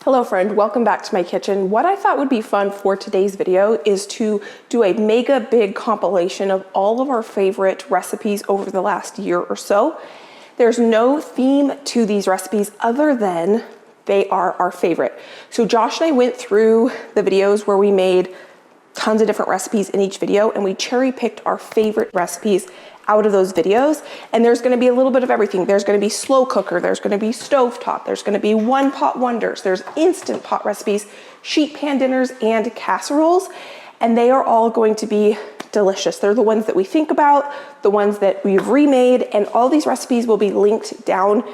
Hello friend, welcome back to my kitchen. What I thought would be fun for today's video is to do a mega big compilation of all of our favorite recipes over the last year or so. There's no theme to these recipes other than they are our favorite. So Josh and I went through the videos where we made tons of different recipes in each video, and we cherry picked our favorite recipes out of those videos. And there's gonna be a little bit of everything. There's gonna be slow cooker, there's gonna be stovetop, there's gonna be one pot wonders, there's instant pot recipes, sheet pan dinners, and casseroles. And they are all going to be delicious. They're the ones that we think about, the ones that we've remade, and all these recipes will be linked down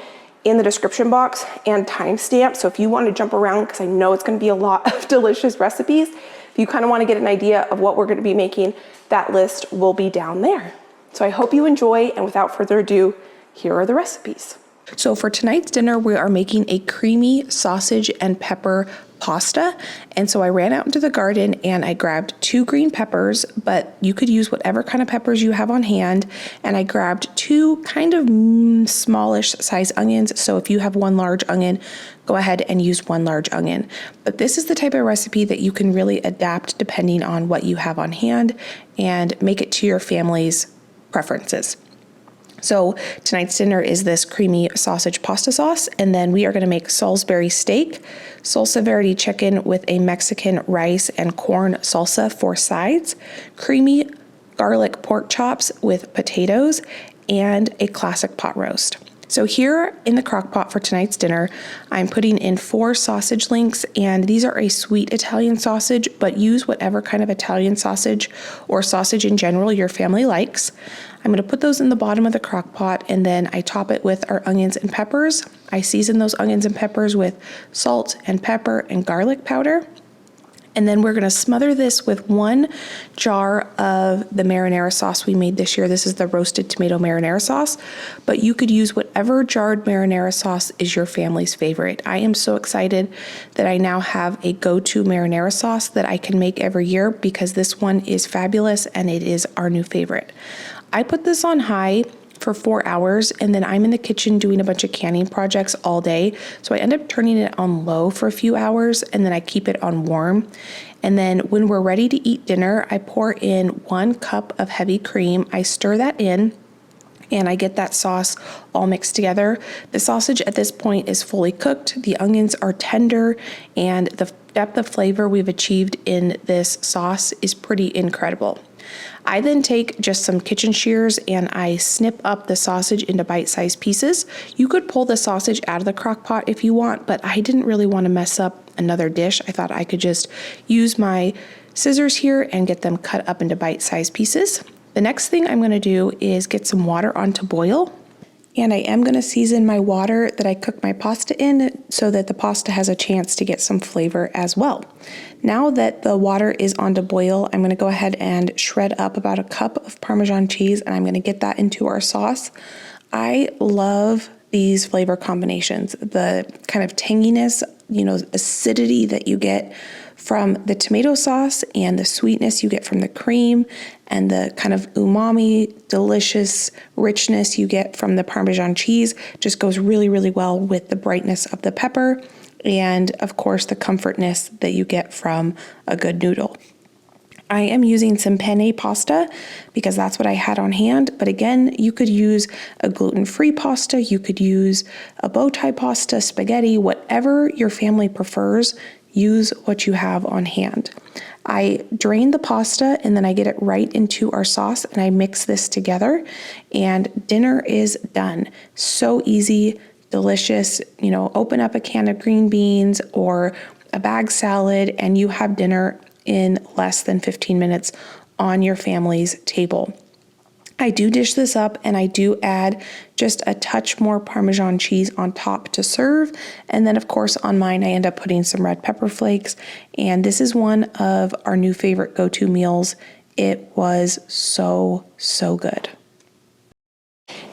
in the description box and timestamped. So if you want to jump around, because I know it's going to be a lot of delicious recipes, if you kind of want to get an idea of what we're going to be making, that list will be down there. So I hope you enjoy, and without further ado, here are the recipes. So for tonight's dinner, we are making a creamy sausage and pepper pasta. And so I ran out into the garden and I grabbed 2 green peppers, but you could use whatever kind of peppers you have on hand. And I grabbed 2 kind of smallish size onions. So if you have 1 large onion, go ahead and use 1 large onion. But this is the type of recipe that you can really adapt depending on what you have on hand and make it to your family's preferences. So tonight's dinner is this creamy sausage pasta sauce, and then we are going to make Salisbury steak, salsa verde chicken with a Mexican rice and corn salsa for sides, creamy garlic pork chops with potatoes, and a classic pot roast. So here in the crock pot for tonight's dinner, I'm putting in 4 sausage links, and these are a sweet Italian sausage, but use whatever kind of Italian sausage or sausage in general your family likes. I'm going to put those in the bottom of the crock pot, and then I top it with our onions and peppers. I season those onions and peppers with salt and pepper and garlic powder. And then we're going to smother this with 1 jar of the marinara sauce we made this year. This is the roasted tomato marinara sauce, but you could use whatever jarred marinara sauce is your family's favorite. I am so excited that I now have a go-to marinara sauce that I can make every year because this one is fabulous and it is our new favorite. I put this on high for 4 hours, and then I'm in the kitchen doing a bunch of canning projects all day. So I end up turning it on low for a few hours, and then I keep it on warm. And then when we're ready to eat dinner, I pour in 1 cup of heavy cream. I stir that in, and I get that sauce all mixed together. The sausage at this point is fully cooked. The onions are tender, and the depth of flavor we've achieved in this sauce is pretty incredible. I then take just some kitchen shears and I snip up the sausage into bite-sized pieces. You could pull the sausage out of the crock pot if you want, but I didn't really want to mess up another dish. I thought I could just use my scissors here and get them cut up into bite-sized pieces. The next thing I'm going to do is get some water on to boil. And I am going to season my water that I cook my pasta in so that the pasta has a chance to get some flavor as well. Now that the water is on to boil, I'm going to go ahead and shred up about a cup of Parmesan cheese, and I'm going to get that into our sauce. I love these flavor combinations. The kind of tanginess, acidity that you get from the tomato sauce and the sweetness you get from the cream and the kind of umami, delicious richness you get from the Parmesan cheese just goes really, really well with the brightness of the pepper and, of course, the comfortness that you get from a good noodle. I am using some penne pasta because that's what I had on hand. But again, you could use a gluten-free pasta. You could use a bow tie pasta, spaghetti, whatever your family prefers. Use what you have on hand. I drain the pasta and then I get it right into our sauce and I mix this together and dinner is done. So easy, delicious. Open up a can of green beans or a bag salad and you have dinner in less than 15 minutes on your family's table. I do dish this up and I do add just a touch more Parmesan cheese on top to serve. And then of course on mine, I end up putting some red pepper flakes. And this is one of our new favorite go-to meals. It was so, so good.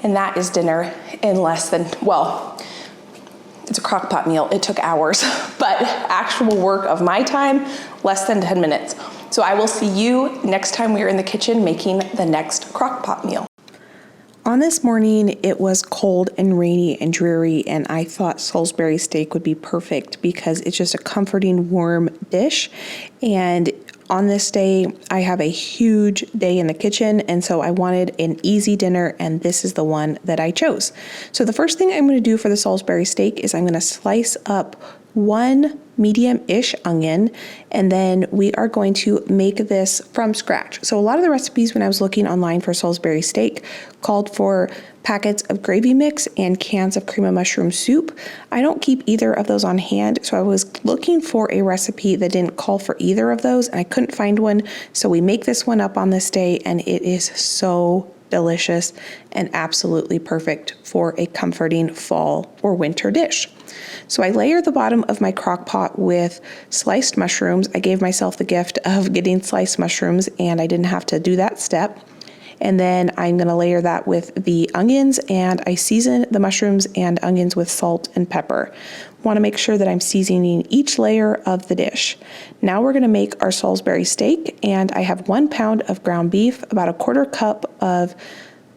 And that is dinner in less than, it's a crock pot meal. It took hours, but actual work of my time, less than 10 minutes. So I will see you next time we are in the kitchen making the next crock pot meal. On this morning, it was cold and rainy and dreary, and I thought Salisbury steak would be perfect because it's just a comforting, warm dish. And on this day, I have a huge day in the kitchen, and so I wanted an easy dinner, and this is the one that I chose. So the first thing I'm going to do for the Salisbury steak is I'm going to slice up one medium-ish onion, and then we are going to make this from scratch. So a lot of the recipes when I was looking online for Salisbury steak called for packets of gravy mix and cans of cream of mushroom soup. I don't keep either of those on hand, so I was looking for a recipe that didn't call for either of those, and I couldn't find one, so we make this one up on this day, and it is so delicious and absolutely perfect for a comforting fall or winter dish. So I layer the bottom of my crock pot with sliced mushrooms. I gave myself the gift of getting sliced mushrooms, and I didn't have to do that step. And then I'm going to layer that with the onions, and I season the mushrooms and onions with salt and pepper. Want to make sure that I'm seasoning each layer of the dish. Now we're going to make our Salisbury steak, and I have 1 pound of ground beef, about a 1/4 cup of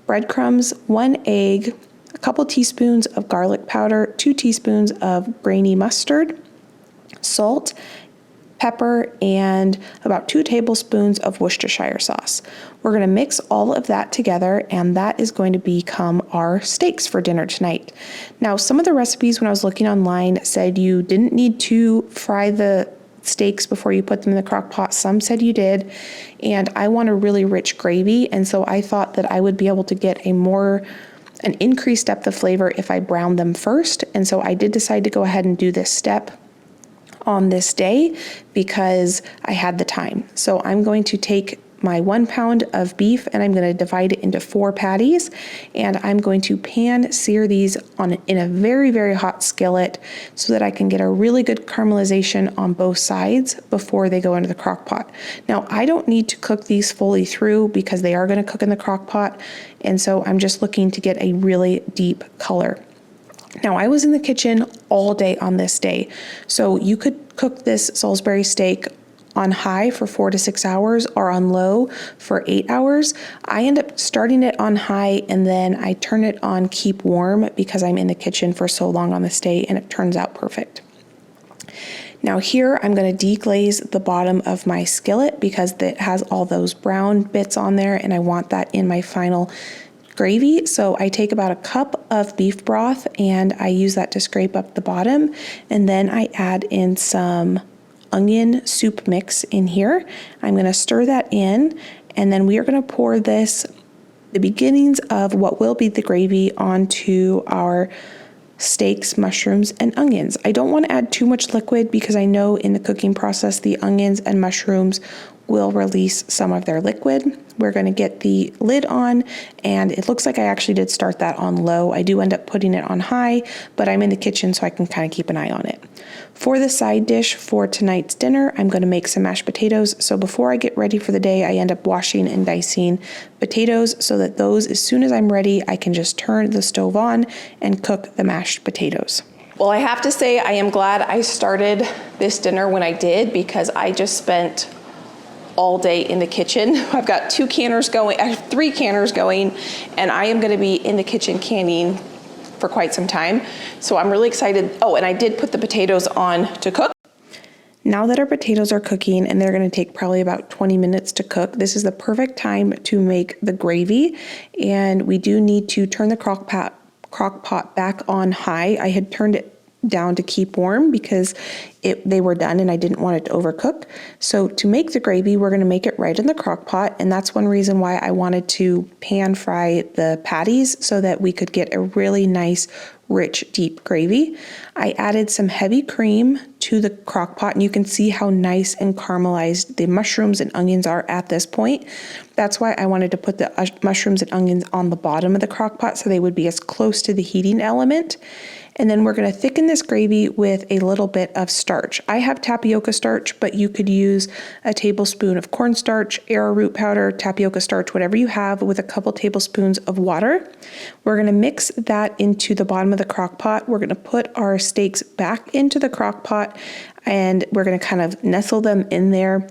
breadcrumbs, 1 egg, a couple teaspoons of garlic powder, 2 teaspoons of grainy mustard, salt, pepper, and about 2 tablespoons of Worcestershire sauce. We're going to mix all of that together, and that is going to become our steaks for dinner tonight. Now, some of the recipes when I was looking online said you didn't need to fry the steaks before you put them in the crock pot. Some said you did, and I want a really rich gravy, and so I thought that I would be able to get an increased depth of flavor if I browned them first, and so I did decide to go ahead and do this step on this day because I had the time. So I'm going to take my 1 pound of beef and I'm going to divide it into 4 patties, and I'm going to pan sear these in a very, very hot skillet so that I can get a really good caramelization on both sides before they go into the crock pot. Now, I don't need to cook these fully through because they are going to cook in the crock pot, and so I'm just looking to get a really deep color. Now, I was in the kitchen all day on this day, so you could cook this Salisbury steak on high for 4 to 6 hours or on low for 8 hours. I end up starting it on high and then I turn it on keep warm because I'm in the kitchen for so long on this day, and it turns out perfect. Now here I'm going to deglaze the bottom of my skillet because it has all those brown bits on there, and I want that in my final gravy. So I take about a cup of beef broth and I use that to scrape up the bottom, and then I add in some onion soup mix in here. I'm going to stir that in, and then we are going to pour the beginnings of what will be the gravy onto our steaks, mushrooms, and onions. I don't want to add too much liquid because I know in the cooking process the onions and mushrooms will release some of their liquid. We're going to get the lid on, and it looks like I actually did start that on low. I do end up putting it on high, but I'm in the kitchen so I can kind of keep an eye on it. For the side dish for tonight's dinner, I'm going to make some mashed potatoes. So before I get ready for the day, I end up washing and dicing potatoes so that those, as soon as I'm ready, I can just turn the stove on and cook the mashed potatoes. Well, I have to say I am glad I started this dinner when I did because I just spent all day in the kitchen. I've got 2 canners going, I have 3 canners going, and I am going to be in the kitchen canning for quite some time. So I'm really excited. Oh, and I did put the potatoes on to cook. Now that our potatoes are cooking, and they're going to take probably about 20 minutes to cook, this is the perfect time to make the gravy. And we do need to turn the crock pot back on high. I had turned it down to keep warm because they were done and I didn't want it to overcook. So to make the gravy, we're going to make it right in the crock pot, and that's one reason why I wanted to pan fry the patties so that we could get a really nice, rich, deep gravy. I added some heavy cream to the crock pot, and you can see how nice and caramelized the mushrooms and onions are at this point. That's why I wanted to put the mushrooms and onions on the bottom of the crock pot so they would be as close to the heating element. And then we're going to thicken this gravy with a little bit of starch. I have tapioca starch, but you could use a tablespoon of cornstarch, arrowroot powder, tapioca starch, whatever you have, with a couple tablespoons of water. We're going to mix that into the bottom of the crock pot. We're going to put our steaks back into the crock pot, and we're going to kind of nestle them in there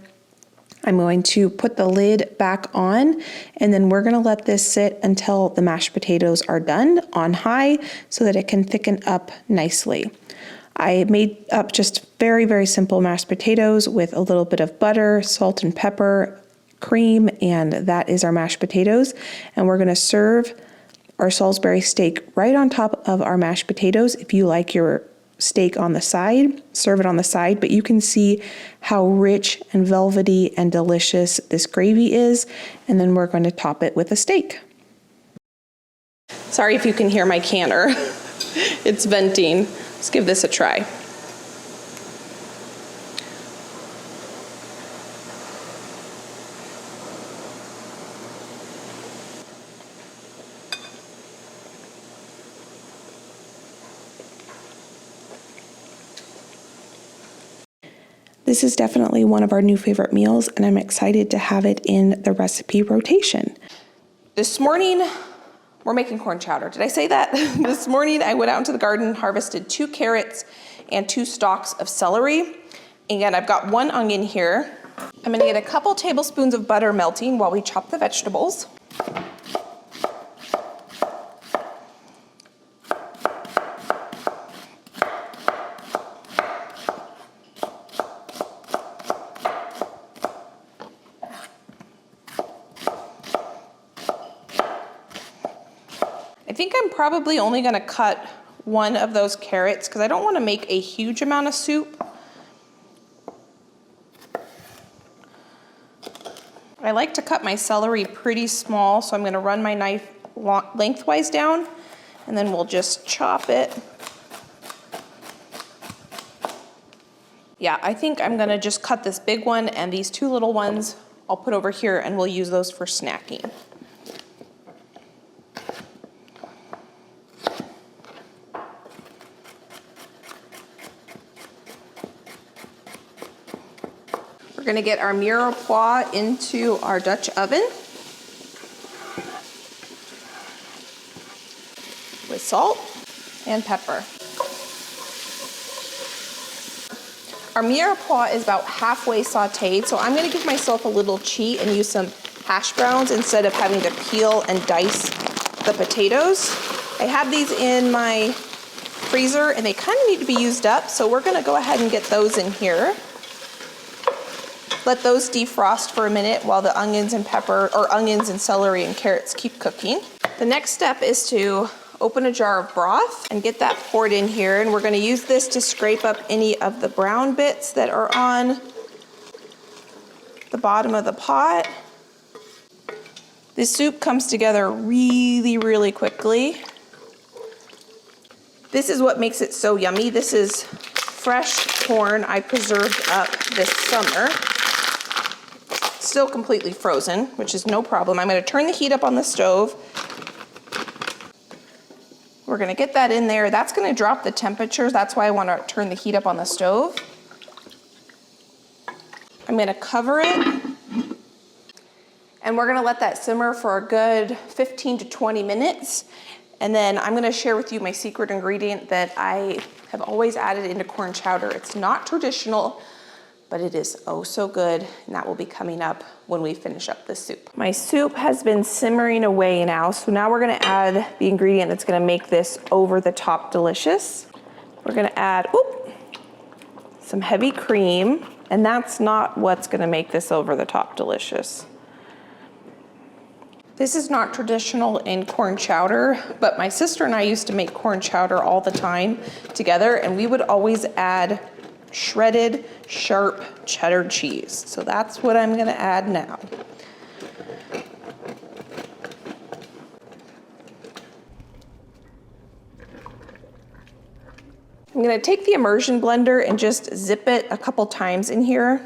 I'm going to put the lid back on, and then we're gonna let this sit until the mashed potatoes are done on high so that it can thicken up nicely. I made up just very, very simple mashed potatoes with a little bit of butter, salt and pepper, cream, and that is our mashed potatoes. And we're gonna serve our Salisbury steak right on top of our mashed potatoes. If you like your steak on the side, serve it on the side, but you can see how rich and velvety and delicious this gravy is. And then we're going to top it with a steak. Sorry if you can hear my canner. It's venting. Let's give this a try. This is definitely one of our new favorite meals, and I'm excited to have it in the recipe rotation. This morning, we're making corn chowder. Did I say that? This morning, I went out into the garden, harvested 2 carrots and 2 stalks of celery. And I've got 1 onion here. I'm gonna get a couple tablespoons of butter melting while we chop the vegetables. I think I'm probably only gonna cut 1 of those carrots because I don't wanna make a huge amount of soup. I like to cut my celery pretty small, so I'm gonna run my knife lengthwise down, and then we'll just chop it. Yeah, I think I'm gonna just cut this big one, and these 2 little ones I'll put over here, and we'll use those for snacking. We're gonna get our mirepoix into our Dutch oven with salt and pepper. Our mirepoix is about halfway sauteed, so I'm gonna give myself a little cheat and use some hash browns instead of having to peel and dice the potatoes. I have these in my freezer and they kind of need to be used up, so we're gonna go ahead and get those in here. Let those defrost for a minute while the onions and onions and celery and carrots keep cooking. The next step is to open a jar of broth and get that poured in here, and we're gonna use this to scrape up any of the brown bits that are on the bottom of the pot. This soup comes together really, really quickly. This is what makes it so yummy. This is fresh corn I preserved up this summer. Still completely frozen, which is no problem. I'm gonna turn the heat up on the stove. We're gonna get that in there. That's gonna drop the temperature. That's why I wanna turn the heat up on the stove. I'm gonna cover it. And we're gonna let that simmer for a good 15 to 20 minutes. And then I'm gonna share with you my secret ingredient that I have always added into corn chowder. It's not traditional, but it is oh so good, and that will be coming up when we finish up the soup. My soup has been simmering away now, so now we're gonna add the ingredient that's gonna make this over the top delicious. We're gonna add some heavy cream, and that's not what's gonna make this over the top delicious. This is not traditional in corn chowder, but my sister and I used to make corn chowder all the time together, and we would always add shredded, sharp cheddar cheese. So that's what I'm gonna add now. I'm gonna take the immersion blender and just zip it a couple times in here.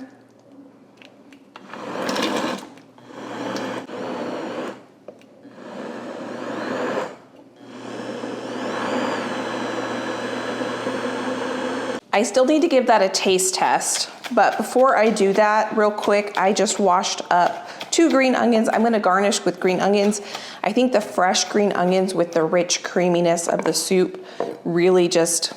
I still need to give that a taste test, but before I do that, real quick, I just washed up 2 green onions. I'm gonna garnish with green onions. I think the fresh green onions with the rich creaminess of the soup really just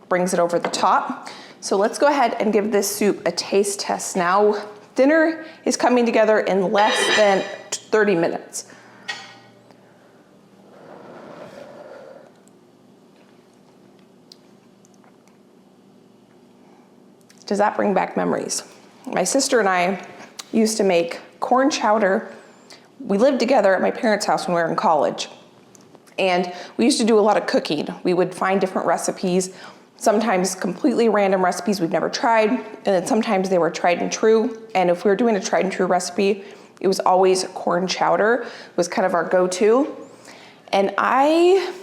brings it over the top. So let's go ahead and give this soup a taste test now. Dinner is coming together in less than 30 minutes. Does that bring back memories? My sister and I used to make corn chowder. We lived together at my parents' house when we were in college. And we used to do a lot of cooking. We would find different recipes, sometimes completely random recipes we've never tried, and then sometimes they were tried and true. And if we were doing a tried and true recipe, it was always corn chowder, was kind of our go-to. And I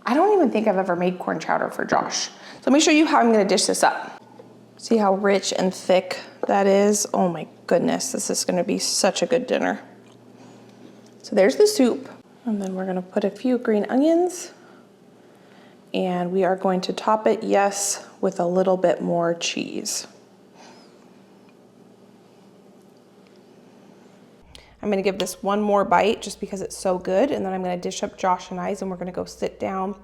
don't even think I've ever made corn chowder for Josh. So let me show you how I'm gonna dish this up. See how rich and thick that is? Oh my goodness, this is gonna be such a good dinner. So there's the soup. And then we're gonna put a few green onions, and we are going to top it, yes, with a little bit more cheese. I'm gonna give this one more bite just because it's so good, and then I'm gonna dish up Josh and I's, and we're gonna go sit down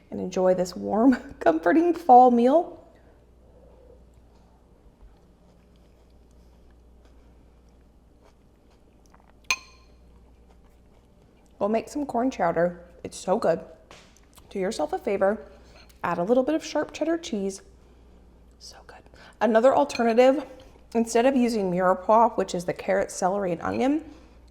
and enjoy this warm, comforting fall meal. Go make some corn chowder. It's so good. Do yourself a favor, add a little bit of sharp cheddar cheese. So good. Another alternative, instead of using mirepoix, which is the carrot, celery, and onion,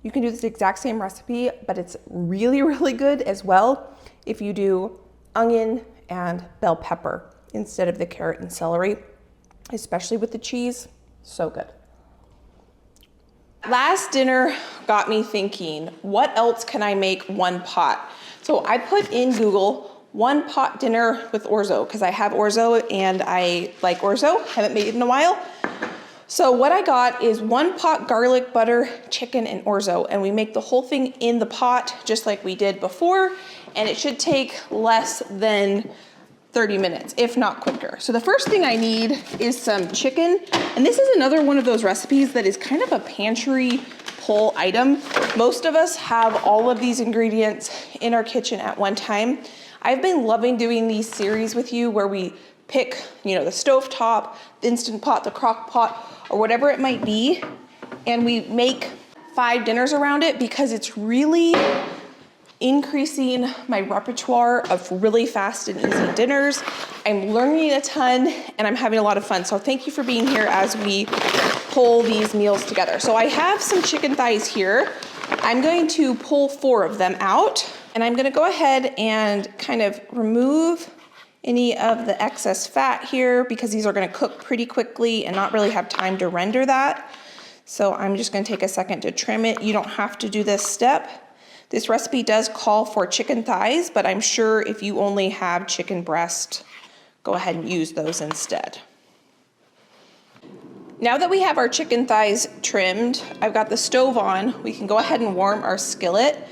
you can do this exact same recipe, but it's really, really good as well if you do onion and bell pepper instead of the carrot and celery, especially with the cheese. So good. Last dinner got me thinking, what else can I make one pot? So I put in Google, one pot dinner with Orzo, because I have Orzo and I like Orzo, haven't made it in a while. So what I got is one pot garlic, butter, chicken, and Orzo, and we make the whole thing in the pot, just like we did before, and it should take less than 30 minutes, if not quicker. So the first thing I need is some chicken. And this is another one of those recipes that is kind of a pantry pull item. Most of us have all of these ingredients in our kitchen at one time. I've been loving doing these series with you where we pick, the stovetop, the Instant Pot, the crock pot, or whatever it might be, and we make 5 dinners around it because it's really increasing my repertoire of really fast and easy dinners. I'm learning a ton and I'm having a lot of fun. So thank you for being here as we pull these meals together. So I have some chicken thighs here. I'm going to pull 4 of them out, and I'm gonna go ahead and kind of remove any of the excess fat here because these are gonna cook pretty quickly and not really have time to render that. So I'm just gonna take a second to trim it. You don't have to do this step. This recipe does call for chicken thighs, but I'm sure if you only have chicken breast, go ahead and use those instead. Now that we have our chicken thighs trimmed, I've got the stove on. We can go ahead and warm our skillet.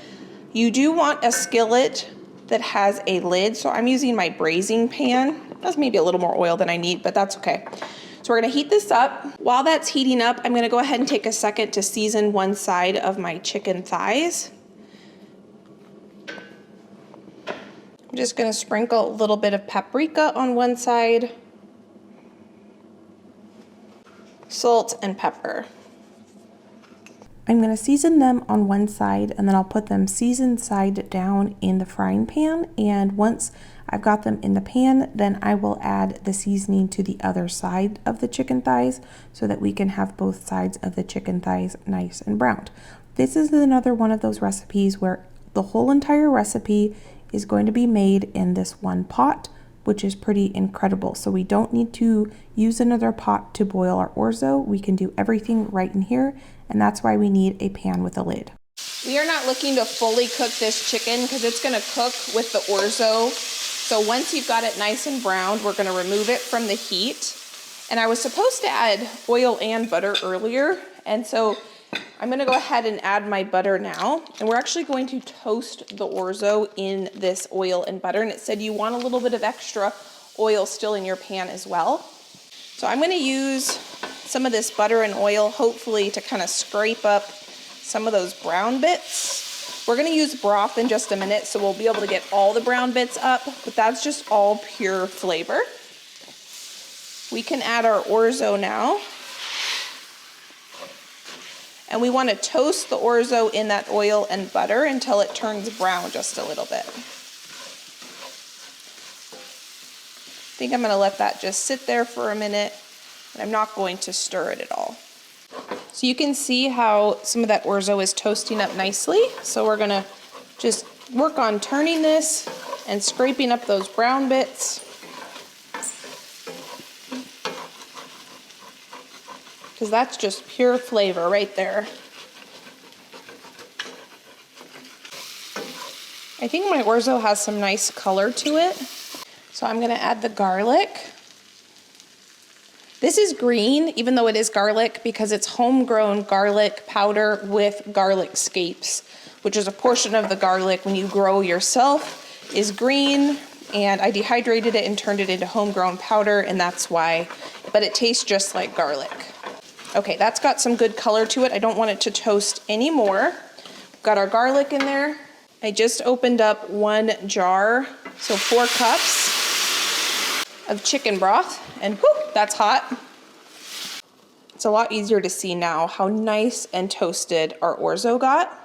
You do want a skillet that has a lid, so I'm using my braising pan. That's maybe a little more oil than I need, but that's okay. So we're gonna heat this up. While that's heating up, I'm gonna go ahead and take a second to season one side of my chicken thighs. I'm just gonna sprinkle a little bit of paprika on one side, salt and pepper. I'm gonna season them on one side, and then I'll put them seasoned side down in the frying pan. And once I've got them in the pan, then I will add the seasoning to the other side of the chicken thighs so that we can have both sides of the chicken thighs nice and browned. This is another one of those recipes where the whole entire recipe is going to be made in this one pot, which is pretty incredible. So we don't need to use another pot to boil our Orzo. We can do everything right in here, and that's why we need a pan with a lid. We are not looking to fully cook this chicken because it's gonna cook with the Orzo. So once you've got it nice and browned, we're gonna remove it from the heat. And I was supposed to add oil and butter earlier, and so I'm gonna go ahead and add my butter now, and we're actually going to toast the Orzo in this oil and butter, and it said you want a little bit of extra oil still in your pan as well. So I'm gonna use some of this butter and oil, hopefully to kind of scrape up some of those brown bits. We're gonna use broth in just a minute, so we'll be able to get all the brown bits up, but that's just all pure flavor. We can add our Orzo now. And we want to toast the orzo in that oil and butter until it turns brown just a little bit. I think I'm going to let that just sit there for a minute, and I'm not going to stir it at all. So you can see how some of that orzo is toasting up nicely. So we're going to just work on turning this and scraping up those brown bits. Because that's just pure flavor right there. I think my orzo has some nice color to it. So I'm gonna add the garlic. This is green, even though it is garlic, because it's homegrown garlic powder with garlic scapes, which is a portion of the garlic when you grow yourself, is green, and I dehydrated it and turned it into homegrown powder, and that's why, but it tastes just like garlic. Okay, that's got some good color to it. I don't want it to toast anymore. We've got our garlic in there. I just opened up 1 jar, so 4 cups of chicken broth, and whoop, that's hot. It's a lot easier to see now how nice and toasted our orzo got.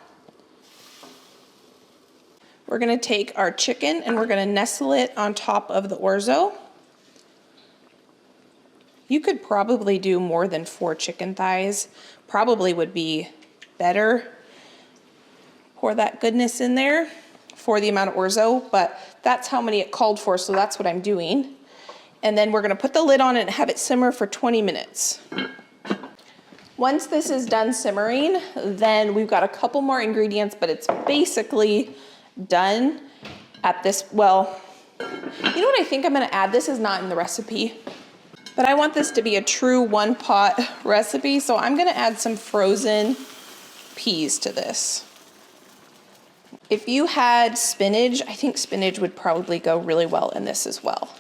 We're gonna take our chicken and we're gonna nestle it on top of the orzo. You could probably do more than 4 chicken thighs. Probably would be better. Pour that goodness in there for the amount of orzo, but that's how many it called for, so that's what I'm doing. And then we're gonna put the lid on it and have it simmer for 20 minutes. Once this is done simmering, then we've got a couple more ingredients, but it's basically done at this, well, you know what I think I'm gonna add? This is not in the recipe, but I want this to be a true 1 pot recipe, so I'm gonna add some frozen peas to this. If you had spinach, I think spinach would probably go really well in this as well.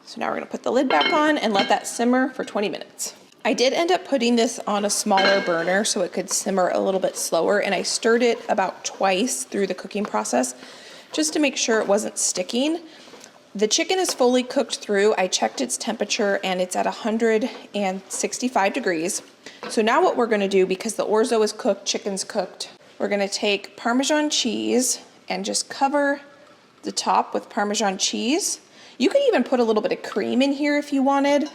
So now we're gonna put the lid back on and let that simmer for 20 minutes. I did end up putting this on a smaller burner so it could simmer a little bit slower, and I stirred it about twice through the cooking process just to make sure it wasn't sticking. The chicken is fully cooked through. I checked its temperature and it's at 165 degrees. So now what we're gonna do, because the orzo is cooked, chicken's cooked, we're gonna take Parmesan cheese and just cover the top with Parmesan cheese. You could even put a little bit of cream in here if you wanted.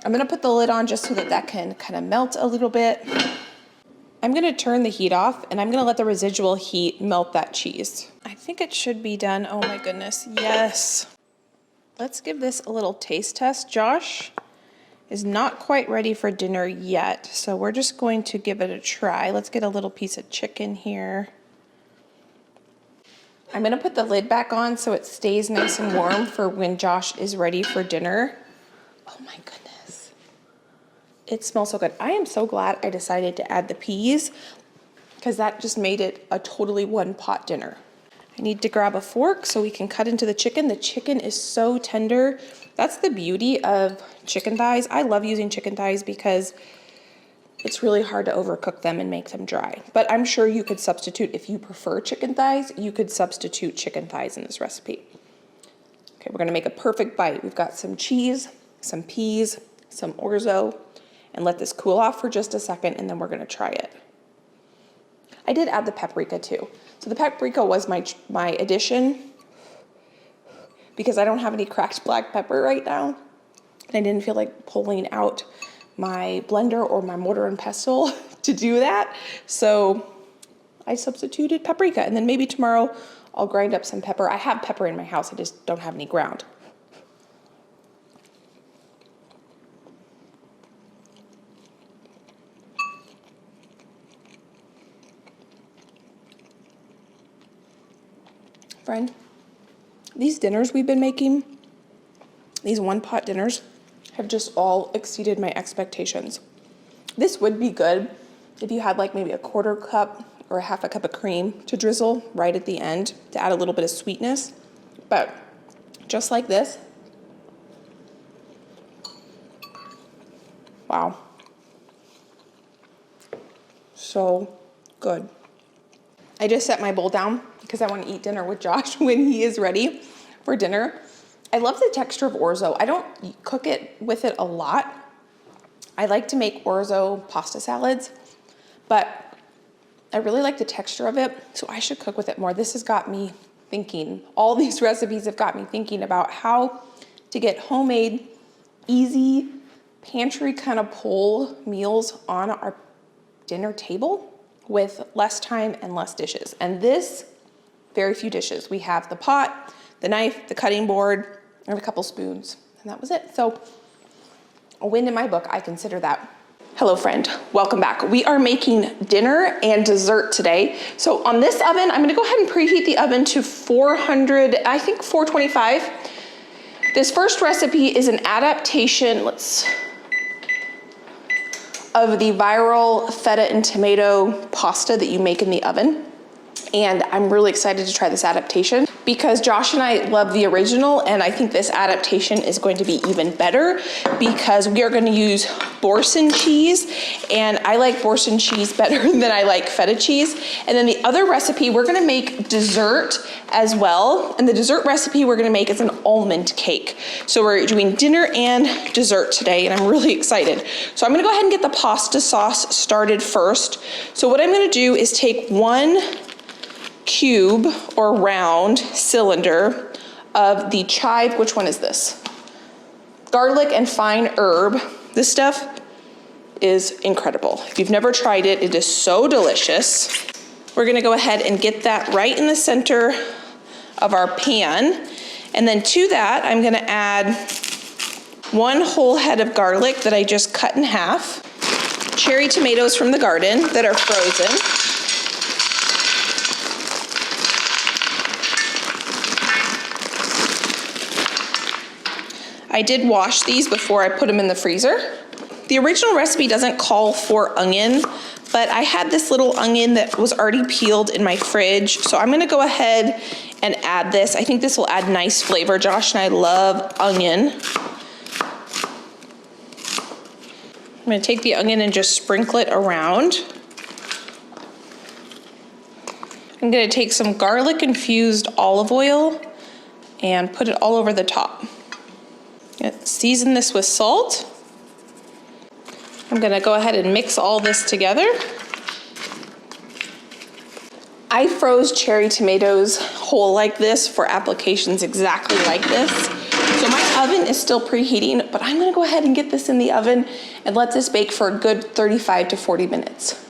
I'm gonna put the lid on just so that that can kind of melt a little bit. I'm gonna turn the heat off and I'm gonna let the residual heat melt that cheese. I think it should be done. Oh my goodness, yes. Let's give this a little taste test. Josh is not quite ready for dinner yet, so we're just going to give it a try. Let's get a little piece of chicken here. I'm gonna put the lid back on so it stays nice and warm for when Josh is ready for dinner. Oh my goodness. It smells so good. I am so glad I decided to add the peas because that just made it a totally 1 pot dinner. I need to grab a fork so we can cut into the chicken. The chicken is so tender. That's the beauty of chicken thighs. I love using chicken thighs because it's really hard to overcook them and make them dry. But I'm sure you could substitute, if you prefer chicken thighs, you could substitute chicken thighs in this recipe. Okay, we're gonna make a perfect bite. We've got some cheese, some peas, some orzo, and let this cool off for just a second, and then we're gonna try it. I did add the paprika too. So the paprika was my addition because I don't have any cracked black pepper right now. And I didn't feel like pulling out my blender or my mortar and pestle to do that. So I substituted paprika, and then maybe tomorrow I'll grind up some pepper. I have pepper in my house, I just don't have any ground. Friend, these dinners we've been making, these 1 pot dinners, have just all exceeded my expectations. This would be good if you had like maybe a 1/4 cup or a 1/2 cup of cream to drizzle right at the end to add a little bit of sweetness. But just like this, wow, so good. I just set my bowl down because I want to eat dinner with Josh when he is ready for dinner. I love the texture of orzo. I don't cook it with it a lot. I like to make orzo pasta salads, but I really like the texture of it, so I should cook with it more. This has got me thinking, all these recipes have got me thinking about how to get homemade, easy, pantry kind of pull meals on our dinner table with less time and less dishes. And this, very few dishes. We have the pot, the knife, the cutting board, and a couple spoons, and that was it. So a win in my book, I consider that. Hello friend, welcome back. We are making dinner and dessert today. So on this oven, I'm gonna go ahead and preheat the oven to 400, I think 425. This first recipe is an adaptation, of the viral feta and tomato pasta that you make in the oven. And I'm really excited to try this adaptation because Josh and I love the original, and I think this adaptation is going to be even better because we are going to use Boursin cheese, and I like Boursin cheese better than I like feta cheese. And then the other recipe, we're going to make dessert as well, and the dessert recipe we're going to make is an almond cake. So we're doing dinner and dessert today, and I'm really excited. So I'm going to go ahead and get the pasta sauce started first. So what I'm going to do is take 1 cube or round cylinder of the chive, which one is this? Garlic and fine herb. This stuff is incredible. If you've never tried it, it is so delicious. We're gonna go ahead and get that right in the center of our pan. And then to that, I'm gonna add 1 whole head of garlic that I just cut in half, cherry tomatoes from the garden that are frozen, I did wash these before I put them in the freezer. The original recipe doesn't call for onion, but I had this little onion that was already peeled in my fridge, so I'm gonna go ahead and add this. I think this will add nice flavor. Josh and I love onion. I'm gonna take the onion and just sprinkle it around. I'm gonna take some garlic infused olive oil and put it all over the top. Season this with salt. I'm gonna go ahead and mix all this together. I froze cherry tomatoes whole like this for applications exactly like this. So my oven is still preheating, but I'm gonna go ahead and get this in the oven and let this bake for a good 35 to 40 minutes.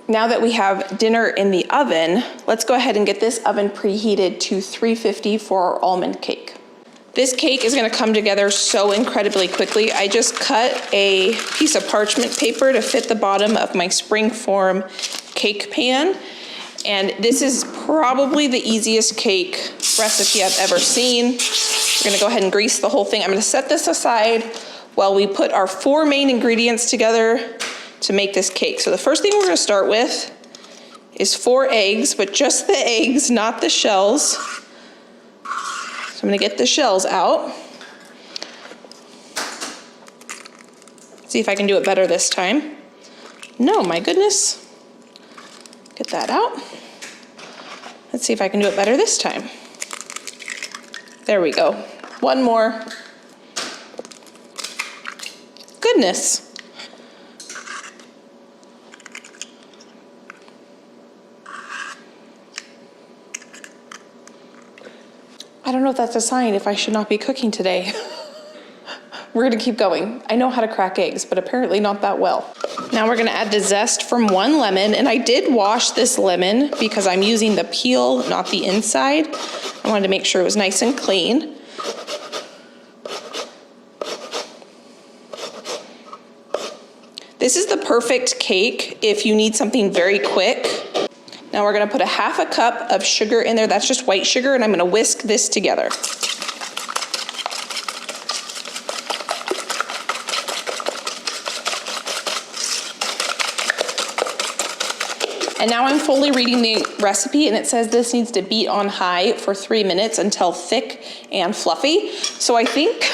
Now that we have dinner in the oven, let's go ahead and get this oven preheated to 350 for our almond cake. This cake is gonna come together so incredibly quickly. I just cut a piece of parchment paper to fit the bottom of my springform cake pan. And this is probably the easiest cake recipe I've ever seen. We're gonna go ahead and grease the whole thing. I'm gonna set this aside while we put our 4 main ingredients together to make this cake. So the first thing we're gonna start with is 4 eggs, but just the eggs, not the shells. I'm gonna get the shells out. See if I can do it better this time. No, my goodness. Get that out. Let's see if I can do it better this time. There we go. 1 more. Goodness. I don't know if that's a sign if I should not be cooking today. We're gonna keep going. I know how to crack eggs, but apparently not that well. Now we're gonna add the zest from 1 lemon, and I did wash this lemon because I'm using the peel, not the inside. I wanted to make sure it was nice and clean. This is the perfect cake if you need something very quick. Now we're gonna put a 1/2 cup of sugar in there. That's just white sugar, and I'm gonna whisk this together. And now I'm fully reading the recipe, and it says this needs to beat on high for 3 minutes until thick and fluffy. So I think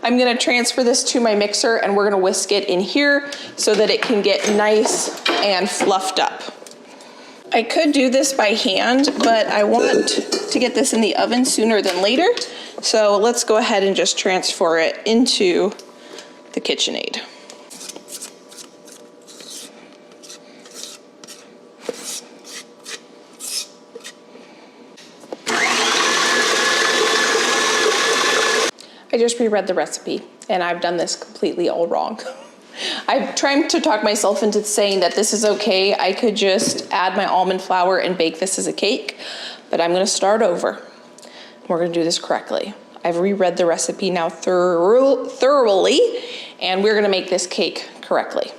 I'm gonna transfer this to my mixer, and we're gonna whisk it in here so that it can get nice and fluffed up. I could do this by hand, but I want to get this in the oven sooner than later. So let's go ahead and just transfer it into the KitchenAid. I just reread the recipe and I've done this completely all wrong. I'm trying to talk myself into saying that this is okay. I could just add my almond flour and bake this as a cake, but I'm gonna start over. We're gonna do this correctly. I've reread the recipe now thoroughly, and we're gonna make this cake correctly.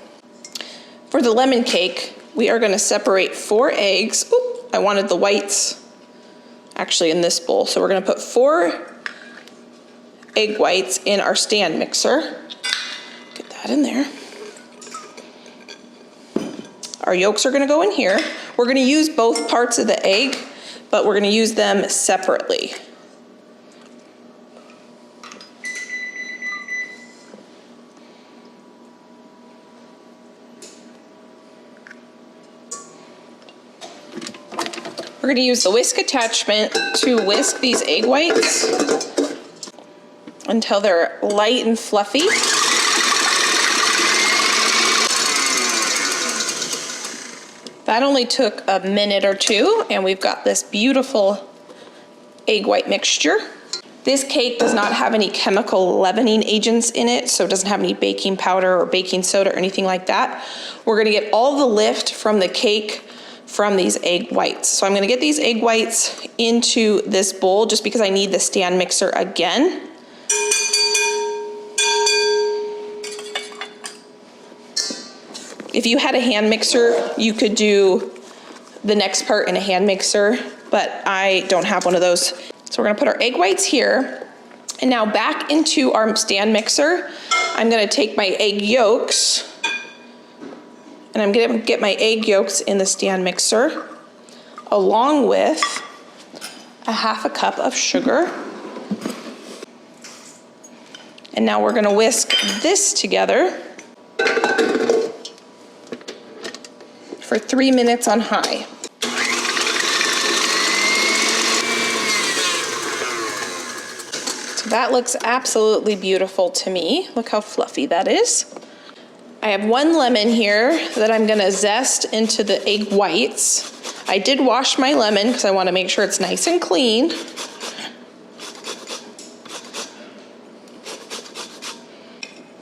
For the lemon cake, we are gonna separate 4 eggs. Oop, I wanted the whites actually in this bowl. So we're gonna put 4 egg whites in our stand mixer. Get that in there. Our yolks are gonna go in here. We're gonna use both parts of the egg, but we're gonna use them separately. We're gonna use the whisk attachment to whisk these egg whites until they're light and fluffy. That only took a minute or 2, and we've got this beautiful egg white mixture. This cake does not have any chemical leavening agents in it, so it doesn't have any baking powder or baking soda or anything like that. We're gonna get all the lift from the cake from these egg whites. So I'm gonna get these egg whites into this bowl just because I need the stand mixer again. If you had a hand mixer, you could do the next part in a hand mixer, but I don't have one of those. So we're gonna put our egg whites here, and now back into our stand mixer, I'm gonna take my egg yolks, and I'm gonna get my egg yolks in the stand mixer, along with a 1/2 cup of sugar. And now we're gonna whisk this together for 3 minutes on high. So that looks absolutely beautiful to me. Look how fluffy that is. I have 1 lemon here that I'm gonna zest into the egg whites. I did wash my lemon because I wanna make sure it's nice and clean.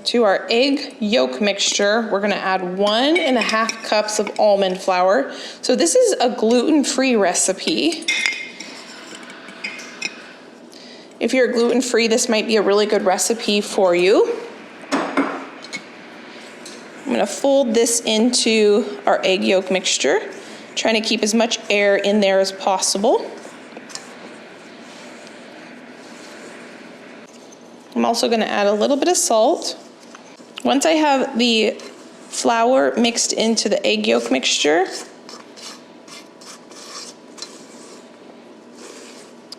To our egg yolk mixture, we're gonna add 1.5 cups of almond flour. So this is a gluten-free recipe. If you're gluten-free, this might be a really good recipe for you. I'm gonna fold this into our egg yolk mixture, trying to keep as much air in there as possible. I'm also gonna add a little bit of salt. Once I have the flour mixed into the egg yolk mixture,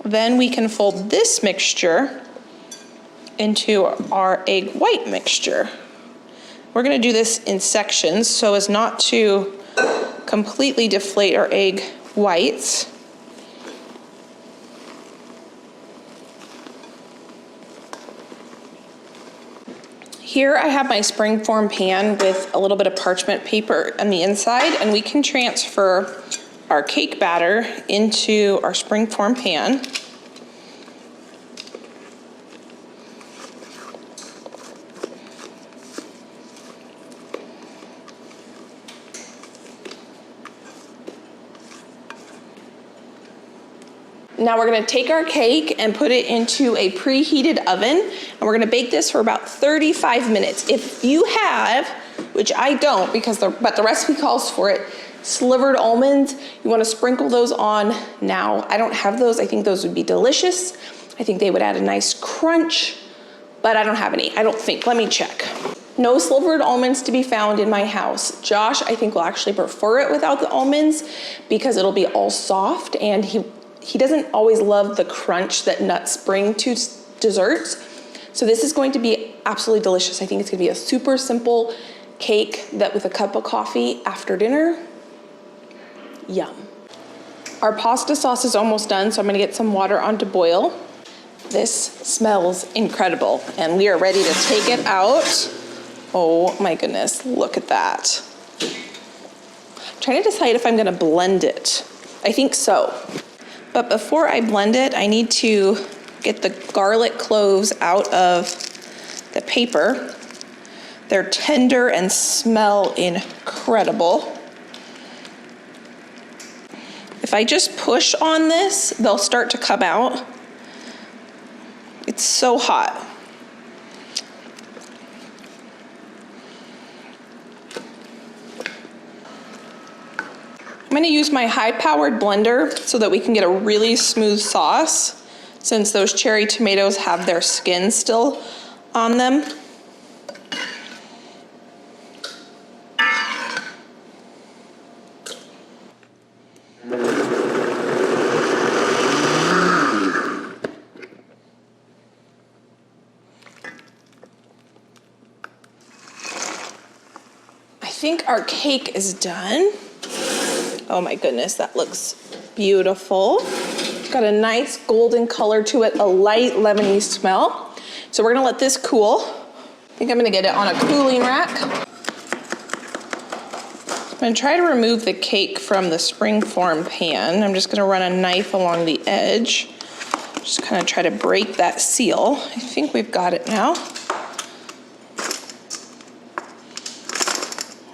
then we can fold this mixture into our egg white mixture. We're gonna do this in sections so as not to completely deflate our egg whites. Here I have my springform pan with a little bit of parchment paper on the inside, and we can transfer our cake batter into our springform pan. Now we're gonna take our cake and put it into a preheated oven, and we're gonna bake this for about 35 minutes. If you have, which I don't but the recipe calls for it, slivered almonds, you wanna sprinkle those on now. I don't have those. I think those would be delicious. I think they would add a nice crunch, but I don't have any, I don't think. Let me check. No slivered almonds to be found in my house. Josh, I think, will actually prefer it without the almonds because it'll be all soft, and he doesn't always love the crunch that nuts bring to desserts. So this is going to be absolutely delicious. I think it's gonna be a super simple cake that with a cup of coffee after dinner, yum. Our pasta sauce is almost done, so I'm gonna get some water on to boil. This smells incredible, and we are ready to take it out. Oh my goodness, look at that. I'm trying to decide if I'm gonna blend it. I think so. But before I blend it, I need to Get the garlic cloves out of the paper. They're tender and smell incredible. If I just push on this, they'll start to come out. It's so hot. I'm gonna use my high-powered blender so that we can get a really smooth sauce, since those cherry tomatoes have their skin still on them. I think our cake is done. Oh my goodness, that looks beautiful. Got a nice golden color to it, a light lemony smell. So we're gonna let this cool. I think I'm gonna get it on a cooling rack. I'm gonna try to remove the cake from the springform pan. I'm just gonna run a knife along the edge. Just kind of try to break that seal. I think we've got it now.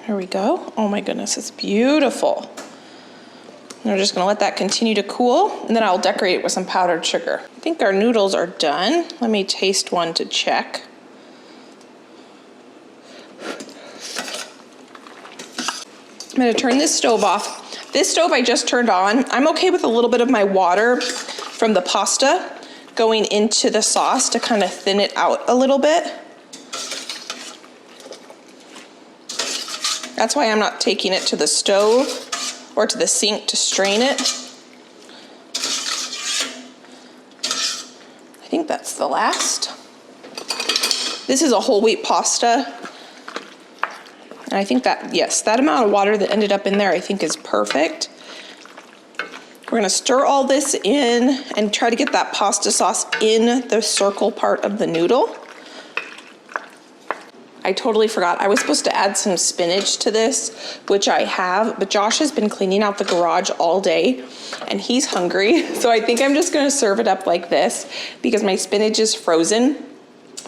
Here we go. Oh my goodness, it's beautiful. And we're just gonna let that continue to cool, and then I'll decorate it with some powdered sugar. I think our noodles are done. Let me taste one to check. I'm gonna turn this stove off. This stove I just turned on. I'm okay with a little bit of my water from the pasta going into the sauce to kind of thin it out a little bit. That's why I'm not taking it to the stove or to the sink to strain it. I think that's the last. This is a whole wheat pasta. And I think that, yes, that amount of water that ended up in there I think is perfect. We're gonna stir all this in and try to get that pasta sauce in the circle part of the noodle. I totally forgot. I was supposed to add some spinach to this, which I have, but Josh has been cleaning out the garage all day and he's hungry. So I think I'm just gonna serve it up like this because my spinach is frozen.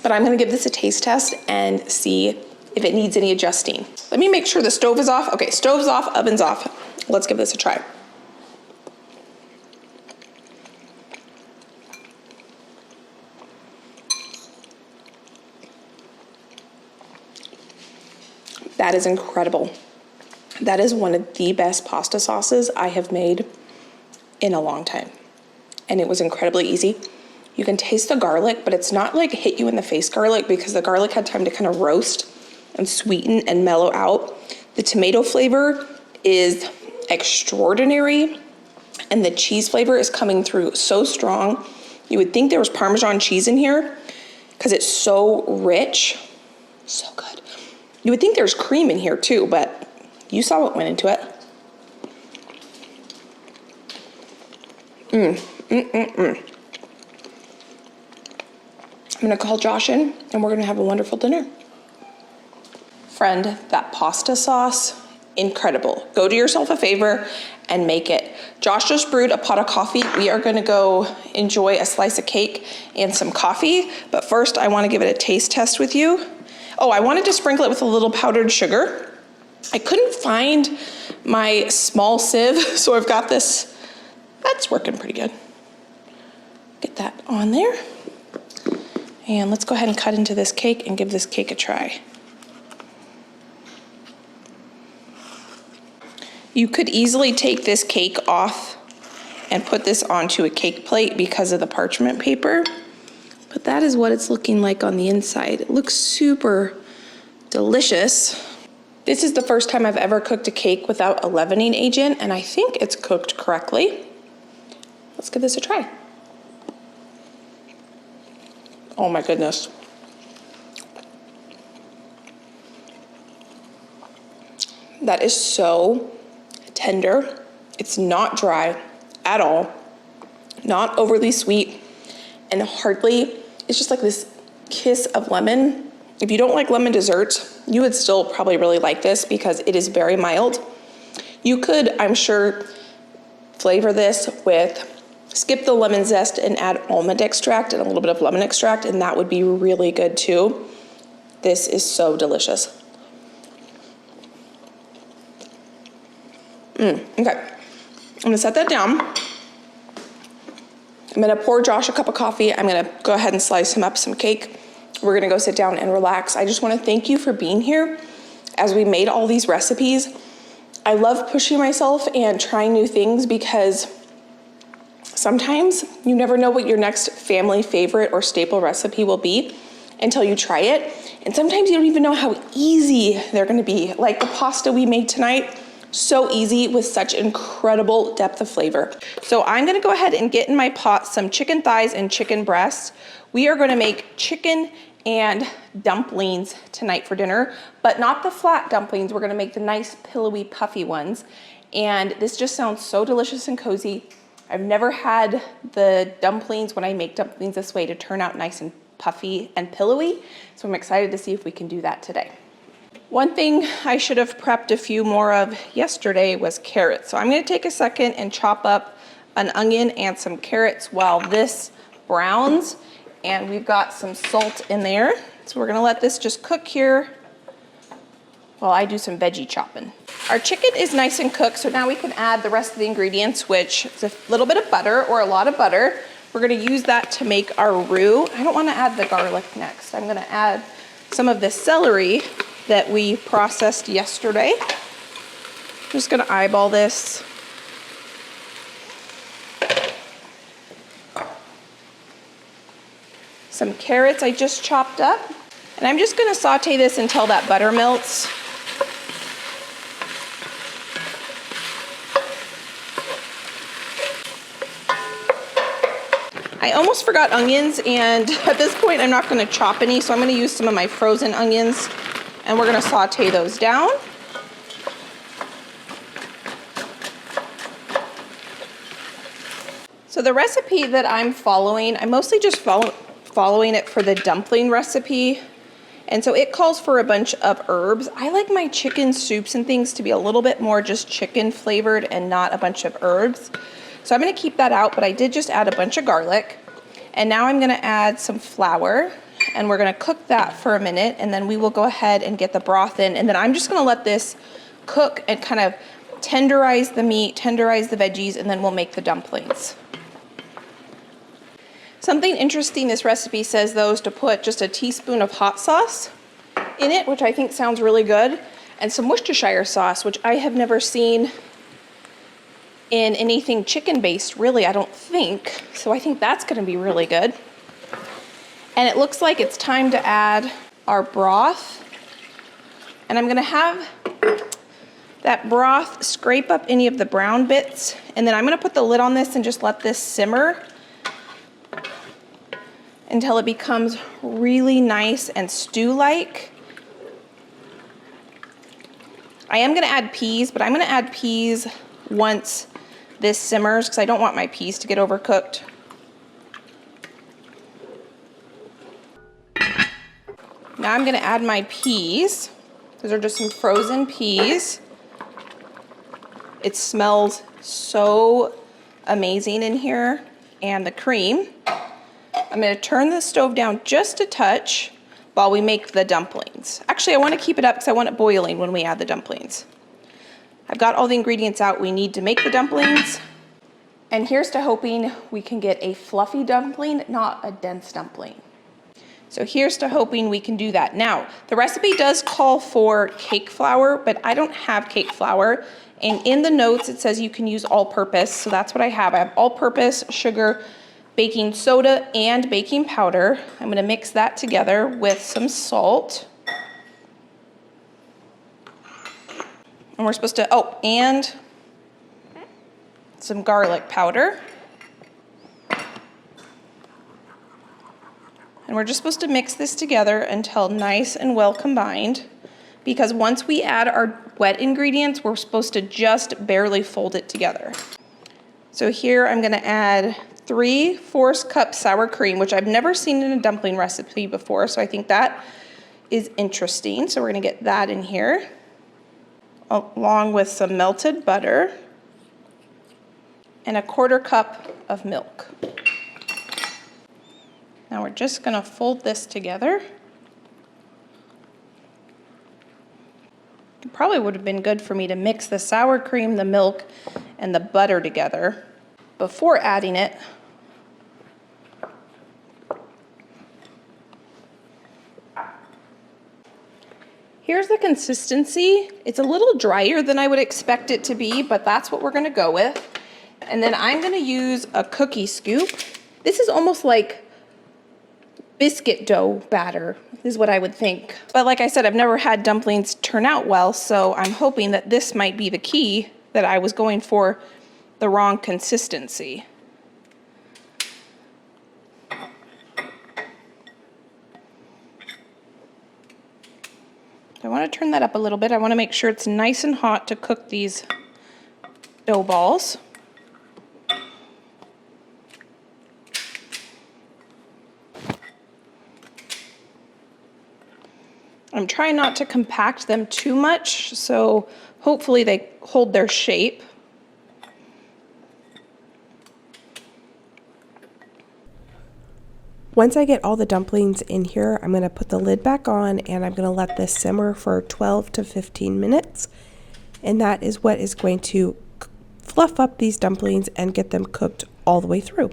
But I'm gonna give this a taste test and see if it needs any adjusting. Let me make sure the stove is off. Okay, stove's off, oven's off. Let's give this a try. That is incredible. That is one of the best pasta sauces I have made in a long time. And it was incredibly easy. You can taste the garlic, but it's not like hit you in the face garlic because the garlic had time to kind of roast and sweeten and mellow out. The tomato flavor is extraordinary and the cheese flavor is coming through so strong. You would think there was Parmesan cheese in here because it's so rich, so good. You would think there's cream in here too, but you saw what went into it. I'm gonna call Josh in and we're gonna have a wonderful dinner. Friend, that pasta sauce, incredible. Go do yourself a favor and make it. Josh just brewed a pot of coffee. We are gonna go enjoy a slice of cake and some coffee, but first I wanna give it a taste test with you. Oh, I wanted to sprinkle it with a little powdered sugar. I couldn't find my small sieve, so I've got this. That's working pretty good. Get that on there. And let's go ahead and cut into this cake and give this cake a try. You could easily take this cake off and put this onto a cake plate because of the parchment paper. But that is what it's looking like on the inside. It looks super delicious. This is the first time I've ever cooked a cake without a leavening agent, and I think it's cooked correctly. Let's give this a try. Oh my goodness. That is so tender. It's not dry at all, not overly sweet, and hardly, it's just like this kiss of lemon. If you don't like lemon desserts, you would still probably really like this because it is very mild. You could, I'm sure, flavor this with skip the lemon zest and add almond extract and a little bit of lemon extract, and that would be really good too. This is so delicious. Okay, I'm gonna set that down. I'm gonna pour Josh a cup of coffee. I'm gonna go ahead and slice him up some cake. We're gonna go sit down and relax. I just wanna thank you for being here as we made all these recipes. I love pushing myself and trying new things because sometimes you never know what your next family favorite or staple recipe will be until you try it. And sometimes you don't even know how easy they're gonna be. Like the pasta we made tonight, so easy with such incredible depth of flavor. So I'm gonna go ahead and get in my pot some chicken thighs and chicken breasts. We are gonna make chicken and dumplings tonight for dinner, but not the flat dumplings. We're gonna make the nice pillowy puffy ones. And this just sounds so delicious and cozy. I've never had the dumplings when I make dumplings this way to turn out nice and puffy and pillowy. So I'm excited to see if we can do that today. One thing I should have prepped a few more of yesterday was carrots. So I'm gonna take a second and chop up an onion and some carrots while this browns. And we've got some salt in there. So we're gonna let this just cook here while I do some veggie chopping. Our chicken is nice and cooked, so now we can add the rest of the ingredients, which is a little bit of butter or a lot of butter. We're gonna use that to make our roux. I don't wanna add the garlic next. I'm gonna add some of the celery that we processed yesterday. I'm just gonna eyeball this. Some carrots I just chopped up. And I'm just gonna saute this until that butter melts. I almost forgot onions, and at this point I'm not gonna chop any, so I'm gonna use some of my frozen onions, and we're gonna saute those down. So the recipe that I'm following, I'm mostly just following it for the dumpling recipe. And so it calls for a bunch of herbs. I like my chicken soups and things to be a little bit more just chicken flavored and not a bunch of herbs. So I'm gonna keep that out, but I did just add a bunch of garlic. And now I'm gonna add some flour, and we're gonna cook that for a minute, and then we will go ahead and get the broth in. And then I'm just gonna let this cook and kind of tenderize the meat, tenderize the veggies, and then we'll make the dumplings. Something interesting this recipe says though is to put just a teaspoon of hot sauce in it, which I think sounds really good, and some Worcestershire sauce, which I have never seen in anything chicken-based, really, I don't think. So I think that's gonna be really good. And it looks like it's time to add our broth. And I'm gonna have that broth scrape up any of the brown bits, and then I'm gonna put the lid on this and just let this simmer until it becomes really nice and stew-like. I am gonna add peas, but I'm gonna add peas once this simmers because I don't want my peas to get overcooked. Now I'm gonna add my peas. Those are just some frozen peas. It smells so amazing in here, and the cream. I'm gonna turn the stove down just a touch while we make the dumplings. Actually, I wanna keep it up because I want it boiling when we add the dumplings. I've got all the ingredients out we need to make the dumplings. And here's to hoping we can get a fluffy dumpling, not a dense dumpling. So here's to hoping we can do that. Now, the recipe does call for cake flour, but I don't have cake flour. And in the notes, it says you can use all-purpose, so that's what I have. I have all-purpose, sugar, baking soda, and baking powder. I'm gonna mix that together with some salt. And we're supposed to, and some garlic powder. And we're just supposed to mix this together until nice and well combined, because once we add our wet ingredients, we're supposed to just barely fold it together. So here I'm gonna add 3/4 cups sour cream, which I've never seen in a dumpling recipe before, so I think that is interesting. So we're gonna get that in here, along with some melted butter. and a 1/4 cup of milk. Now we're just gonna fold this together. It probably would have been good for me to mix the sour cream, the milk, and the butter together before adding it. Here's the consistency. It's a little drier than I would expect it to be, but that's what we're gonna go with. And then I'm gonna use a cookie scoop. This is almost like biscuit dough batter, is what I would think. But like I said, I've never had dumplings turn out well, so I'm hoping that this might be the key, that I was going for the wrong consistency. I want to turn that up a little bit. I want to make sure it's nice and hot to cook these dough balls. I'm trying not to compact them too much, so hopefully they hold their shape. Once I get all the dumplings in here, I'm going to put the lid back on and I'm going to let this simmer for 12 to 15 minutes. And that is what is going to fluff up these dumplings and get them cooked all the way through.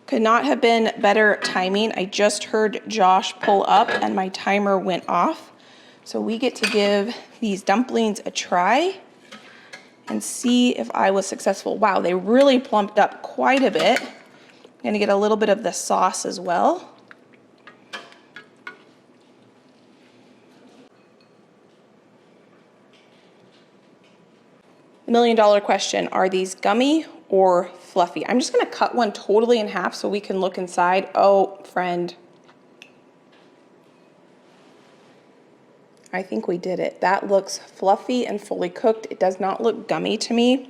Could not have been better timing. I just heard Josh pull up and my timer went off. So we get to give these dumplings a try and see if I was successful. Wow, they really plumped up quite a bit. I'm gonna get a little bit of the sauce as well. The $1,000,000 question, are these gummy or fluffy? I'm just gonna cut one totally in half so we can look inside. Oh, friend. I think we did it. That looks fluffy and fully cooked. It does not look gummy to me.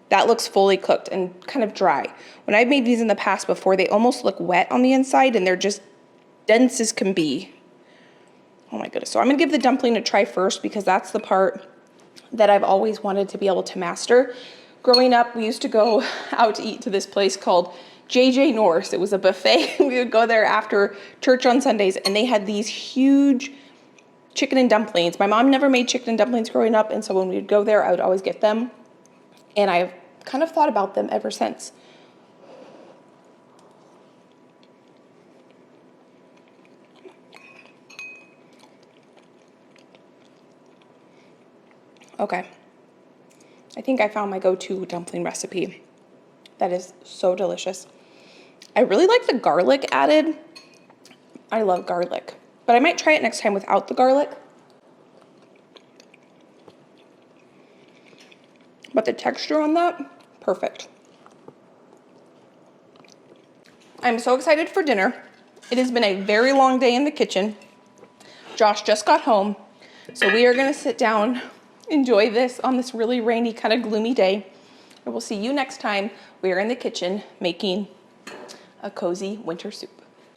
That looks fully cooked and kind of dry. When I've made these in the past before, they almost look wet on the inside and they're just dense as can be. Oh my goodness. So I'm gonna give the dumpling a try first because that's the part that I've always wanted to be able to master. Growing up, we used to go out to eat to this place called JJ Norse. It was a buffet. We would go there after church on Sundays and they had these huge chicken and dumplings. My mom never made chicken and dumplings growing up, and so when we would go there, I would always get them. And I've kind of thought about them ever since. Okay. I think I found my go-to dumpling recipe. That is so delicious. I really like the garlic added. I love garlic, but I might try it next time without the garlic. But the texture on that, perfect. I'm so excited for dinner. It has been a very long day in the kitchen. Josh just got home, so we are gonna sit down, enjoy this on this really rainy, kind of gloomy day. And we'll see you next time we are in the kitchen making a cozy winter soup.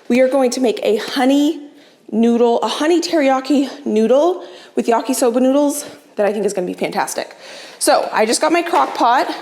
We are going to make a honey teriyaki noodle with yakisoba noodles that I think is gonna be fantastic. So I just got my crock pot.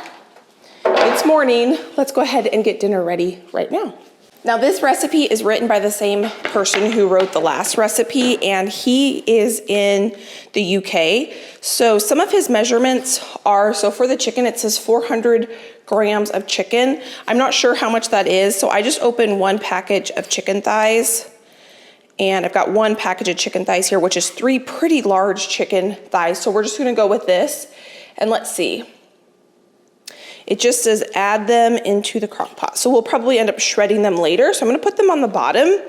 It's morning. Let's go ahead and get dinner ready right now. Now this recipe is written by the same person who wrote the last recipe, and he is in the UK. So some of his measurements are, so for the chicken, it says 400 grams of chicken. I'm not sure how much that is. So I just opened one package of chicken thighs. And I've got one package of chicken thighs here, which is 3 pretty large chicken thighs. So we're just gonna go with this. And let's see. It just says add them into the crock pot. So we'll probably end up shredding them later. So I'm gonna put them on the bottom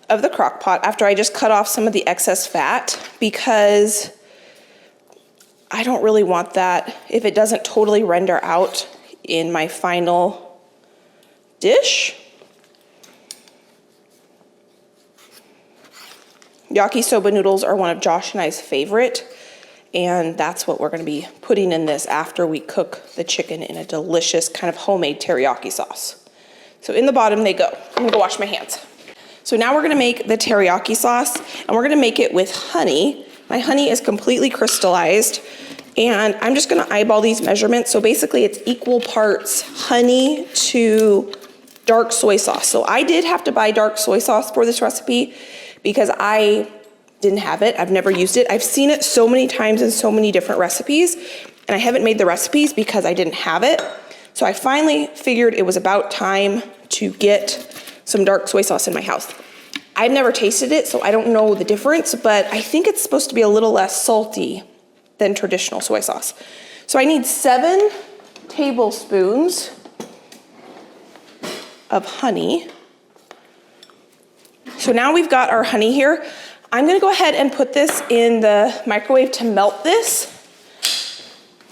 of the crock pot after I just cut off some of the excess fat, because I don't really want that if it doesn't totally render out in my final dish. Yakisoba noodles are one of Josh and I's favorite, and that's what we're gonna be putting in this after we cook the chicken in a delicious kind of homemade teriyaki sauce. So in the bottom they go. I'm gonna go wash my hands. So now we're gonna make the teriyaki sauce, and we're gonna make it with honey. My honey is completely crystallized. And I'm just gonna eyeball these measurements. So basically it's equal parts honey to dark soy sauce. So I did have to buy dark soy sauce for this recipe because I didn't have it. I've never used it. I've seen it so many times in so many different recipes, and I haven't made the recipes because I didn't have it. So I finally figured it was about time to get some dark soy sauce in my house. I've never tasted it, so I don't know the difference, but I think it's supposed to be a little less salty than traditional soy sauce. So I need 7 tablespoons of honey. So now we've got our honey here. I'm gonna go ahead and put this in the microwave to melt this.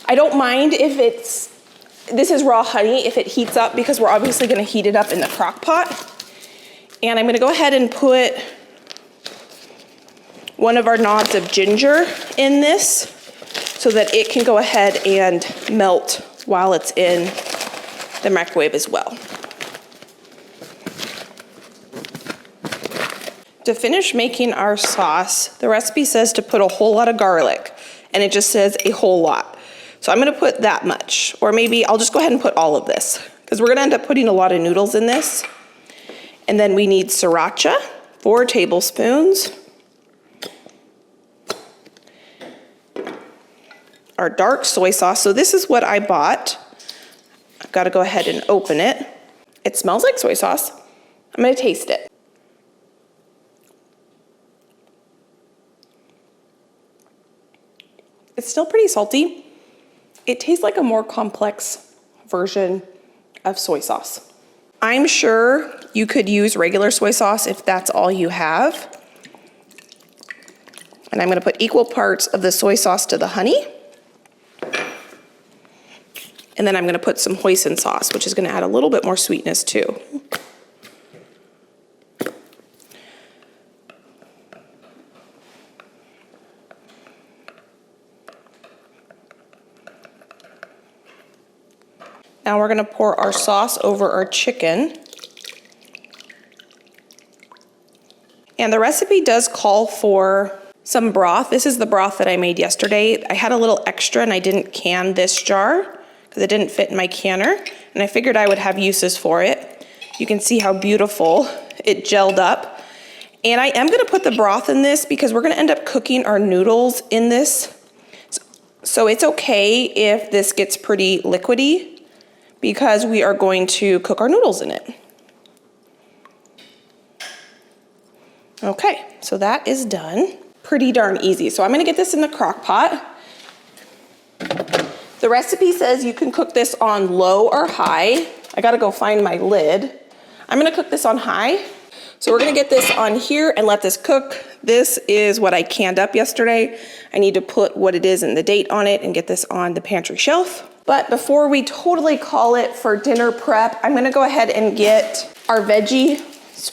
I don't mind if this is raw honey, if it heats up, because we're obviously gonna heat it up in the crock pot. And I'm gonna go ahead and put one of our knobs of ginger in this so that it can go ahead and melt while it's in the microwave as well. To finish making our sauce, the recipe says to put a whole lot of garlic, and it just says a whole lot. So I'm gonna put that much, or maybe I'll just go ahead and put all of this, because we're gonna end up putting a lot of noodles in this. And then we need sriracha, 4 tablespoons. Our dark soy sauce, so this is what I bought. I've got to go ahead and open it. It smells like soy sauce. I'm gonna taste it. It's still pretty salty. It tastes like a more complex version of soy sauce. I'm sure you could use regular soy sauce if that's all you have. And I'm gonna put equal parts of the soy sauce to the honey. And then I'm gonna put some hoisin sauce, which is gonna add a little bit more sweetness too. Now we're gonna pour our sauce over our chicken. And the recipe does call for some broth. This is the broth that I made yesterday. I had a little extra and I didn't can this jar because it didn't fit in my canner. And I figured I would have uses for it. You can see how beautiful it gelled up. And I am gonna put the broth in this because we're gonna end up cooking our noodles in this. So it's okay if this gets pretty liquidy because we are going to cook our noodles in it. Okay, so that is done. Pretty darn easy. So I'm gonna get this in the crock pot. The recipe says you can cook this on low or high. I gotta go find my lid. I'm gonna cook this on high. So we're gonna get this on here and let this cook. This is what I canned up yesterday. I need to put what it is and the date on it and get this on the pantry shelf. But before we totally call it for dinner prep, I'm gonna go ahead and get our veggies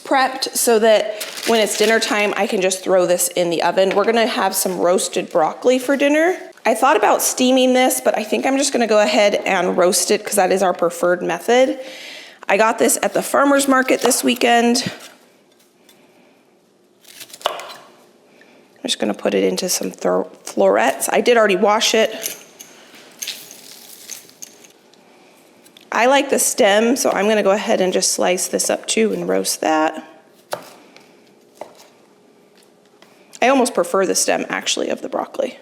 prepped so that when it's dinner time, I can just throw this in the oven. We're gonna have some roasted broccoli for dinner. I thought about steaming this, but I think I'm just gonna go ahead and roast it because that is our preferred method. I got this at the farmer's market this weekend. I'm just gonna put it into some florets. I did already wash it. I like the stem, so I'm gonna go ahead and just slice this up too and roast that. I almost prefer the stem actually of the broccoli.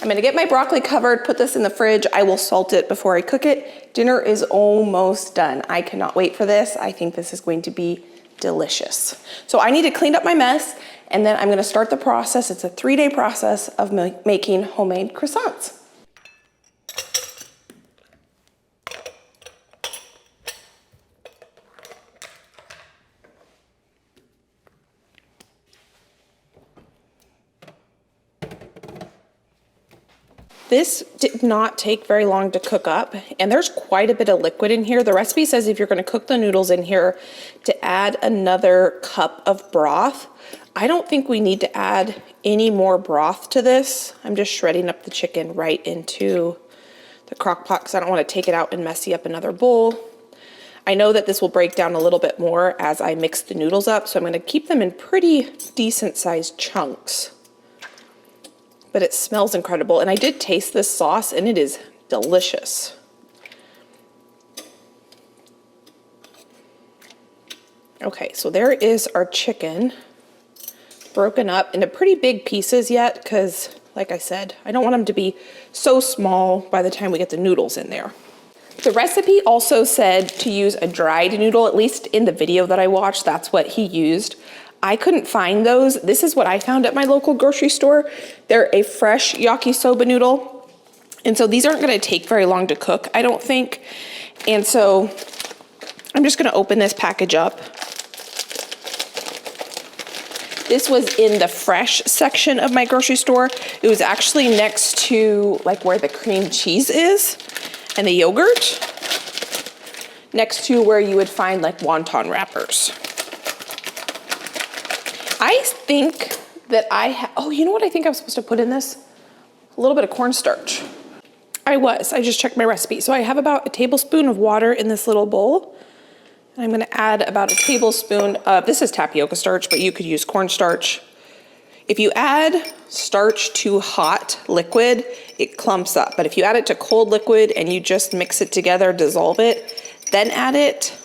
I'm gonna get my broccoli covered, put this in the fridge. I will salt it before I cook it. Dinner is almost done. I cannot wait for this. I think this is going to be delicious. So I need to clean up my mess and then I'm gonna start the process. It's a 3-day process of making homemade croissants. This did not take very long to cook up, and there's quite a bit of liquid in here. The recipe says if you're gonna cook the noodles in here to add another cup of broth. I don't think we need to add any more broth to this. I'm just shredding up the chicken right into the crock pot because I don't want to take it out and messy up another bowl. I know that this will break down a little bit more as I mix the noodles up, so I'm gonna keep them in pretty decent sized chunks. But it smells incredible, and I did taste this sauce and it is delicious. Okay, so there is our chicken broken up into pretty big pieces yet, because like I said, I don't want them to be so small by the time we get the noodles in there. The recipe also said to use a dried noodle, at least in the video that I watched, that's what he used. I couldn't find those. This is what I found at my local grocery store. They're a fresh yakisoba noodle. And so these aren't gonna take very long to cook, I don't think. And so I'm just gonna open this package up. This was in the fresh section of my grocery store. It was actually next to like where the cream cheese is and the yogurt, next to where you would find like wonton wrappers. I think that oh, you know what I think I was supposed to put in this? A little bit of cornstarch. I just checked my recipe. So I have about a tablespoon of water in this little bowl. And I'm gonna add about a tablespoon of, this is tapioca starch, but you could use cornstarch. If you add starch to hot liquid, it clumps up. But if you add it to cold liquid and you just mix it together, dissolve it, then add it,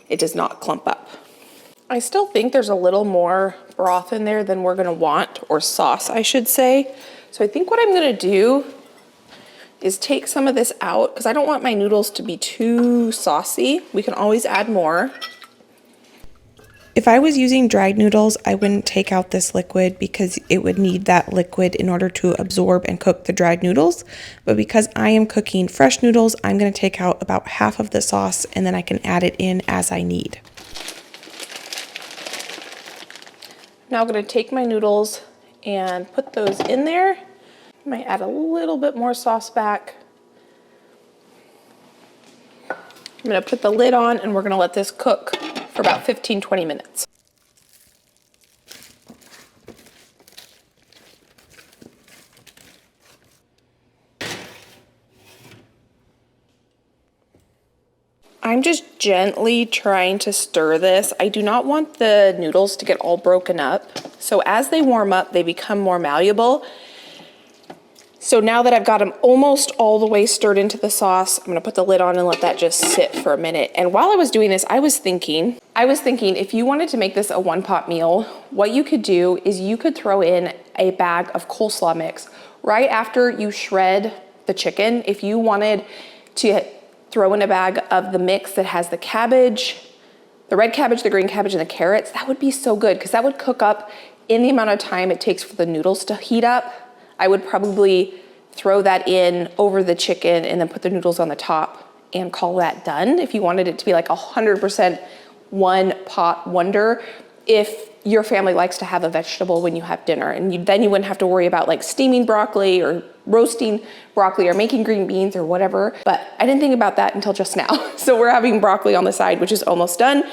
it does not clump up. I still think there's a little more broth in there than we're gonna want, or sauce, I should say. So I think what I'm gonna do is take some of this out, because I don't want my noodles to be too saucy. We can always add more. If I was using dried noodles, I wouldn't take out this liquid because it would need that liquid in order to absorb and cook the dried noodles. But because I am cooking fresh noodles, I'm gonna take out about half of the sauce and then I can add it in as I need. Now I'm gonna take my noodles and put those in there. I might add a little bit more sauce back. I'm gonna put the lid on and we're gonna let this cook for about 15-20 minutes. I'm just gently trying to stir this. I do not want the noodles to get all broken up. So as they warm up, they become more malleable. So now that I've got them almost all the way stirred into the sauce, I'm gonna put the lid on and let that just sit for a minute. And while I was doing this, I was thinking if you wanted to make this a one-pot meal, what you could do is you could throw in a bag of coleslaw mix right after you shred the chicken. If you wanted to throw in a bag of the mix that has the cabbage, the red cabbage, the green cabbage, and the carrots, that would be so good, because that would cook up in the amount of time it takes for the noodles to heat up. I would probably throw that in over the chicken and then put the noodles on the top and call that done. If you wanted it to be like 100% one pot wonder, if your family likes to have a vegetable when you have dinner, and then you wouldn't have to worry about like steaming broccoli or roasting broccoli or making green beans or whatever. But I didn't think about that until just now. So we're having broccoli on the side, which is almost done.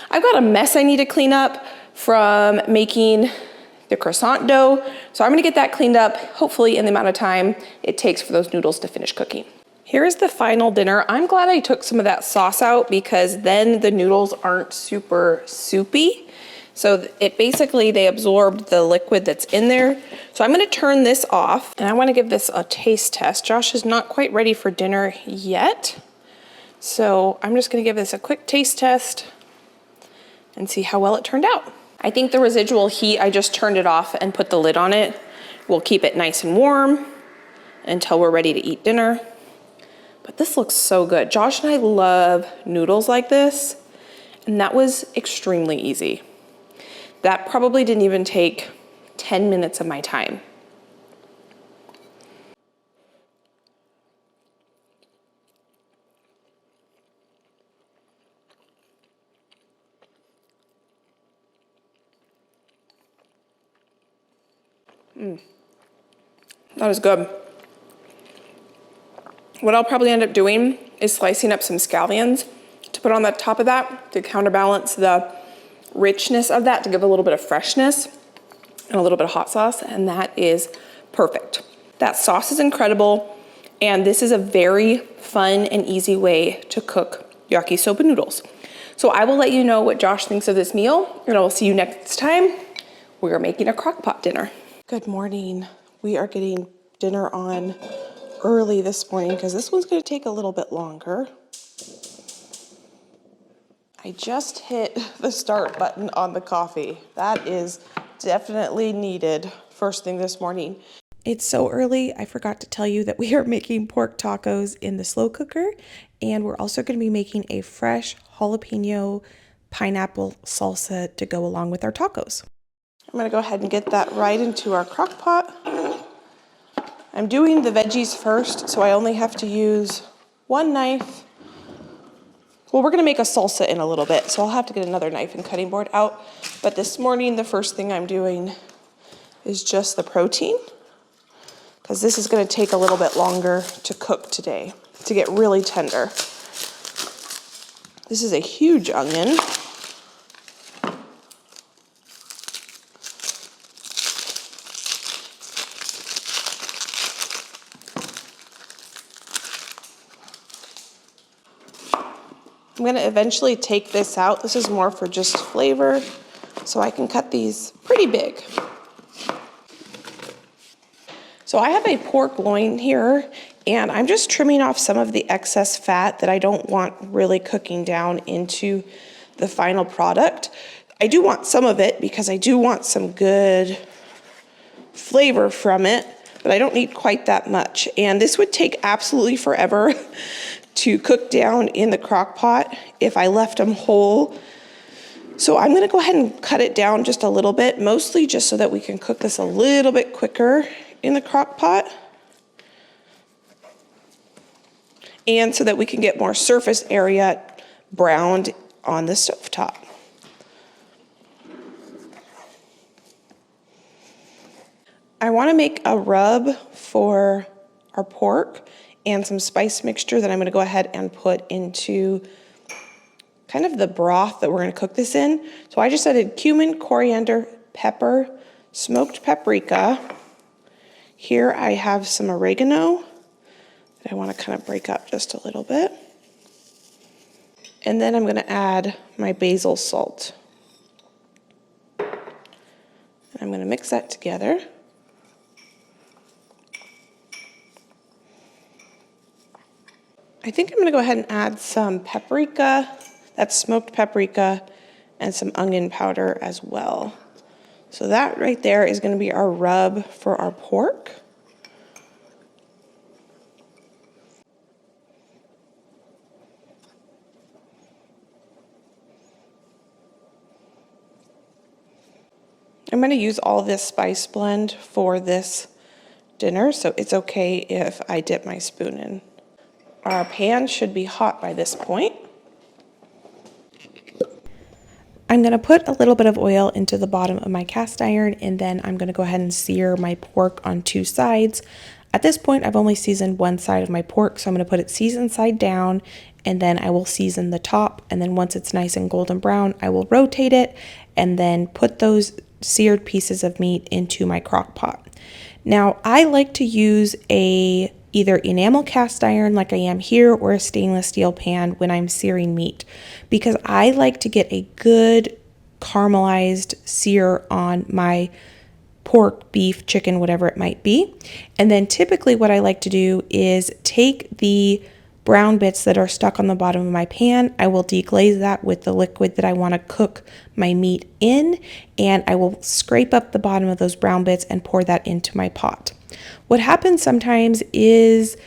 I've got a mess I need to clean up from making the croissant dough. So I'm gonna get that cleaned up, hopefully in the amount of time it takes for those noodles to finish cooking. Here is the final dinner. I'm glad I took some of that sauce out, because then the noodles aren't super soupy. So they absorbed the liquid that's in there. So I'm gonna turn this off and I wanna give this a taste test. Josh is not quite ready for dinner yet. So I'm just gonna give this a quick taste test and see how well it turned out. I think the residual heat, I just turned it off and put the lid on it. We'll keep it nice and warm until we're ready to eat dinner. But this looks so good. Josh and I love noodles like this, and that was extremely easy. That probably didn't even take 10 minutes of my time. That is good. What I'll probably end up doing is slicing up some scallions to put on the top of that to counterbalance the richness of that, to give a little bit of freshness and a little bit of hot sauce, and that is perfect. That sauce is incredible, and this is a very fun and easy way to cook gnocchi soba noodles. So I will let you know what Josh thinks of this meal, and I will see you next time. We are making a crock pot dinner. Good morning. We are getting dinner on early this morning because this one's going to take a little bit longer. I just hit the start button on the coffee. That is definitely needed first thing this morning. It's so early, I forgot to tell you that we are making pork tacos in the slow cooker, and we're also going to be making a fresh jalapeno pineapple salsa to go along with our tacos. I'm going to go ahead and get that right into our crock pot. I'm doing the veggies first, so I only have to use one knife. Well, we're going to make a salsa in a little bit, so I'll have to get another knife and cutting board out. But this morning, the first thing I'm doing is just the protein, because this is going to take a little bit longer to cook today, to get really tender. This is a huge onion. I'm going to eventually take this out. This is more for just flavor, so I can cut these pretty big. So I have a pork loin here, and I'm just trimming off some of the excess fat that I don't want really cooking down into the final product. I do want some of it because I do want some good flavor from it, but I don't need quite that much. And this would take absolutely forever to cook down in the crock pot if I left them whole. So I'm going to go ahead and cut it down just a little bit, mostly just so that we can cook this a little bit quicker in the crock pot, and so that we can get more surface area browned on the stovetop. I want to make a rub for our pork and some spice mixture that I'm going to go ahead and put into kind of the broth that we're going to cook this in. So I just added cumin, coriander, pepper, smoked paprika. Here I have some oregano that I want to kind of break up just a little bit. And then I'm going to add my basil salt. I'm going to mix that together. I think I'm going to go ahead and add some paprika, that's smoked paprika, and some onion powder as well. So that right there is going to be our rub for our pork. I'm going to use all this spice blend for this dinner, so it's okay if I dip my spoon in. Our pan should be hot by this point. I'm going to put a little bit of oil into the bottom of my cast iron, and then I'm going to go ahead and sear my pork on two sides. At this point, I've only seasoned one side of my pork, so I'm going to put it seasoned side down, and then I will season the top, and then once it's nice and golden brown, I will rotate it, and then put those seared pieces of meat into my crock pot. Now, I like to use either enamel cast iron like I am here, or a stainless steel pan when I'm searing meat, because I like to get a good caramelized sear on my pork, beef, chicken, whatever it might be. And then typically what I like to do is take the brown bits that are stuck on the bottom of my pan, I will deglaze that with the liquid that I want to cook my meat in, and I will scrape up the bottom of those brown bits and pour that into my pot. What happens sometimes is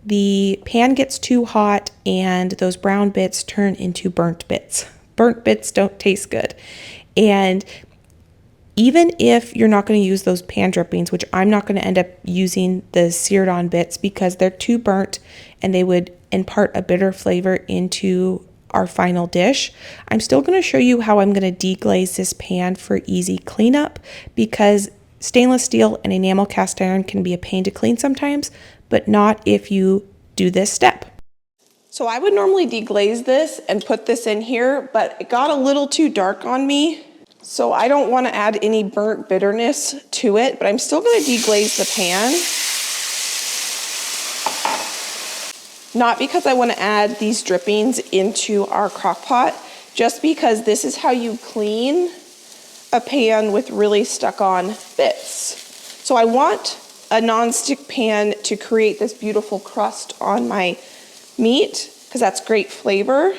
the pan gets too hot and those brown bits turn into burnt bits. Burnt bits don't taste good. And even if you're not going to use those pan drippings, which I'm not going to end up using the seared on bits because they're too burnt and they would impart a bitter flavor into our final dish, I'm still going to show you how I'm going to deglaze this pan for easy cleanup, because stainless steel and enamel cast iron can be a pain to clean sometimes, but not if you do this step. So I would normally deglaze this and put this in here, but it got a little too dark on me. So I don't want to add any burnt bitterness to it, but I'm still going to deglaze the pan. Not because I want to add these drippings into our crock pot, just because this is how you clean a pan with really stuck on bits. So I want a non-stick pan to create this beautiful crust on my meat, because that's great flavor.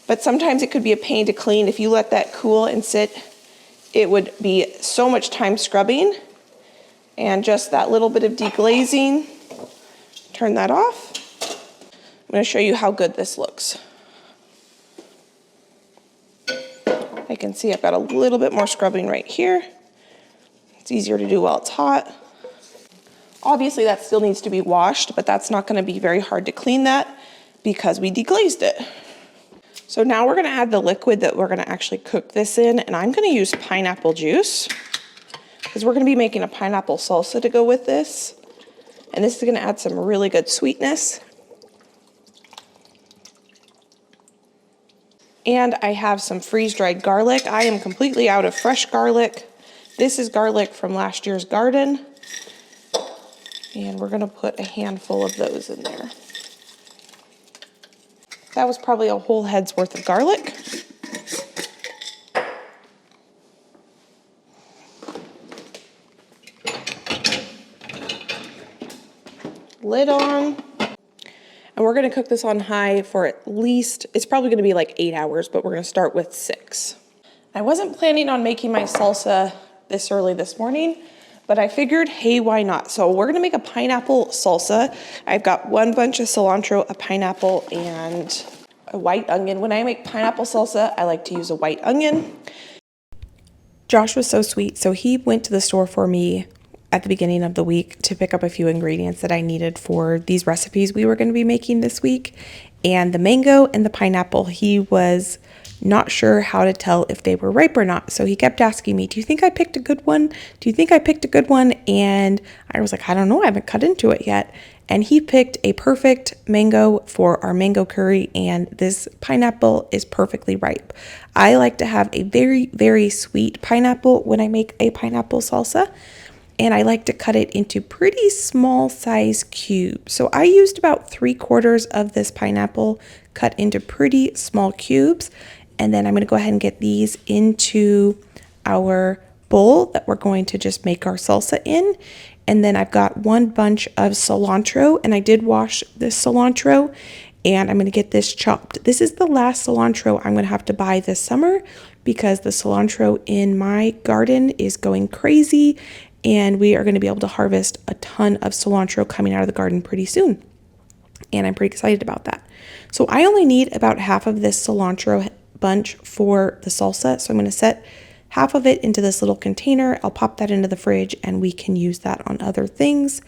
But sometimes it could be a pain to clean. If you let that cool and sit, it would be so much time scrubbing. And just that little bit of deglazing, turn that off. I'm going to show you how good this looks. I can see I've got a little bit more scrubbing right here. It's easier to do while it's hot. Obviously that still needs to be washed, but that's not going to be very hard to clean that because we deglazed it. So now we're going to add the liquid that we're going to actually cook this in, and I'm going to use pineapple juice because we're going to be making a pineapple salsa to go with this. And this is going to add some really good sweetness. And I have some freeze-dried garlic. I am completely out of fresh garlic. This is garlic from last year's garden. And we're going to put a handful of those in there. That was probably a whole head's worth of garlic. Lid on. And we're gonna cook this on high for at least, it's probably gonna be like 8 hours, but we're gonna start with 6. I wasn't planning on making my salsa this early this morning, but I figured, hey, why not? So we're gonna make a pineapple salsa. I've got 1 bunch of cilantro, a pineapple, and a white onion. When I make pineapple salsa, I like to use a white onion. Josh was so sweet, so he went to the store for me at the beginning of the week to pick up a few ingredients that I needed for these recipes we were going to be making this week. And the mango and the pineapple, he was not sure how to tell if they were ripe or not. So he kept asking me, do you think I picked a good one? Do you think I picked a good one? And I was like, I don't know, I haven't cut into it yet. And he picked a perfect mango for our mango curry, and this pineapple is perfectly ripe. I like to have a very, very sweet pineapple when I make a pineapple salsa. And I like to cut it into pretty small size cubes. So I used about 3/4 of this pineapple cut into pretty small cubes. And then I'm going to go ahead and get these into our bowl that we're going to just make our salsa in. And then I've got 1 bunch of cilantro, and I did wash this cilantro, and I'm going to get this chopped. This is the last cilantro I'm going to have to buy this summer because the cilantro in my garden is going crazy. And we are going to be able to harvest a ton of cilantro coming out of the garden pretty soon. And I'm pretty excited about that. So I only need about half of this cilantro bunch for the salsa. So I'm going to set half of it into this little container. I'll pop that into the fridge and we can use that on other things.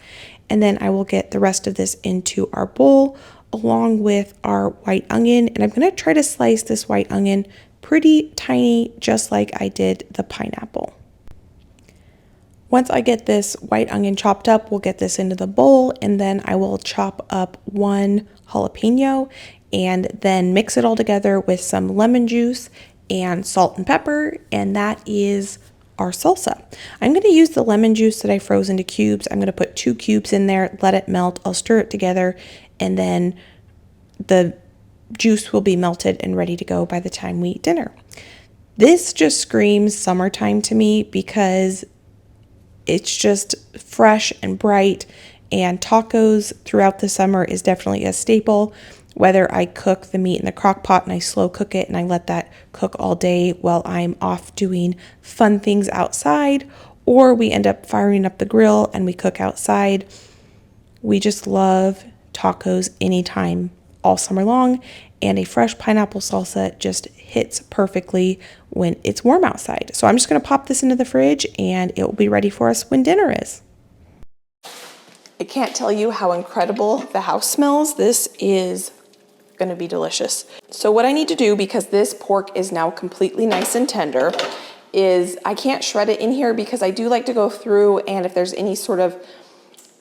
And then I will get the rest of this into our bowl along with our white onion. And I'm going to try to slice this white onion pretty tiny, just like I did the pineapple. Once I get this white onion chopped up, we'll get this into the bowl, and then I will chop up 1 jalapeno and then mix it all together with some lemon juice and salt and pepper, and that is our salsa. I'm going to use the lemon juice that I froze into cubes. I'm going to put 2 cubes in there, let it melt. I'll stir it together, and then the juice will be melted and ready to go by the time we eat dinner. This just screams summertime to me because it's just fresh and bright, and tacos throughout the summer is definitely a staple. Whether I cook the meat in the crock pot and I slow cook it and I let that cook all day while I'm off doing fun things outside, or we end up firing up the grill and we cook outside. We just love tacos anytime, all summer long, and a fresh pineapple salsa just hits perfectly when it's warm outside. So I'm just going to pop this into the fridge and it will be ready for us when dinner is. I can't tell you how incredible the house smells. This is going to be delicious. So what I need to do, because this pork is now completely nice and tender, is I can't shred it in here because I do like to go through, and if there's any sort of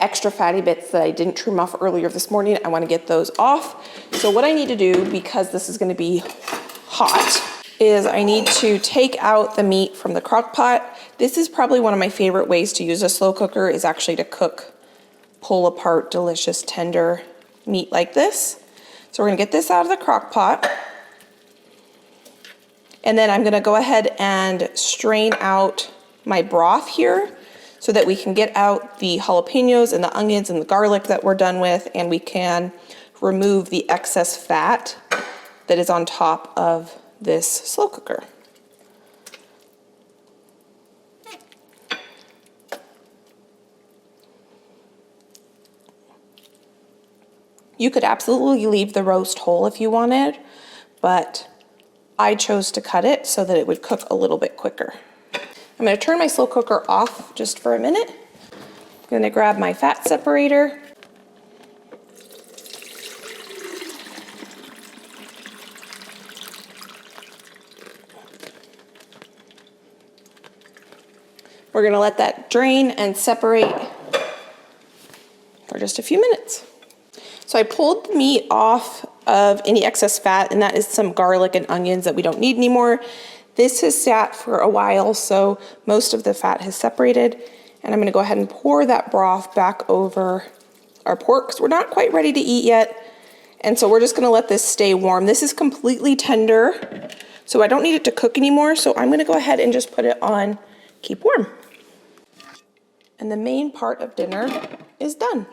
extra fatty bits that I didn't trim off earlier this morning, I want to get those off. So what I need to do, because this is going to be hot, is I need to take out the meat from the crock pot. This is probably one of my favorite ways to use a slow cooker, is actually to cook, pull apart delicious tender meat like this. So we're gonna get this out of the crock pot. And then I'm gonna go ahead and strain out my broth here so that we can get out the jalapenos and the onions and the garlic that we're done with, and we can remove the excess fat that is on top of this slow cooker. You could absolutely leave the roast whole if you wanted, but I chose to cut it so that it would cook a little bit quicker. I'm gonna turn my slow cooker off just for a minute. I'm gonna grab my fat separator. We're gonna let that drain and separate for just a few minutes. So I pulled the meat off of any excess fat, and that is some garlic and onions that we don't need anymore. This has sat for a while, so most of the fat has separated, and I'm gonna go ahead and pour that broth back over our pork, because we're not quite ready to eat yet, and so we're just gonna let this stay warm. This is completely tender, so I don't need it to cook anymore, so I'm gonna go ahead and just put it on keep warm. And the main part of dinner is done.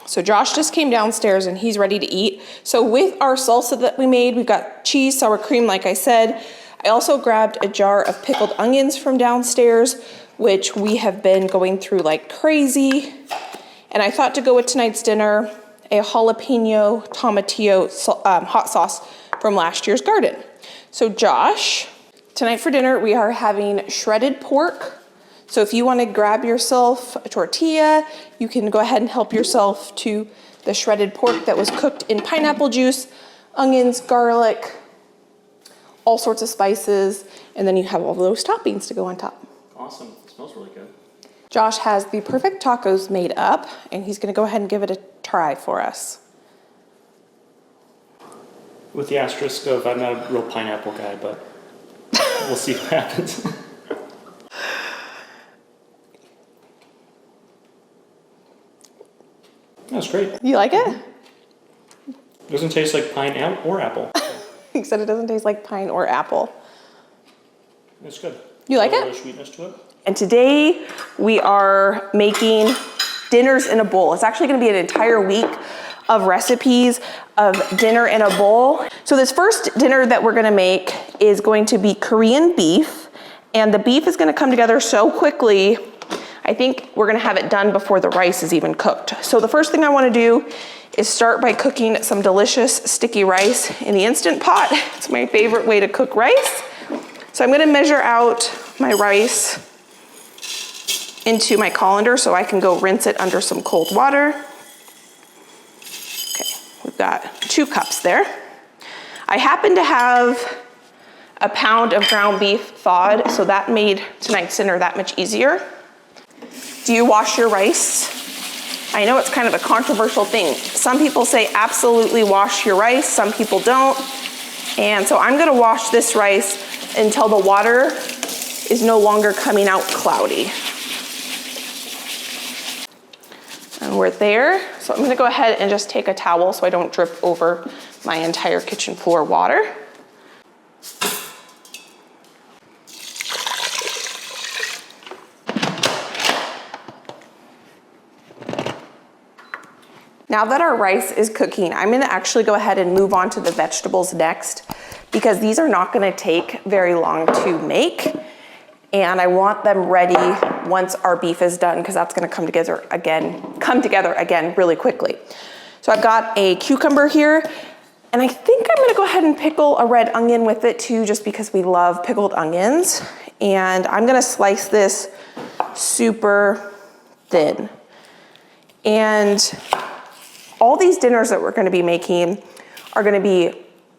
So Josh just came downstairs and he's ready to eat. So with our salsa that we made, we've got cheese, sour cream, like I said. I also grabbed a jar of pickled onions from downstairs, which we have been going through like crazy. And I thought to go with tonight's dinner, a jalapeno tomatillo hot sauce from last year's garden. So Josh, tonight for dinner, we are having shredded pork. So if you want to grab yourself a tortilla, you can go ahead and help yourself to the shredded pork that was cooked in pineapple juice, onions, garlic, all sorts of spices, and then you have all those toppings to go on top. Awesome. It smells really good. Josh has the perfect tacos made up, and he's going to go ahead and give it a try for us. With the asterisk of I'm not a real pineapple guy, but we'll see what happens. That's great. You like it? Doesn't taste like pine or apple. He said it doesn't taste like pine or apple. It's good. You like A it? little sweetness to it. And today we are making dinners in a bowl. It's actually gonna be an entire week of recipes of dinner in a bowl. So this first dinner that we're gonna make is going to be Korean beef, and the beef is gonna come together so quickly, I think we're gonna have it done before the rice is even cooked. So the first thing I wanna do is start by cooking some delicious sticky rice in the Instant Pot. It's my favorite way to cook rice. So I'm gonna measure out my rice into my colander so I can go rinse it under some cold water. Okay, we've got 2 cups there. I happen to have a pound of ground beef thawed, so that made tonight's dinner that much easier. Do you wash your rice? I know it's kind of a controversial thing. Some people say absolutely wash your rice, some people don't. And so I'm gonna wash this rice until the water is no longer coming out cloudy. And we're there. So I'm gonna go ahead and just take a towel so I don't drip over my entire kitchen floor water. Now that our rice is cooking, I'm gonna actually go ahead and move on to the vegetables next, because these are not gonna take very long to make. And I want them ready once our beef is done, because that's gonna come together again really quickly. So I've got a cucumber here, and I think I'm gonna go ahead and pickle a red onion with it too, just because we love pickled onions. And I'm gonna slice this super thin. And all these dinners that we're gonna be making are gonna be,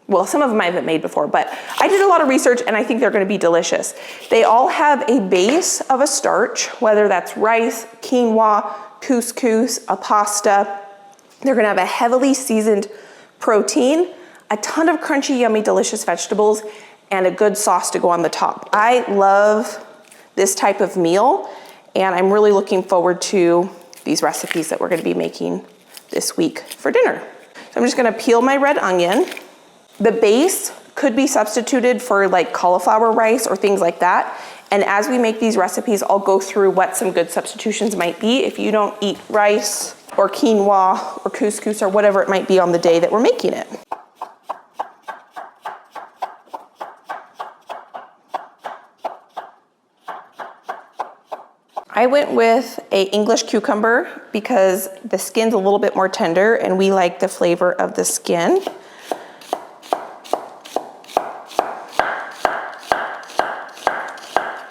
well, some of them I haven't made before, but I did a lot of research and I think they're gonna be delicious. They all have a base of a starch, whether that's rice, quinoa, couscous, a pasta. They're gonna have a heavily seasoned protein, a ton of crunchy, yummy, delicious vegetables, and a good sauce to go on the top. I love this type of meal, and I'm really looking forward to these recipes that we're gonna be making this week for dinner. So I'm just gonna peel my red onion. The base could be substituted for like cauliflower rice or things like that. And as we make these recipes, I'll go through what some good substitutions might be if you don't eat rice or quinoa or couscous or whatever it might be on the day that we're making it. I went with an English cucumber because the skin's a little bit more tender and we like the flavor of the skin.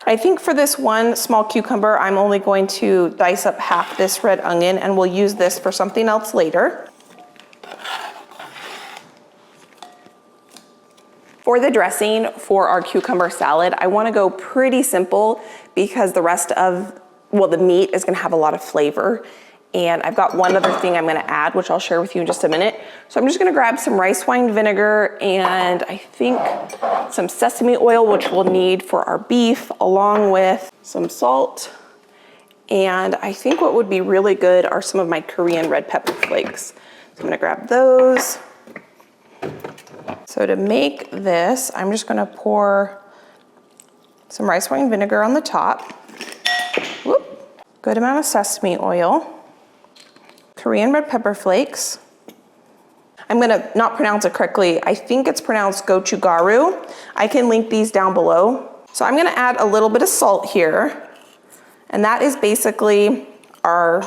I think for this one small cucumber, I'm only going to dice up half this red onion and we'll use this for something else later. For the dressing for our cucumber salad, I want to go pretty simple because the rest of, well, the meat is going to have a lot of flavor. And I've got one other thing I'm going to add, which I'll share with you in just a minute. So I'm just going to grab some rice wine vinegar and I think some sesame oil, which we'll need for our beef, along with some salt. And I think what would be really good are some of my Korean red pepper flakes. So I'm going to grab those. So to make this, I'm just going to pour some rice wine vinegar on the top. Whoop. Good amount of sesame oil. Korean red pepper flakes. I'm gonna not pronounce it correctly. I think it's pronounced gochugaru. I can link these down below. So I'm gonna add a little bit of salt here. And that is basically our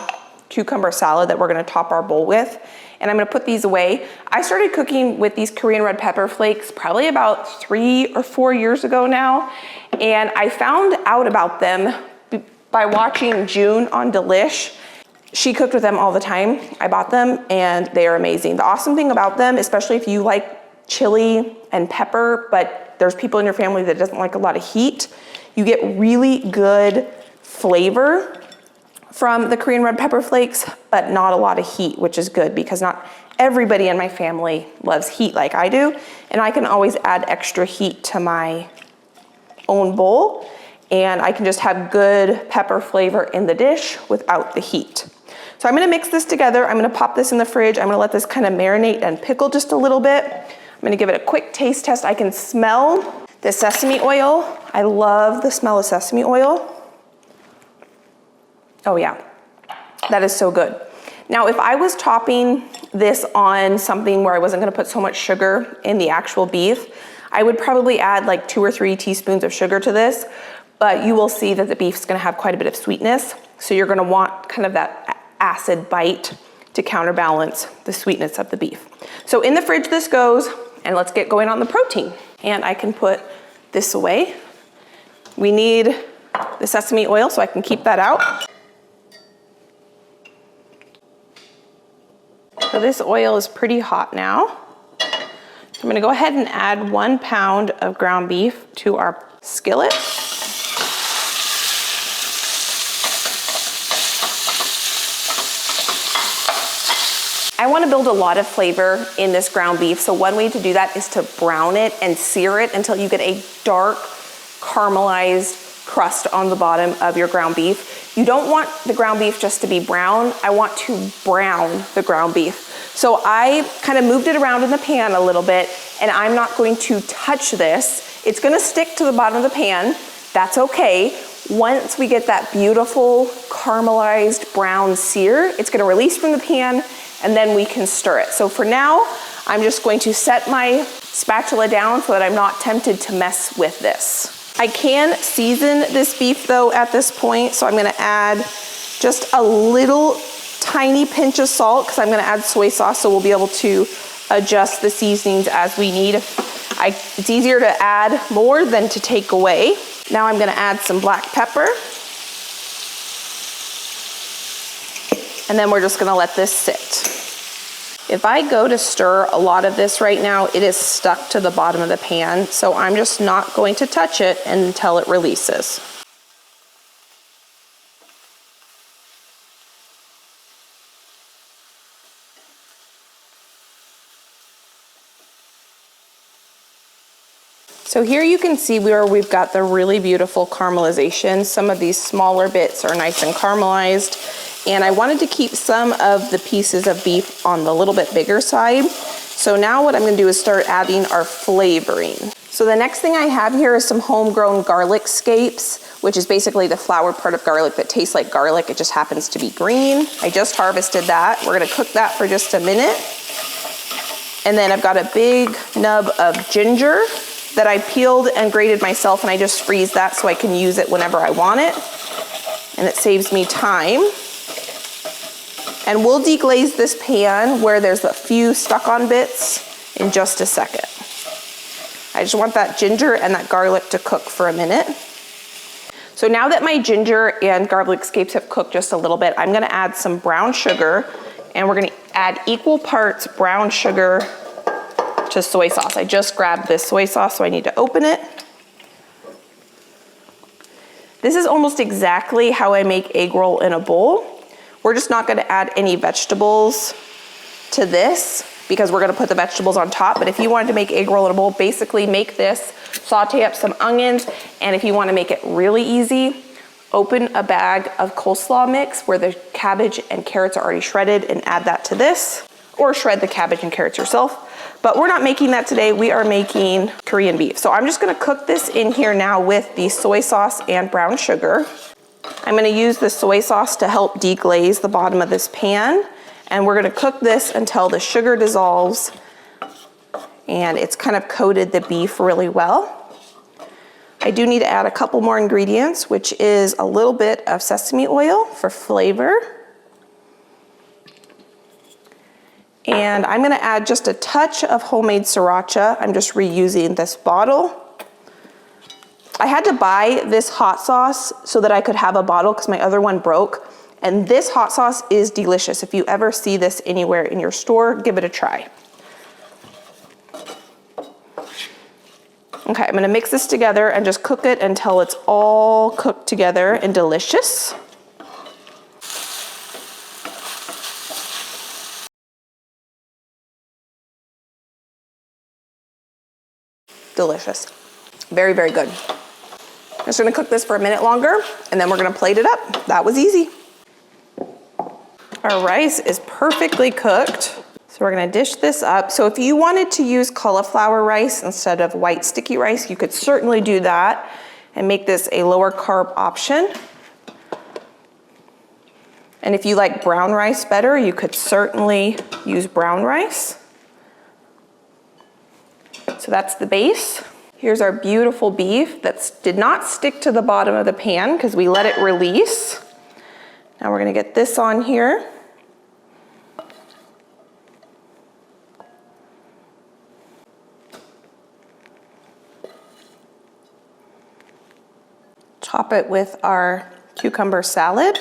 cucumber salad that we're gonna top our bowl with. And I'm gonna put these away. I started cooking with these Korean red pepper flakes probably about 3 or 4 years ago now. And I found out about them by watching June on Delish. She cooked with them all the time. I bought them and they are amazing. The awesome thing about them, especially if you like chili and pepper, but there's people in your family that doesn't like a lot of heat, you get really good flavor from the Korean red pepper flakes, but not a lot of heat, which is good because not everybody in my family loves heat like I do. And I can always add extra heat to my own bowl and I can just have good pepper flavor in the dish without the heat. So I'm gonna mix this together. I'm gonna pop this in the fridge. I'm gonna let this kind of marinate and pickle just a little bit. I'm gonna give it a quick taste test. I can smell the sesame oil. I love the smell of sesame oil. Oh yeah, that is so good. Now, if I was topping this on something where I wasn't gonna put so much sugar in the actual beef, I would probably add like 2 or 3 teaspoons of sugar to this, but you will see that the beef's gonna have quite a bit of sweetness. So you're gonna want kind of that acid bite to counterbalance the sweetness of the beef. So in the fridge this goes, and let's get going on the protein. And I can put this away. We need the sesame oil, so I can keep that out. So this oil is pretty hot now. So I'm gonna go ahead and add 1 pound of ground beef to our skillet. I want to build a lot of flavor in this ground beef, so one way to do that is to brown it and sear it until you get a dark caramelized crust on the bottom of your ground beef. You don't want the ground beef just to be brown. I want to brown the ground beef. So I kind of moved it around in the pan a little bit, and I'm not going to touch this. It's going to stick to the bottom of the pan. That's okay. Once we get that beautiful caramelized brown sear, it's going to release from the pan, and then we can stir it. So for now, I'm just going to set my spatula down so that I'm not tempted to mess with this. I can season this beef though at this point, so I'm gonna add just a little tiny pinch of salt because I'm gonna add soy sauce, so we'll be able to adjust the seasonings as we need. It's easier to add more than to take away. Now I'm gonna add some black pepper. And then we're just gonna let this sit. If I go to stir a lot of this right now, it is stuck to the bottom of the pan, so I'm just not going to touch it until it releases. So here you can see where we've got the really beautiful caramelization. Some of these smaller bits are nice and caramelized. And I wanted to keep some of the pieces of beef on the little bit bigger side. So now what I'm gonna do is start adding our flavoring. So the next thing I have here is some homegrown garlic scapes, which is basically the flowered part of garlic that tastes like garlic. It just happens to be green. I just harvested that. We're gonna cook that for just a minute. And then I've got a big nub of ginger that I peeled and grated myself, and I just freeze that so I can use it whenever I want it. And it saves me time. And we'll deglaze this pan where there's a few stuck-on bits in just a second. I just want that ginger and that garlic to cook for a minute. So now that my ginger and garlic scapes have cooked just a little bit, I'm gonna add some brown sugar, and we're gonna add equal parts brown sugar to soy sauce. I just grabbed this soy sauce, so I need to open it. This is almost exactly how I make egg roll in a bowl. We're just not gonna add any vegetables to this because we're gonna put the vegetables on top. But if you wanted to make egg roll in a bowl, basically make this, saute up some onions, and if you wanna make it really easy, open a bag of coleslaw mix where the cabbage and carrots are already shredded and add that to this, or shred the cabbage and carrots yourself. But we're not making that today, we are making Korean beef. So I'm just gonna cook this in here now with the soy sauce and brown sugar. I'm gonna use the soy sauce to help deglaze the bottom of this pan, and we're gonna cook this until the sugar dissolves and it's kind of coated the beef really well. I do need to add a couple more ingredients, which is a little bit of sesame oil for flavor. And I'm gonna add just a touch of homemade sriracha. I'm just reusing this bottle. I had to buy this hot sauce so that I could have a bottle because my other one broke. And this hot sauce is delicious. If you ever see this anywhere in your store, give it a try. Okay, I'm gonna mix this together and just cook it until it's all cooked together and delicious. Delicious. Very, very good. I'm just gonna cook this for a minute longer and then we're gonna plate it up. That was easy. Our rice is perfectly cooked. So we're gonna dish this up. So if you wanted to use cauliflower rice instead of white sticky rice, you could certainly do that and make this a lower carb option. And if you like brown rice better, you could certainly use brown rice. So that's the base. Here's our beautiful beef that did not stick to the bottom of the pan because we let it release. Now we're gonna get this on here. Top it with our cucumber salad.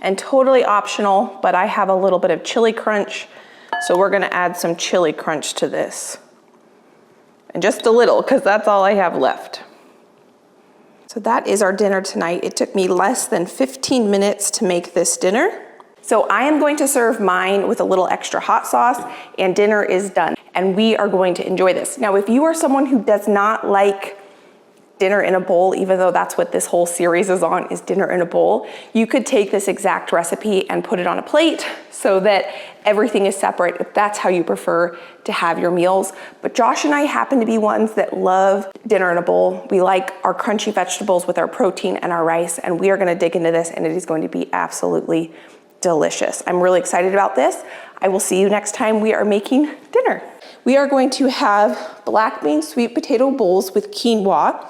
And totally optional, but I have a little bit of chili crunch, so we're gonna add some chili crunch to this. And just a little, because that's all I have left. So that is our dinner tonight. It took me less than 15 minutes to make this dinner. So I am going to serve mine with a little extra hot sauce, and dinner is done. And we are going to enjoy this. Now, if you are someone who does not like dinner in a bowl, even though that's what this whole series is on, is dinner in a bowl, you could take this exact recipe and put it on a plate so that everything is separate if that's how you prefer to have your meals. But Josh and I happen to be ones that love dinner in a bowl. We like our crunchy vegetables with our protein and our rice, and we are gonna dig into this and it is going to be absolutely delicious. I'm really excited about this. I will see you next time we are making dinner. We are going to have black bean sweet potato bowls with quinoa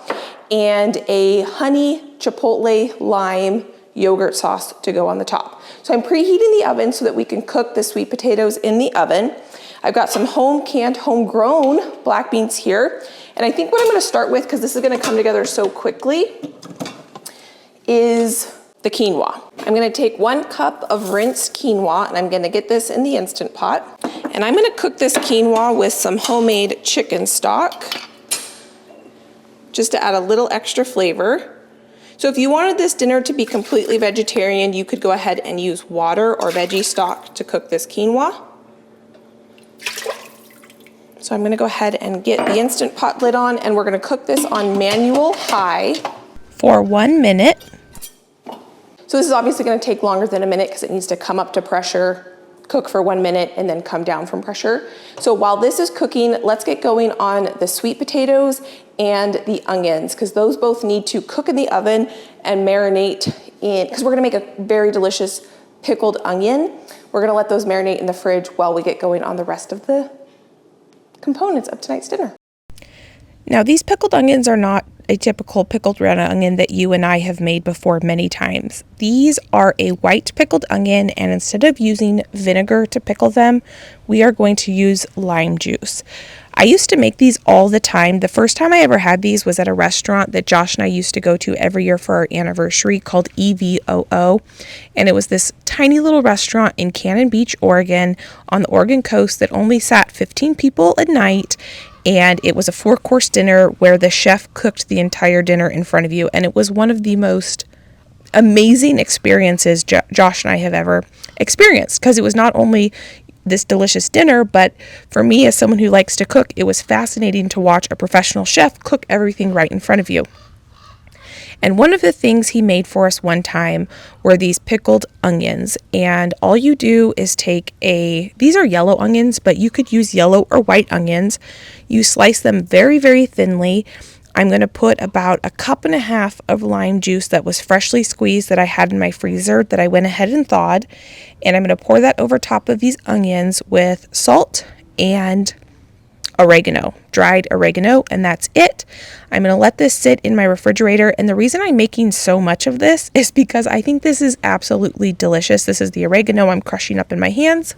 and a honey chipotle lime yogurt sauce to go on the top. So I'm preheating the oven so that we can cook the sweet potatoes in the oven. I've got some home canned, homegrown black beans here. And I think what I'm gonna start with, because this is gonna come together so quickly, is the quinoa. I'm gonna take 1 cup of rinsed quinoa, and I'm gonna get this in the Instant Pot. And I'm gonna cook this quinoa with some homemade chicken stock, just to add a little extra flavor. So if you wanted this dinner to be completely vegetarian, you could go ahead and use water or veggie stock to cook this quinoa. So I'm gonna go ahead and get the Instant Pot lid on, and we're gonna cook this on manual high for 1 minute. So this is obviously gonna take longer than a minute because it needs to come up to pressure, cook for 1 minute, and then come down from pressure. So while this is cooking, let's get going on the sweet potatoes and the onions, because those both need to cook in the oven and marinate in, because we're gonna make a very delicious pickled onion. We're gonna let those marinate in the fridge while we get going on the rest of the components of tonight's dinner. Now, these pickled onions are not a typical pickled red onion that you and I have made before many times. These are a white pickled onion, and instead of using vinegar to pickle them, we are going to use lime juice. I used to make these all the time. The first time I ever had these was at a restaurant that Josh and I used to go to every year for our anniversary called EVOO. And it was this tiny little restaurant in Cannon Beach, Oregon, on the Oregon coast that only sat 15 people a night. And it was a 4-course dinner where the chef cooked the entire dinner in front of you. And it was one of the most amazing experiences Josh and I have ever experienced, because it was not only this delicious dinner, but for me, as someone who likes to cook, it was fascinating to watch a professional chef cook everything right in front of you. And one of the things he made for us one time were these pickled onions. And all you do is take these are yellow onions, but you could use yellow or white onions. You slice them very, very thinly. I'm going to put about 1.5 cups of lime juice that was freshly squeezed that I had in my freezer that I went ahead and thawed. And I'm going to pour that over top of these onions with salt and oregano, dried oregano, and that's it. I'm going to let this sit in my refrigerator, and the reason I'm making so much of this is because I think this is absolutely delicious. This is the oregano I'm crushing up in my hands,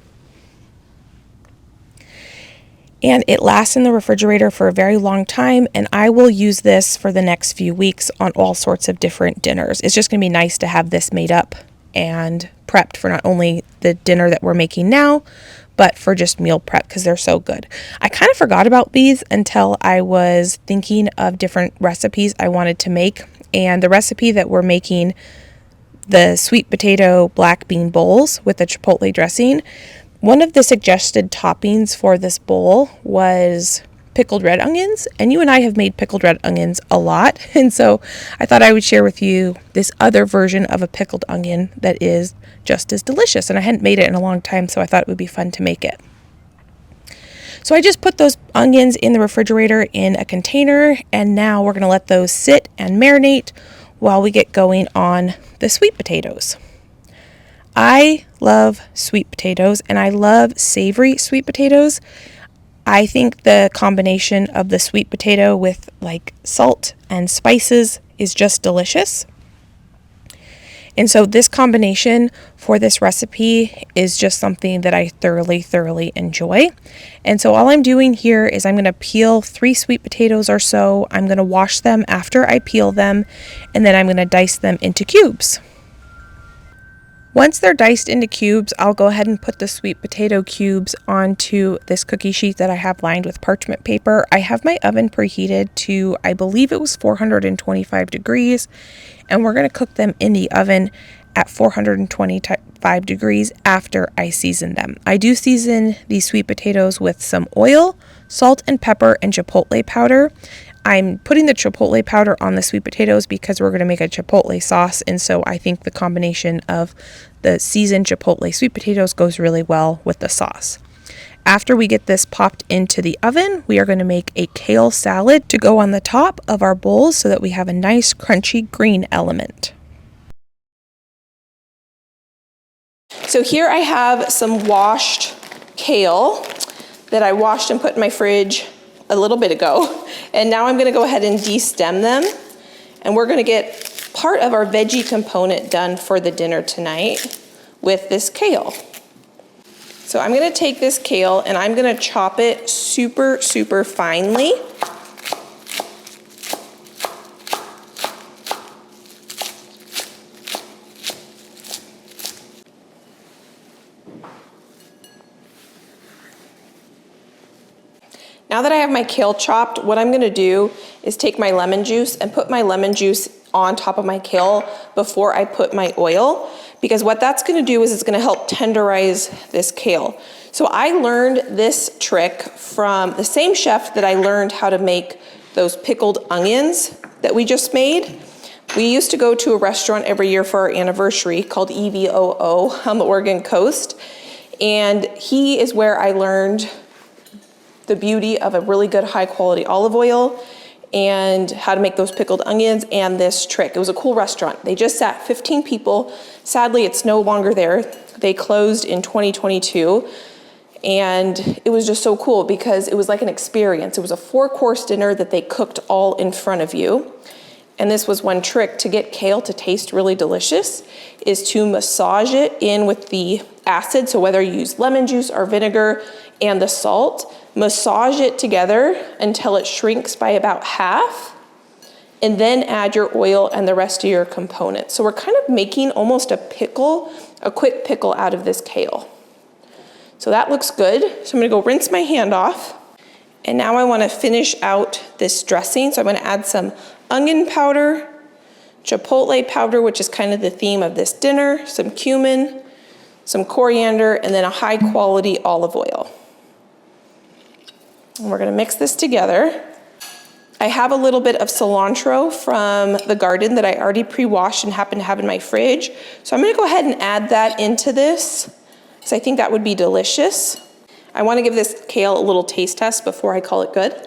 and it lasts in the refrigerator for a very long time, and I will use this for the next few weeks on all sorts of different dinners. It's just going to be nice to have this made up and prepped for not only the dinner that we're making now, but for just meal prep, because they're so good. I kind of forgot about these until I was thinking of different recipes I wanted to make, and the recipe that we're making, the sweet potato black bean bowls with the chipotle dressing, one of the suggested toppings for this bowl was pickled red onions, and you and I have made pickled red onions a lot, and so I thought I would share with you this other version of a pickled onion that is just as delicious, and I hadn't made it in a long time, so I thought it would be fun to make it. So I just put those onions in the refrigerator in a container, and now we're going to let those sit and marinate while we get going on the sweet potatoes. I love sweet potatoes, and I love savory sweet potatoes. I think the combination of the sweet potato with like salt and spices is just delicious. And so this combination for this recipe is just something that I thoroughly, thoroughly enjoy. And so all I'm doing here is I'm going to peel 3 sweet potatoes or so. I'm going to wash them after I peel them, and then I'm going to dice them into cubes. Once they're diced into cubes, I'll go ahead and put the sweet potato cubes onto this cookie sheet that I have lined with parchment paper. I have my oven preheated to, I believe it was 425 degrees, and we're going to cook them in the oven at 425 degrees after I season them. I do season these sweet potatoes with some oil, salt and pepper, and chipotle powder. I'm putting the chipotle powder on the sweet potatoes because we're going to make a chipotle sauce, and so I think the combination of the seasoned chipotle sweet potatoes goes really well with the sauce. After we get this popped into the oven, we are going to make a kale salad to go on the top of our bowls so that we have a nice crunchy green element. So here I have some washed kale that I washed and put in my fridge a little bit ago. And now I'm gonna go ahead and de-stem them. And we're gonna get part of our veggie component done for the dinner tonight with this kale. So I'm gonna take this kale and I'm gonna chop it super, super finely. Now that I have my kale chopped, what I'm gonna do is take my lemon juice and put my lemon juice on top of my kale before I put my oil, because what that's gonna do is it's gonna help tenderize this kale. So I learned this trick from the same chef that I learned how to make those pickled onions that we just made. We used to go to a restaurant every year for our anniversary called EVOO on the Oregon coast. And he is where I learned the beauty of a really good high quality olive oil and how to make those pickled onions and this trick. It was a cool restaurant. They just sat 15 people. Sadly, it's no longer there. They closed in 2022. And it was just so cool because it was like an experience. It was a 4-course dinner that they cooked all in front of you. And this was one trick to get kale to taste really delicious, is to massage it in with the acid. So whether you use lemon juice or vinegar and the salt, massage it together until it shrinks by about half, and then add your oil and the rest of your components. So we're kind of making almost a pickle, a quick pickle out of this kale. So that looks good. So I'm gonna go rinse my hand off. And now I wanna finish out this dressing. So I'm gonna add some onion powder, chipotle powder, which is kind of the theme of this dinner, some cumin, some coriander, and then a high quality olive oil. And we're gonna mix this together. I have a little bit of cilantro from the garden that I already pre-washed and happen to have in my fridge. So I'm gonna go ahead and add that into this, because I think that would be delicious. I wanna give this kale a little taste test before I call it good.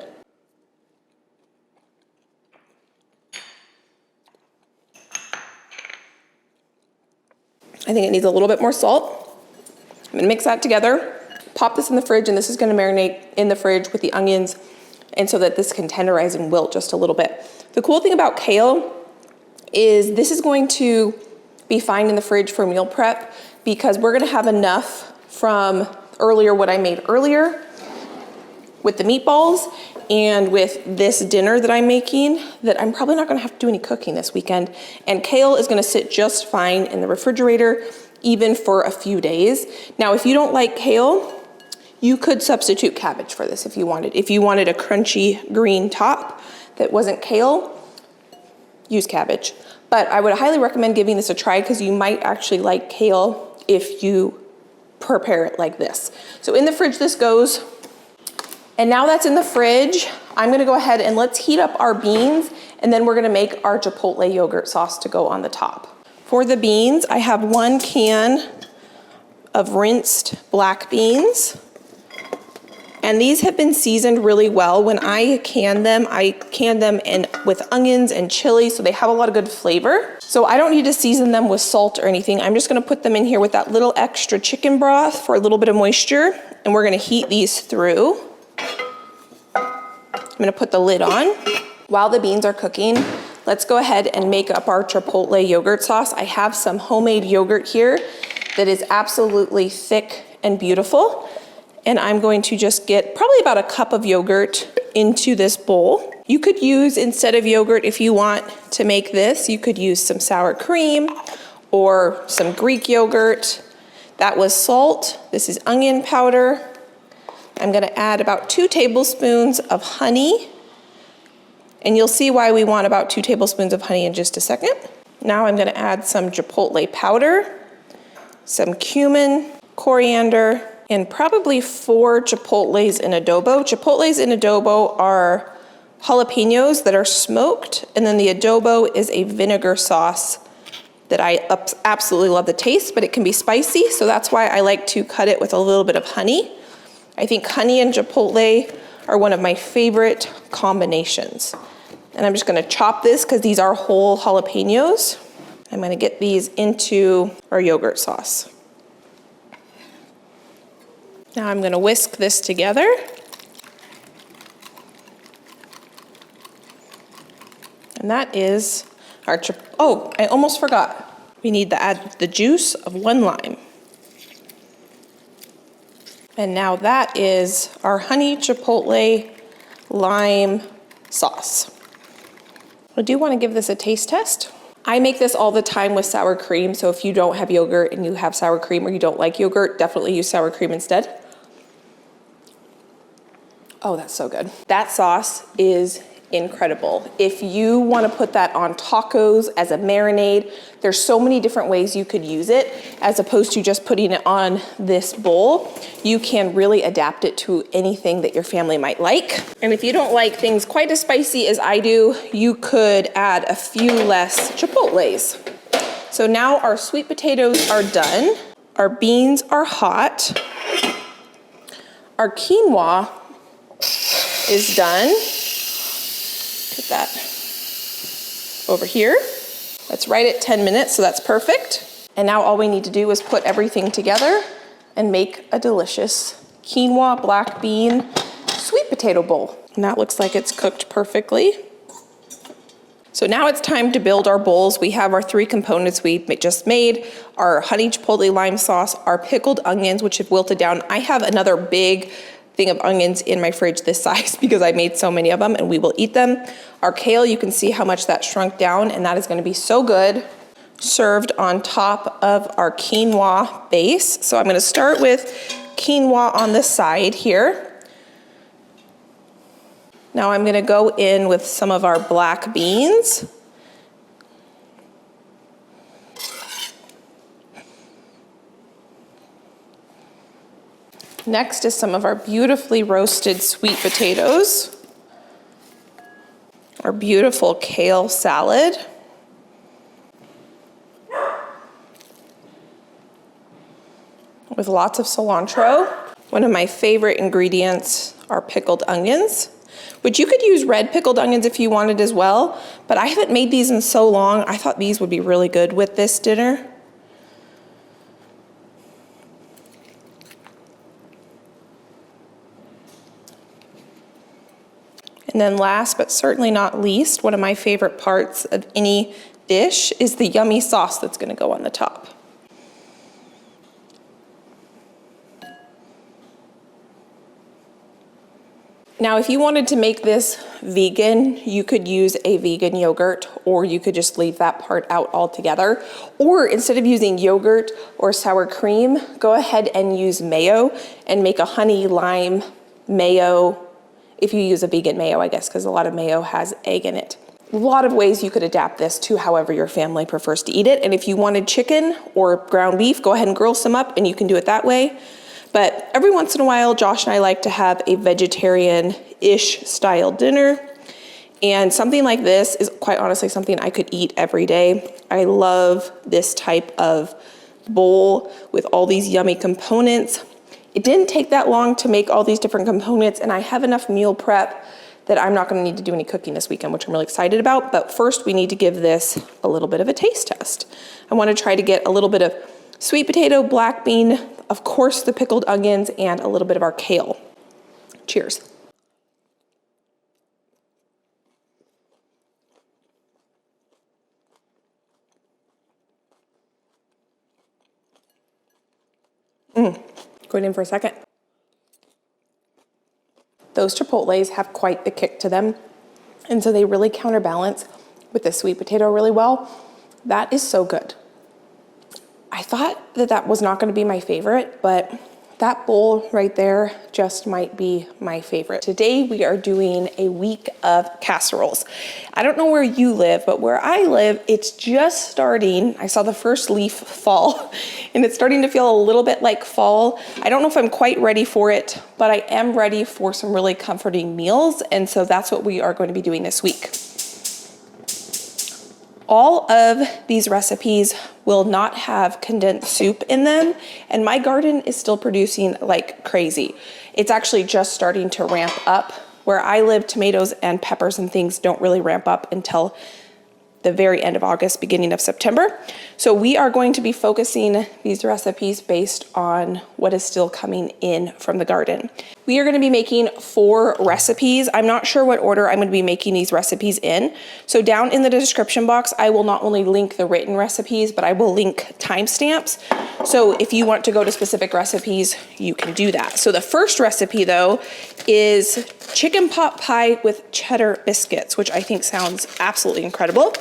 I think it needs a little bit more salt. I'm gonna mix that together, pop this in the fridge, and this is gonna marinate in the fridge with the onions, and so that this can tenderize and wilt just a little bit. The cool thing about kale is this is going to be fine in the fridge for meal prep, because we're gonna have enough from earlier, what I made earlier with the meatballs and with this dinner that I'm making, that I'm probably not gonna have to do any cooking this weekend. And kale is gonna sit just fine in the refrigerator, even for a few days. Now, if you don't like kale, you could substitute cabbage for this if you wanted. If you wanted a crunchy green top that wasn't kale, use cabbage. But I would highly recommend giving this a try, because you might actually like kale if you prepare it like this. So in the fridge this goes. And now that's in the fridge, I'm gonna go ahead and let's heat up our beans, and then we're gonna make our chipotle yogurt sauce to go on the top. For the beans, I have 1 can of rinsed black beans. And these have been seasoned really well. When I can them with onions and chili, so they have a lot of good flavor. So I don't need to season them with salt or anything. I'm just gonna put them in here with that little extra chicken broth for a little bit of moisture, and we're gonna heat these through. I'm gonna put the lid on. While the beans are cooking, let's go ahead and make up our chipotle yogurt sauce. I have some homemade yogurt here that is absolutely thick and beautiful. And I'm going to just get probably about a cup of yogurt into this bowl. You could use, instead of yogurt, if you want to make this, you could use some sour cream or some Greek yogurt. That was salt. This is onion powder. I'm gonna add about 2 tablespoons of honey. And you'll see why we want about 2 tablespoons of honey in just a second. Now I'm gonna add some chipotle powder, some cumin, coriander, and probably 4 chipotles in adobo. Chipotles in adobo are jalapenos that are smoked, and then the adobo is a vinegar sauce that I absolutely love the taste, but it can be spicy, so that's why I like to cut it with a little bit of honey. I think honey and chipotle are one of my favorite combinations. And I'm just gonna chop this, because these are whole jalapenos. I'm gonna get these into our yogurt sauce. Now I'm gonna whisk this together. And that is our oh, I almost forgot. We need to add the juice of 1 lime. And now that is our honey chipotle lime sauce. I do want to give this a taste test. I make this all the time with sour cream, so if you don't have yogurt and you have sour cream, or you don't like yogurt, definitely use sour cream instead. Oh, that's so good. That sauce is incredible. If you want to put that on tacos as a marinade, there's so many different ways you could use it as opposed to just putting it on this bowl. You can really adapt it to anything that your family might like. And if you don't like things quite as spicy as I do, you could add a few less chipotles. So now our sweet potatoes are done. Our beans are hot. Our quinoa is done. Put that over here. That's right at 10 minutes, so that's perfect. And now all we need to do is put everything together and make a delicious quinoa black bean sweet potato bowl. And that looks like it's cooked perfectly. So now it's time to build our bowls. We have our 3 components we just made, our honey chipotle lime sauce, our pickled onions, which have wilted down. I have another big thing of onions in my fridge this size because I made so many of them and we will eat them. Our kale, you can see how much that shrunk down, and that is gonna be so good, served on top of our quinoa base. So I'm gonna start with quinoa on the side here. Now I'm gonna go in with some of our black beans. Next is some of our beautifully roasted sweet potatoes. Our beautiful kale salad. With lots of cilantro. One of my favorite ingredients are pickled onions, which you could use red pickled onions if you wanted as well, but I haven't made these in so long. I thought these would be really good with this dinner. And then last, but certainly not least, one of my favorite parts of any dish is the yummy sauce that's gonna go on the top. Now, if you wanted to make this vegan, you could use a vegan yogurt, or you could just leave that part out altogether. Or instead of using yogurt or sour cream, go ahead and use mayo and make a honey lime mayo, if you use a vegan mayo, I guess, because a lot of mayo has egg in it. A lot of ways you could adapt this to however your family prefers to eat it. And if you wanted chicken or ground beef, go ahead and grill some up and you can do it that way. But every once in a while, Josh and I like to have a vegetarian-ish style dinner. And something like this is quite honestly something I could eat every day. I love this type of bowl with all these yummy components. It didn't take that long to make all these different components, and I have enough meal prep that I'm not gonna need to do any cooking this weekend, which I'm really excited about. But first, we need to give this a little bit of a taste test. I wanna try to get a little bit of sweet potato, black bean, of course the pickled onions, and a little bit of our kale. Cheers. Going in for a second. Those chipotles have quite the kick to them, and so they really counterbalance with the sweet potato really well. That is so good. I thought that that was not going to be my favorite, but that bowl right there just might be my favorite. Today we are doing a week of casseroles. I don't know where you live, but where I live, it's just starting. I saw the first leaf fall and it's starting to feel a little bit like fall. I don't know if I'm quite ready for it, but I am ready for some really comforting meals. And so that's what we are going to be doing this week. All of these recipes will not have condensed soup in them, and my garden is still producing like crazy. It's actually just starting to ramp up. Where I live, tomatoes and peppers and things don't really ramp up until the very end of August, beginning of September. So we are going to be focusing these recipes based on what is still coming in from the garden. We are going to be making 4 recipes. I'm not sure what order I'm going to be making these recipes in. So down in the description box, I will not only link the written recipes, but I will link timestamps. So if you want to go to specific recipes, you can do that. So the first recipe though is chicken pot pie with cheddar biscuits, which I think sounds absolutely incredible.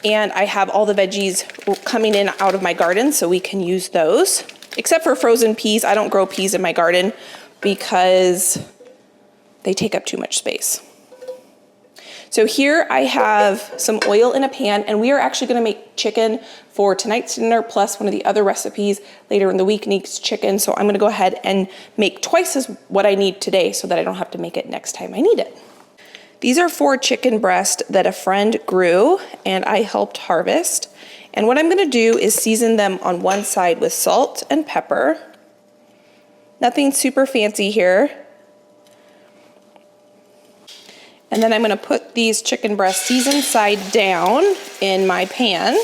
And I have all the veggies coming in out of my garden, so we can use those. Except for frozen peas. I don't grow peas in my garden because they take up too much space. So here I have some oil in a pan, and we are actually gonna make chicken for tonight's dinner, plus one of the other recipes later in the week needs chicken. So I'm gonna go ahead and make twice as what I need today so that I don't have to make it next time I need it. These are 4 chicken breasts that a friend grew and I helped harvest. And what I'm gonna do is season them on one side with salt and pepper. Nothing super fancy here. And then I'm gonna put these chicken breasts seasoned side down in my pan.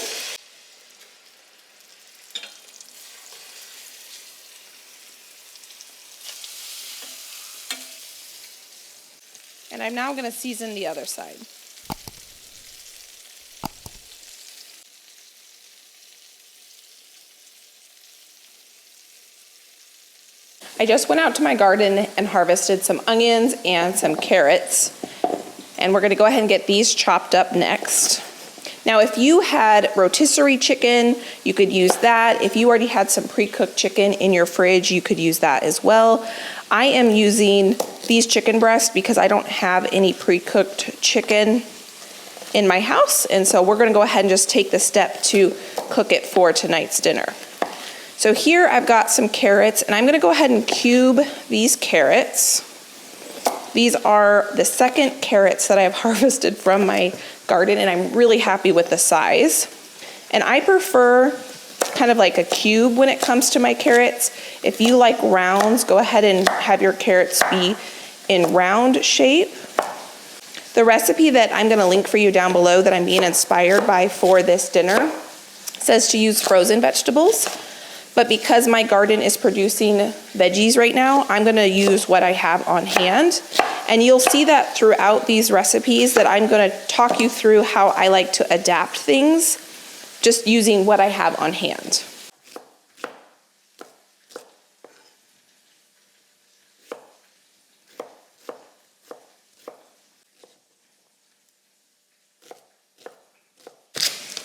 And I'm now gonna season the other side. I just went out to my garden and harvested some onions and some carrots. And we're gonna go ahead and get these chopped up next. Now, if you had rotisserie chicken, you could use that. If you already had some pre-cooked chicken in your fridge, you could use that as well. I am using these chicken breasts because I don't have any pre-cooked chicken in my house. And so we're gonna go ahead and just take the step to cook it for tonight's dinner. So here I've got some carrots, and I'm gonna go ahead and cube these carrots. These are the second carrots that I've harvested from my garden, and I'm really happy with the size. And I prefer kind of like a cube when it comes to my carrots. If you like rounds, go ahead and have your carrots be in round shape. The recipe that I'm gonna link for you down below that I'm being inspired by for this dinner says to use frozen vegetables. But because my garden is producing veggies right now, I'm gonna use what I have on hand. And you'll see that throughout these recipes that I'm gonna talk you through how I like to adapt things, just using what I have on hand.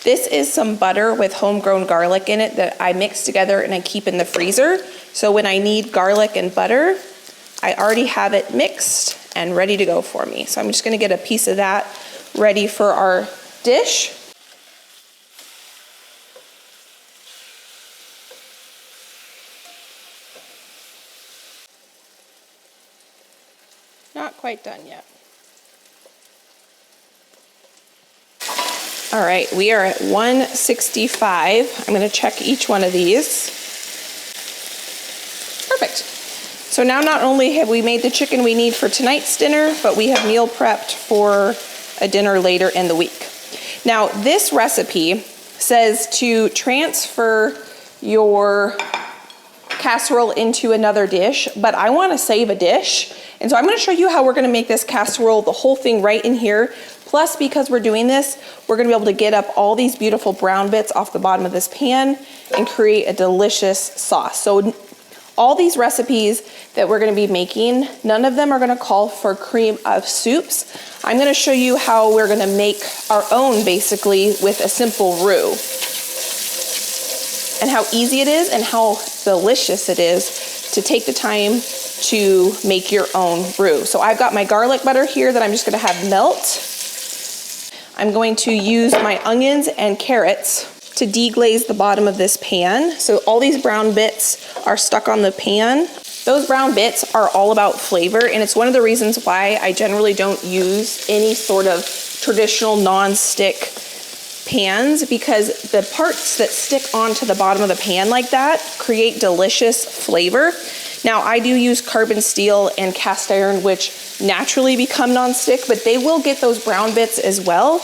This is some butter with homegrown garlic in it that I mix together and I keep in the freezer. So when I need garlic and butter, I already have it mixed and ready to go for me. So I'm just gonna get a piece of that ready for our dish. Not quite done yet. All right, we are at 165. I'm gonna check each one of these. Perfect. So now not only have we made the chicken we need for tonight's dinner, but we have meal prepped for a dinner later in the week. Now, this recipe says to transfer your casserole into another dish, but I wanna save a dish. And so I'm gonna show you how we're gonna make this casserole, the whole thing right in here. Plus, because we're doing this, we're gonna be able to get up all these beautiful brown bits off the bottom of this pan and create a delicious sauce. So all these recipes that we're gonna be making, none of them are gonna call for cream of soups. I'm gonna show you how we're gonna make our own, basically, with a simple roux. And how easy it is and how delicious it is to take the time to make your own roux. So I've got my garlic butter here that I'm just gonna have melt. I'm going to use my onions and carrots to deglaze the bottom of this pan. So all these brown bits are stuck on the pan. Those brown bits are all about flavor, and it's one of the reasons why I generally don't use any sort of traditional non-stick pans, because the parts that stick onto the bottom of the pan like that create delicious flavor. Now, I do use carbon steel and cast iron, which naturally become non-stick, but they will get those brown bits as well.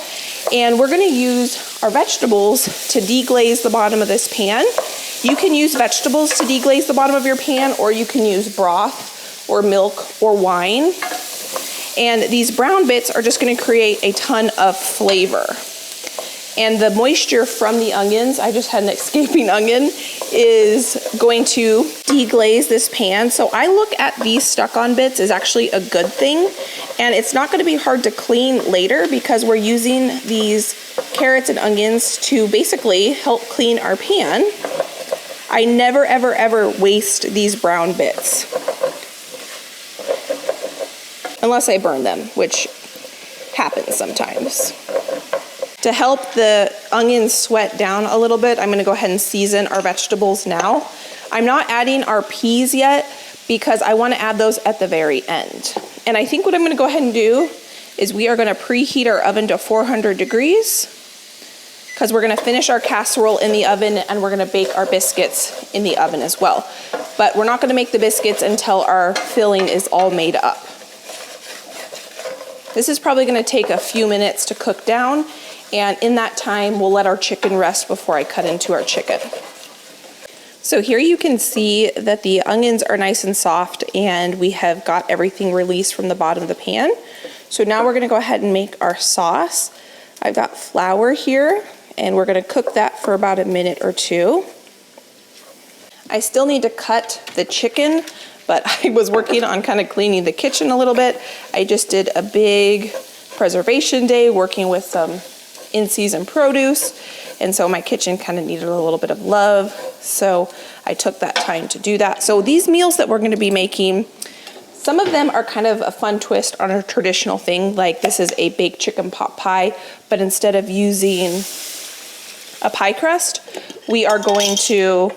And we're gonna use our vegetables to deglaze the bottom of this pan. You can use vegetables to deglaze the bottom of your pan, or you can use broth or milk or wine. And these brown bits are just gonna create a ton of flavor. And the moisture from the onions, I just had an escaping onion, is going to deglaze this pan. So I look at these stuck-on bits as actually a good thing. And it's not gonna be hard to clean later because we're using these carrots and onions to basically help clean our pan. I never, ever, ever waste these brown bits. Unless I burn them, which happens sometimes. To help the onions sweat down a little bit, I'm gonna go ahead and season our vegetables now. I'm not adding our peas yet because I wanna add those at the very end. And I think what I'm gonna go ahead and do is we are gonna preheat our oven to 400 degrees because we're gonna finish our casserole in the oven and we're gonna bake our biscuits in the oven as well. But we're not gonna make the biscuits until our filling is all made up. This is probably gonna take a few minutes to cook down, and in that time, we'll let our chicken rest before I cut into our chicken. So here you can see that the onions are nice and soft and we have got everything released from the bottom of the pan. So now we're gonna go ahead and make our sauce. I've got flour here and we're gonna cook that for about a minute or two. I still need to cut the chicken, but I was working on kind of cleaning the kitchen a little bit. I just did a big preservation day working with some in-season produce, and so my kitchen kind of needed a little bit of love, so I took that time to do that. So these meals that we're going to be making, some of them are kind of a fun twist on a traditional thing, like this is a baked chicken pot pie, but instead of using a pie crust, we are going to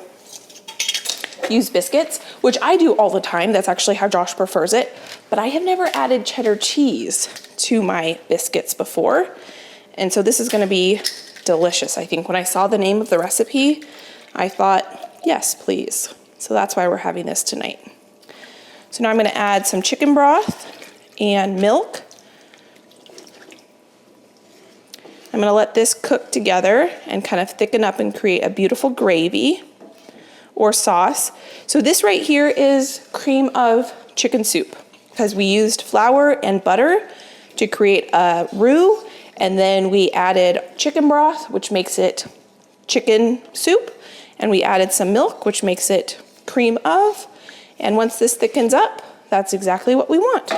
use biscuits, which I do all the time. That's actually how Josh prefers it, but I have never added cheddar cheese to my biscuits before. And so this is gonna be delicious. I think when I saw the name of the recipe, I thought, yes, please. So that's why we're having this tonight. So now I'm gonna add some chicken broth and milk. I'm gonna let this cook together and kind of thicken up and create a beautiful gravy or sauce. So this right here is cream of chicken soup because we used flour and butter to create a roux. And then we added chicken broth, which makes it chicken soup. And we added some milk, which makes it cream of. And once this thickens up, that's exactly what we want.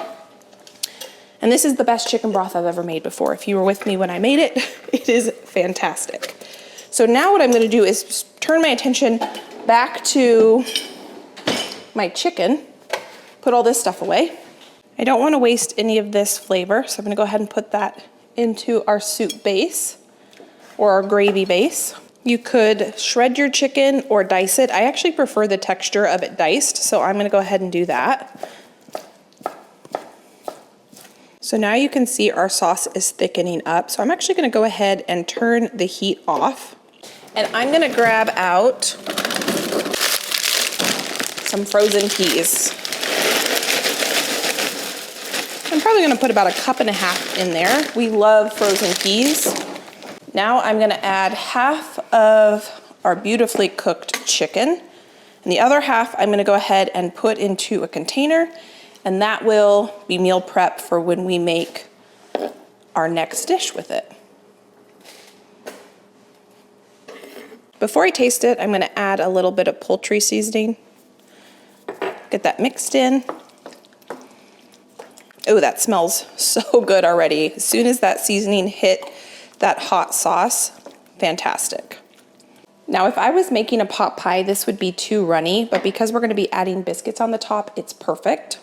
And this is the best chicken broth I've ever made before. If you were with me when I made it, it is fantastic. So now what I'm gonna do is turn my attention back to my chicken, put all this stuff away. I don't wanna waste any of this flavor, so I'm gonna go ahead and put that into our soup base or our gravy base. You could shred your chicken or dice it. I actually prefer the texture of it diced, so I'm gonna go ahead and do that. So now you can see our sauce is thickening up. So I'm actually gonna go ahead and turn the heat off. And I'm gonna grab out some frozen peas. I'm probably gonna put about 1.5 cups in there. We love frozen peas. Now I'm gonna add half of our beautifully cooked chicken, and the other half I'm gonna go ahead and put into a container, and that will be meal prep for when we make our next dish with it. Before I taste it, I'm gonna add a little bit of poultry seasoning. Get that mixed in. Oh, that smells so good already. As soon as that seasoning hit that hot sauce, fantastic. Now, if I was making a pot pie, this would be too runny, but because we're gonna be adding biscuits on the top, it's perfect.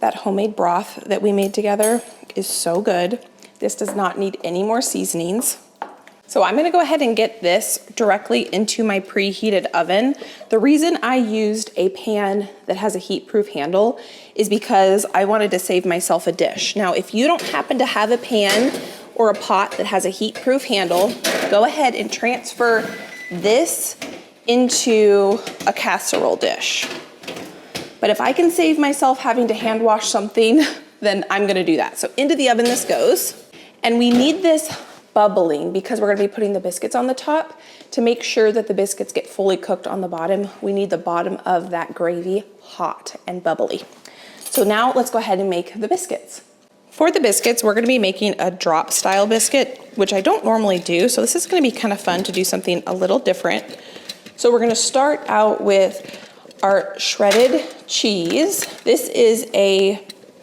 That homemade broth that we made together is so good. This does not need any more seasonings. So I'm gonna go ahead and get this directly into my preheated oven. The reason I used a pan that has a heat-proof handle is because I wanted to save myself a dish. Now, if you don't happen to have a pan or a pot that has a heat-proof handle, go ahead and transfer this into a casserole dish. But if I can save myself having to hand wash something, then I'm gonna do that. So into the oven this goes. And we need this bubbling because we're gonna be putting the biscuits on the top. To make sure that the biscuits get fully cooked on the bottom, we need the bottom of that gravy hot and bubbly. So now let's go ahead and make the biscuits. For the biscuits, we're gonna be making a drop style biscuit, which I don't normally do. So this is gonna be kind of fun to do something a little different. So we're gonna start out with our shredded cheese. This is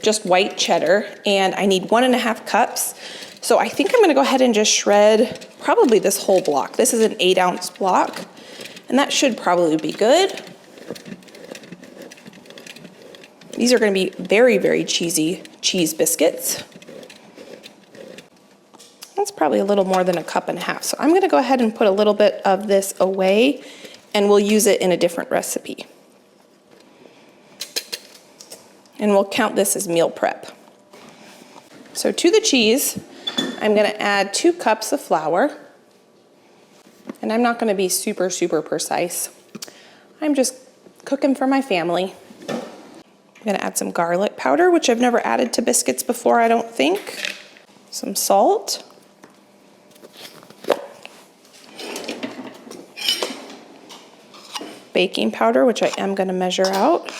just white cheddar, and I need 1.5 cups. So I think I'm gonna go ahead and just shred probably this whole block. This is an 8-ounce block, and that should probably be good. These are gonna be very, very cheesy cheese biscuits. That's probably a little more than a cup and a half. So I'm gonna go ahead and put a little bit of this away and we'll use it in a different recipe. And we'll count this as meal prep. So to the cheese, I'm gonna add 2 cups of flour. And I'm not gonna be super, super precise. I'm just cooking for my family. I'm gonna add some garlic powder, which I've never added to biscuits before, I don't think. Some salt. Baking powder, which I am gonna measure out.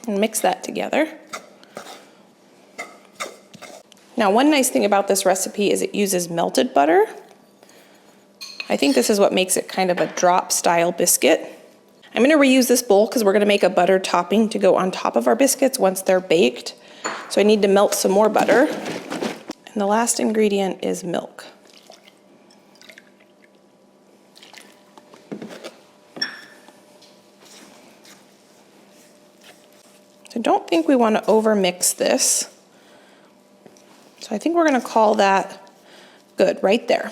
And mix that together. Now, one nice thing about this recipe is it uses melted butter. I think this is what makes it kind of a drop style biscuit. I'm gonna reuse this bowl because we're gonna make a butter topping to go on top of our biscuits once they're baked. So I need to melt some more butter. And the last ingredient is milk. I don't think we want to overmix this. So I think we're going to call that good right there.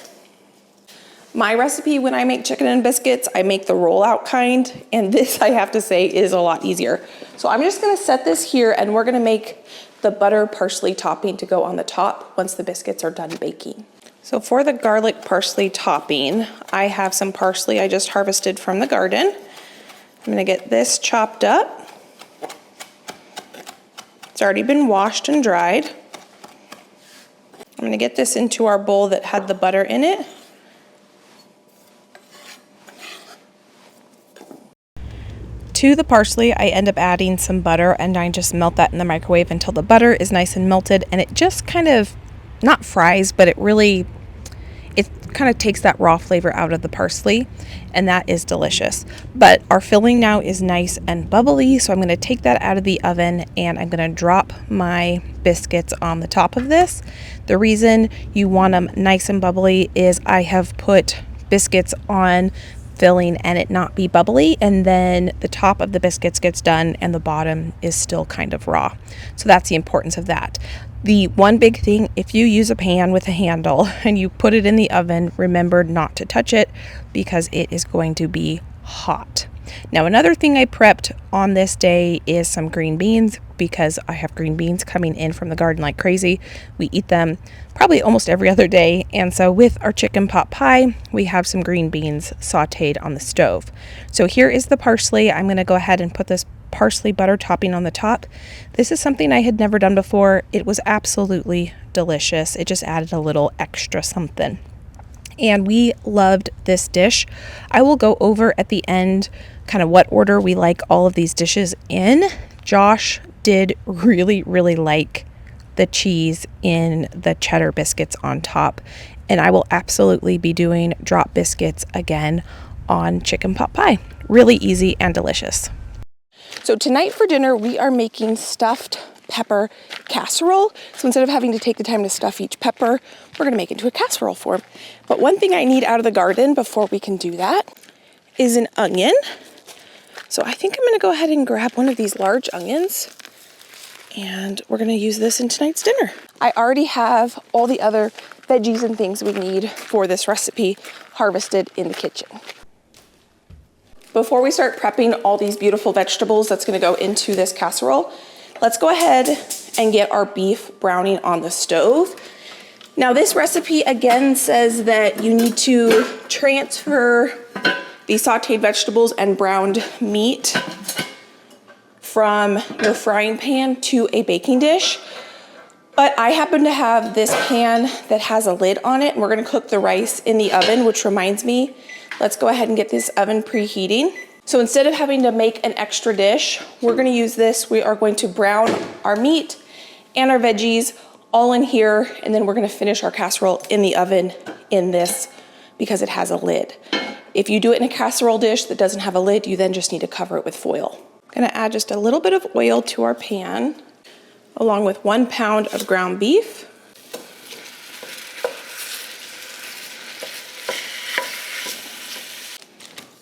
My recipe when I make chicken and biscuits, I make the rollout kind, and this I have to say is a lot easier. So I'm just going to set this here and we're going to make the butter parsley topping to go on the top once the biscuits are done baking. So for the garlic parsley topping, I have some parsley I just harvested from the garden. I'm going to get this chopped up. It's already been washed and dried. I'm going to get this into our bowl that had the butter in it. To the parsley, I end up adding some butter and I just melt that in the microwave until the butter is nice and melted and it just kind of, not fries, but it kind of takes that raw flavor out of the parsley, and that is delicious. But our filling now is nice and bubbly, so I'm going to take that out of the oven and I'm going to drop my biscuits on the top of this. The reason you want them nice and bubbly is I have put biscuits on filling and it not be bubbly, and then the top of the biscuits gets done and the bottom is still kind of raw. So that's the importance of that. The one big thing, if you use a pan with a handle and you put it in the oven, remember not to touch it because it is going to be hot. Now, another thing I prepped on this day is some green beans because I have green beans coming in from the garden like crazy. We eat them probably almost every other day. And so with our chicken pot pie, we have some green beans sauteed on the stove. So here is the parsley. I'm going to go ahead and put this parsley butter topping on the top. This is something I had never done before. It was absolutely delicious. It just added a little extra something. And we loved this dish. I will go over at the end kind of what order we like all of these dishes in. Josh did really, really like the cheese in the cheddar biscuits on top. And I will absolutely be doing drop biscuits again on chicken pot pie. Really easy and delicious. So tonight for dinner, we are making stuffed pepper casserole. So instead of having to take the time to stuff each pepper, we're gonna make it into a casserole form. But one thing I need out of the garden before we can do that is an onion. So I think I'm gonna go ahead and grab one of these large onions and we're gonna use this in tonight's dinner. I already have all the other veggies and things we need for this recipe harvested in the kitchen. Before we start prepping all these beautiful vegetables that's gonna go into this casserole, let's go ahead and get our beef browning on the stove. Now this recipe again says that you need to transfer the sauteed vegetables and browned meat from your frying pan to a baking dish. But I happen to have this pan that has a lid on it and we're gonna cook the rice in the oven, which reminds me, let's go ahead and get this oven preheating. So instead of having to make an extra dish, we're gonna use this. We are going to brown our meat and our veggies all in here, and then we're gonna finish our casserole in the oven in this because it has a lid. If you do it in a casserole dish that doesn't have a lid, you then just need to cover it with foil. I'm gonna add just a little bit of oil to our pan, along with 1 pound of ground beef.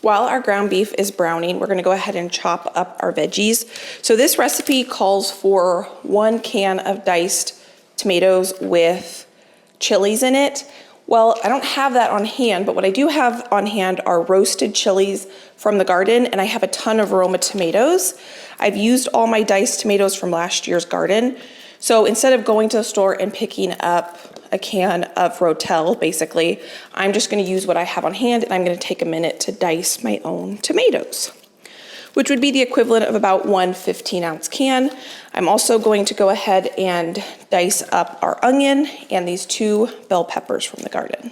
While our ground beef is browning, we're gonna go ahead and chop up our veggies. So this recipe calls for 1 can of diced tomatoes with chilies in it. Well, I don't have that on hand, but what I do have on hand are roasted chilies from the garden, and I have a ton of Roma tomatoes. I've used all my diced tomatoes from last year's garden. So instead of going to the store and picking up a can of Rotel, basically, I'm just gonna use what I have on hand, and I'm gonna take a minute to dice my own tomatoes, which would be the equivalent of about 1 15-ounce can. I'm also going to go ahead and dice up our onion and these 2 bell peppers from the garden.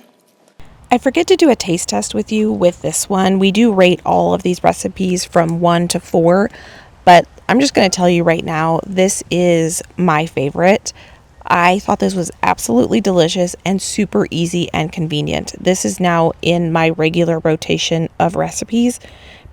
I forget to do a taste test with you with this one. We do rate all of these recipes from 1 to 4, but I'm just going to tell you right now, this is my favorite. I thought this was absolutely delicious and super easy and convenient. This is now in my regular rotation of recipes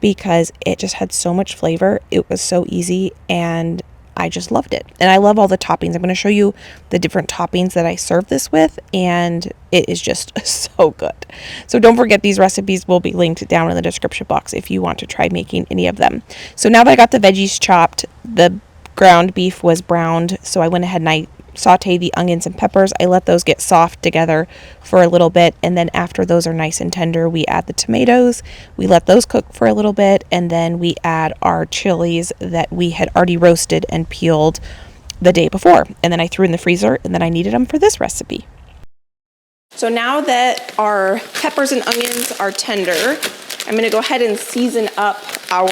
because it just had so much flavor. It was so easy and I just loved it. And I love all the toppings. I'm going to show you the different toppings that I serve this with, and it is just so good. So don't forget, these recipes will be linked down in the description box if you want to try making any of them. So now that I got the veggies chopped, the ground beef was browned, so I went ahead and I sauteed the onions and peppers. I let those get soft together for a little bit, and then after those are nice and tender, we add the tomatoes. We let those cook for a little bit, and then we add our chilies that we had already roasted and peeled the day before, and then I threw in the freezer, and then I needed them for this recipe. So now that our peppers and onions are tender, I'm gonna go ahead and season up our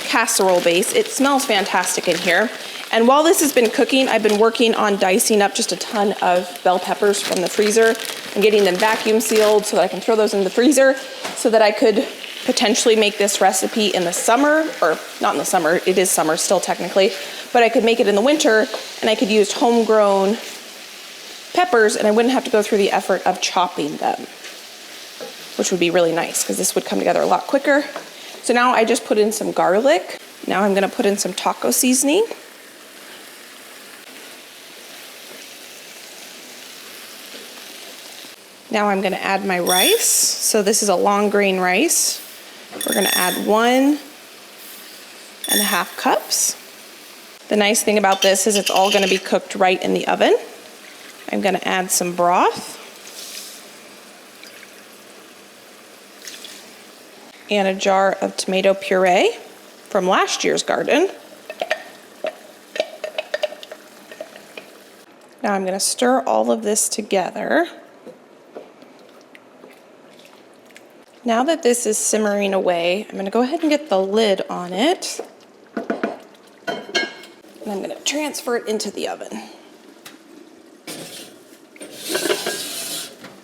casserole base. It smells fantastic in here. And while this has been cooking, I've been working on dicing up just a ton of bell peppers from the freezer and getting them vacuum sealed so that I can throw those in the freezer so that I could potentially make this recipe in the summer, or not in the summer, it is summer still technically, but I could make it in the winter and I could use homegrown peppers and I wouldn't have to go through the effort of chopping them, which would be really nice because this would come together a lot quicker. So now I just put in some garlic. Now I'm gonna put in some taco seasoning. Now I'm gonna add my rice. So this is a long grain rice. We're gonna add 1.5 cups. The nice thing about this is it's all gonna be cooked right in the oven. I'm gonna add some broth. And a jar of tomato puree from last year's garden. Now I'm gonna stir all of this together. Now that this is simmering away, I'm gonna go ahead and get the lid on it. And I'm gonna transfer it into the oven.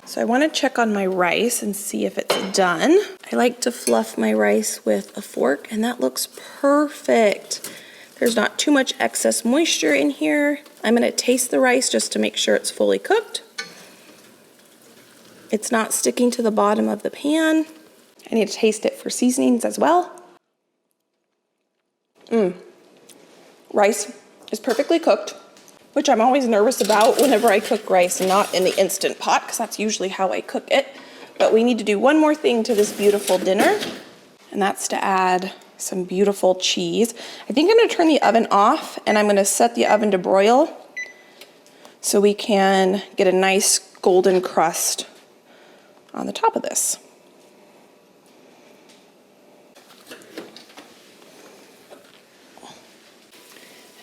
So I wanna check on my rice and see if it's done. I like to fluff my rice with a fork, and that looks perfect. There's not too much excess moisture in here. I'm gonna taste the rice just to make sure it's fully cooked. It's not sticking to the bottom of the pan. I need to taste it for seasonings as well. Rice is perfectly cooked, which I'm always nervous about whenever I cook rice, not in the Instant Pot, because that's usually how I cook it. But we need to do one more thing to this beautiful dinner, and that's to add some beautiful cheese. I think I'm gonna turn the oven off, and I'm gonna set the oven to broil so we can get a nice golden crust on the top of this.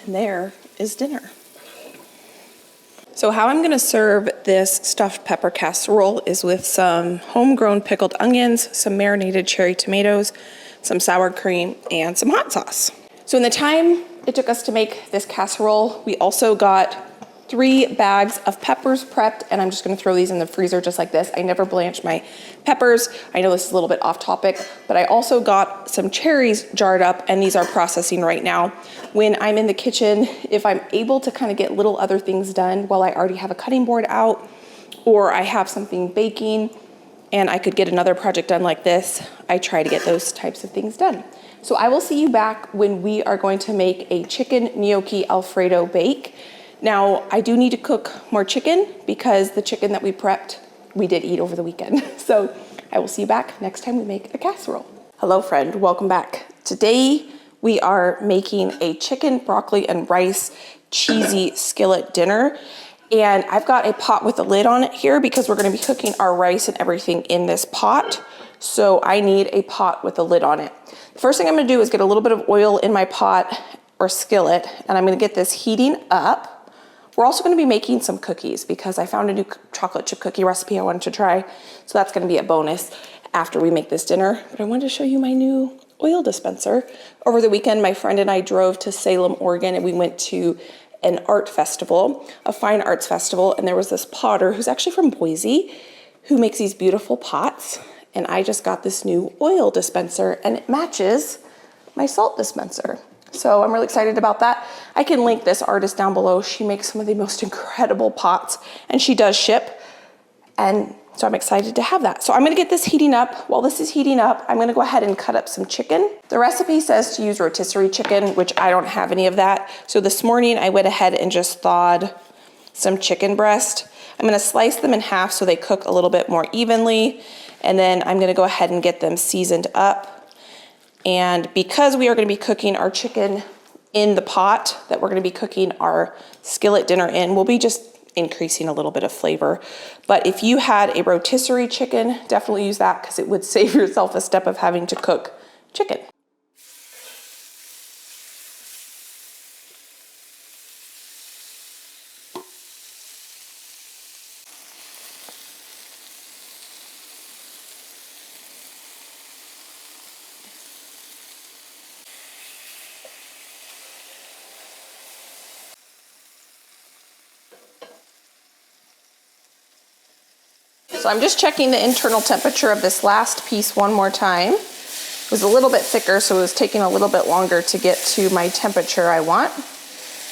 And there is dinner. So how I'm gonna serve this stuffed pepper casserole is with some homegrown pickled onions, some marinated cherry tomatoes, some sour cream, and some hot sauce. So in the time it took us to make this casserole, we also got 3 bags of peppers prepped, and I'm just gonna throw these in the freezer just like this. I never blanch my peppers. I know this is a little bit off topic, but I also got some cherries jarred up, and these are processing right now. When I'm in the kitchen, if I'm able to kind of get little other things done while I already have a cutting board out, or I have something baking, and I could get another project done like this, I try to get those types of things done. So I will see you back when we are going to make a chicken gnocchi Alfredo bake. Now, I do need to cook more chicken because the chicken that we prepped, we did eat over the weekend. So I will see you back next time we make a casserole. Hello friend, welcome back. Today we are making a chicken, broccoli, and rice cheesy skillet dinner. And I've got a pot with a lid on it here because we're gonna be cooking our rice and everything in this pot. So I need a pot with a lid on it. The first thing I'm gonna do is get a little bit of oil in my pot or skillet, and I'm gonna get this heating up. We're also gonna be making some cookies because I found a new chocolate chip cookie recipe I wanted to try. So that's gonna be a bonus after we make this dinner. But I wanted to show you my new oil dispenser. Over the weekend, my friend and I drove to Salem, Oregon, and we went to an art festival, a fine arts festival, and there was this potter who's actually from Boise who makes these beautiful pots. And I just got this new oil dispenser and it matches my salt dispenser. So I'm really excited about that. I can link this artist down below. She makes some of the most incredible pots and she does ship. And so I'm excited to have that. So I'm gonna get this heating up. While this is heating up, I'm gonna go ahead and cut up some chicken. The recipe says to use rotisserie chicken, which I don't have any of that. So this morning I went ahead and just thawed some chicken breast. I'm gonna slice them in half so they cook a little bit more evenly. And then I'm gonna go ahead and get them seasoned up. And because we are gonna be cooking our chicken in the pot that we're gonna be cooking our skillet dinner in, we'll be just increasing a little bit of flavor. But if you had a rotisserie chicken, definitely use that because it would save yourself a step of having to cook chicken. So I'm just checking the internal temperature of this last piece one more time. It was a little bit thicker, so it was taking a little bit longer to get to my temperature I want.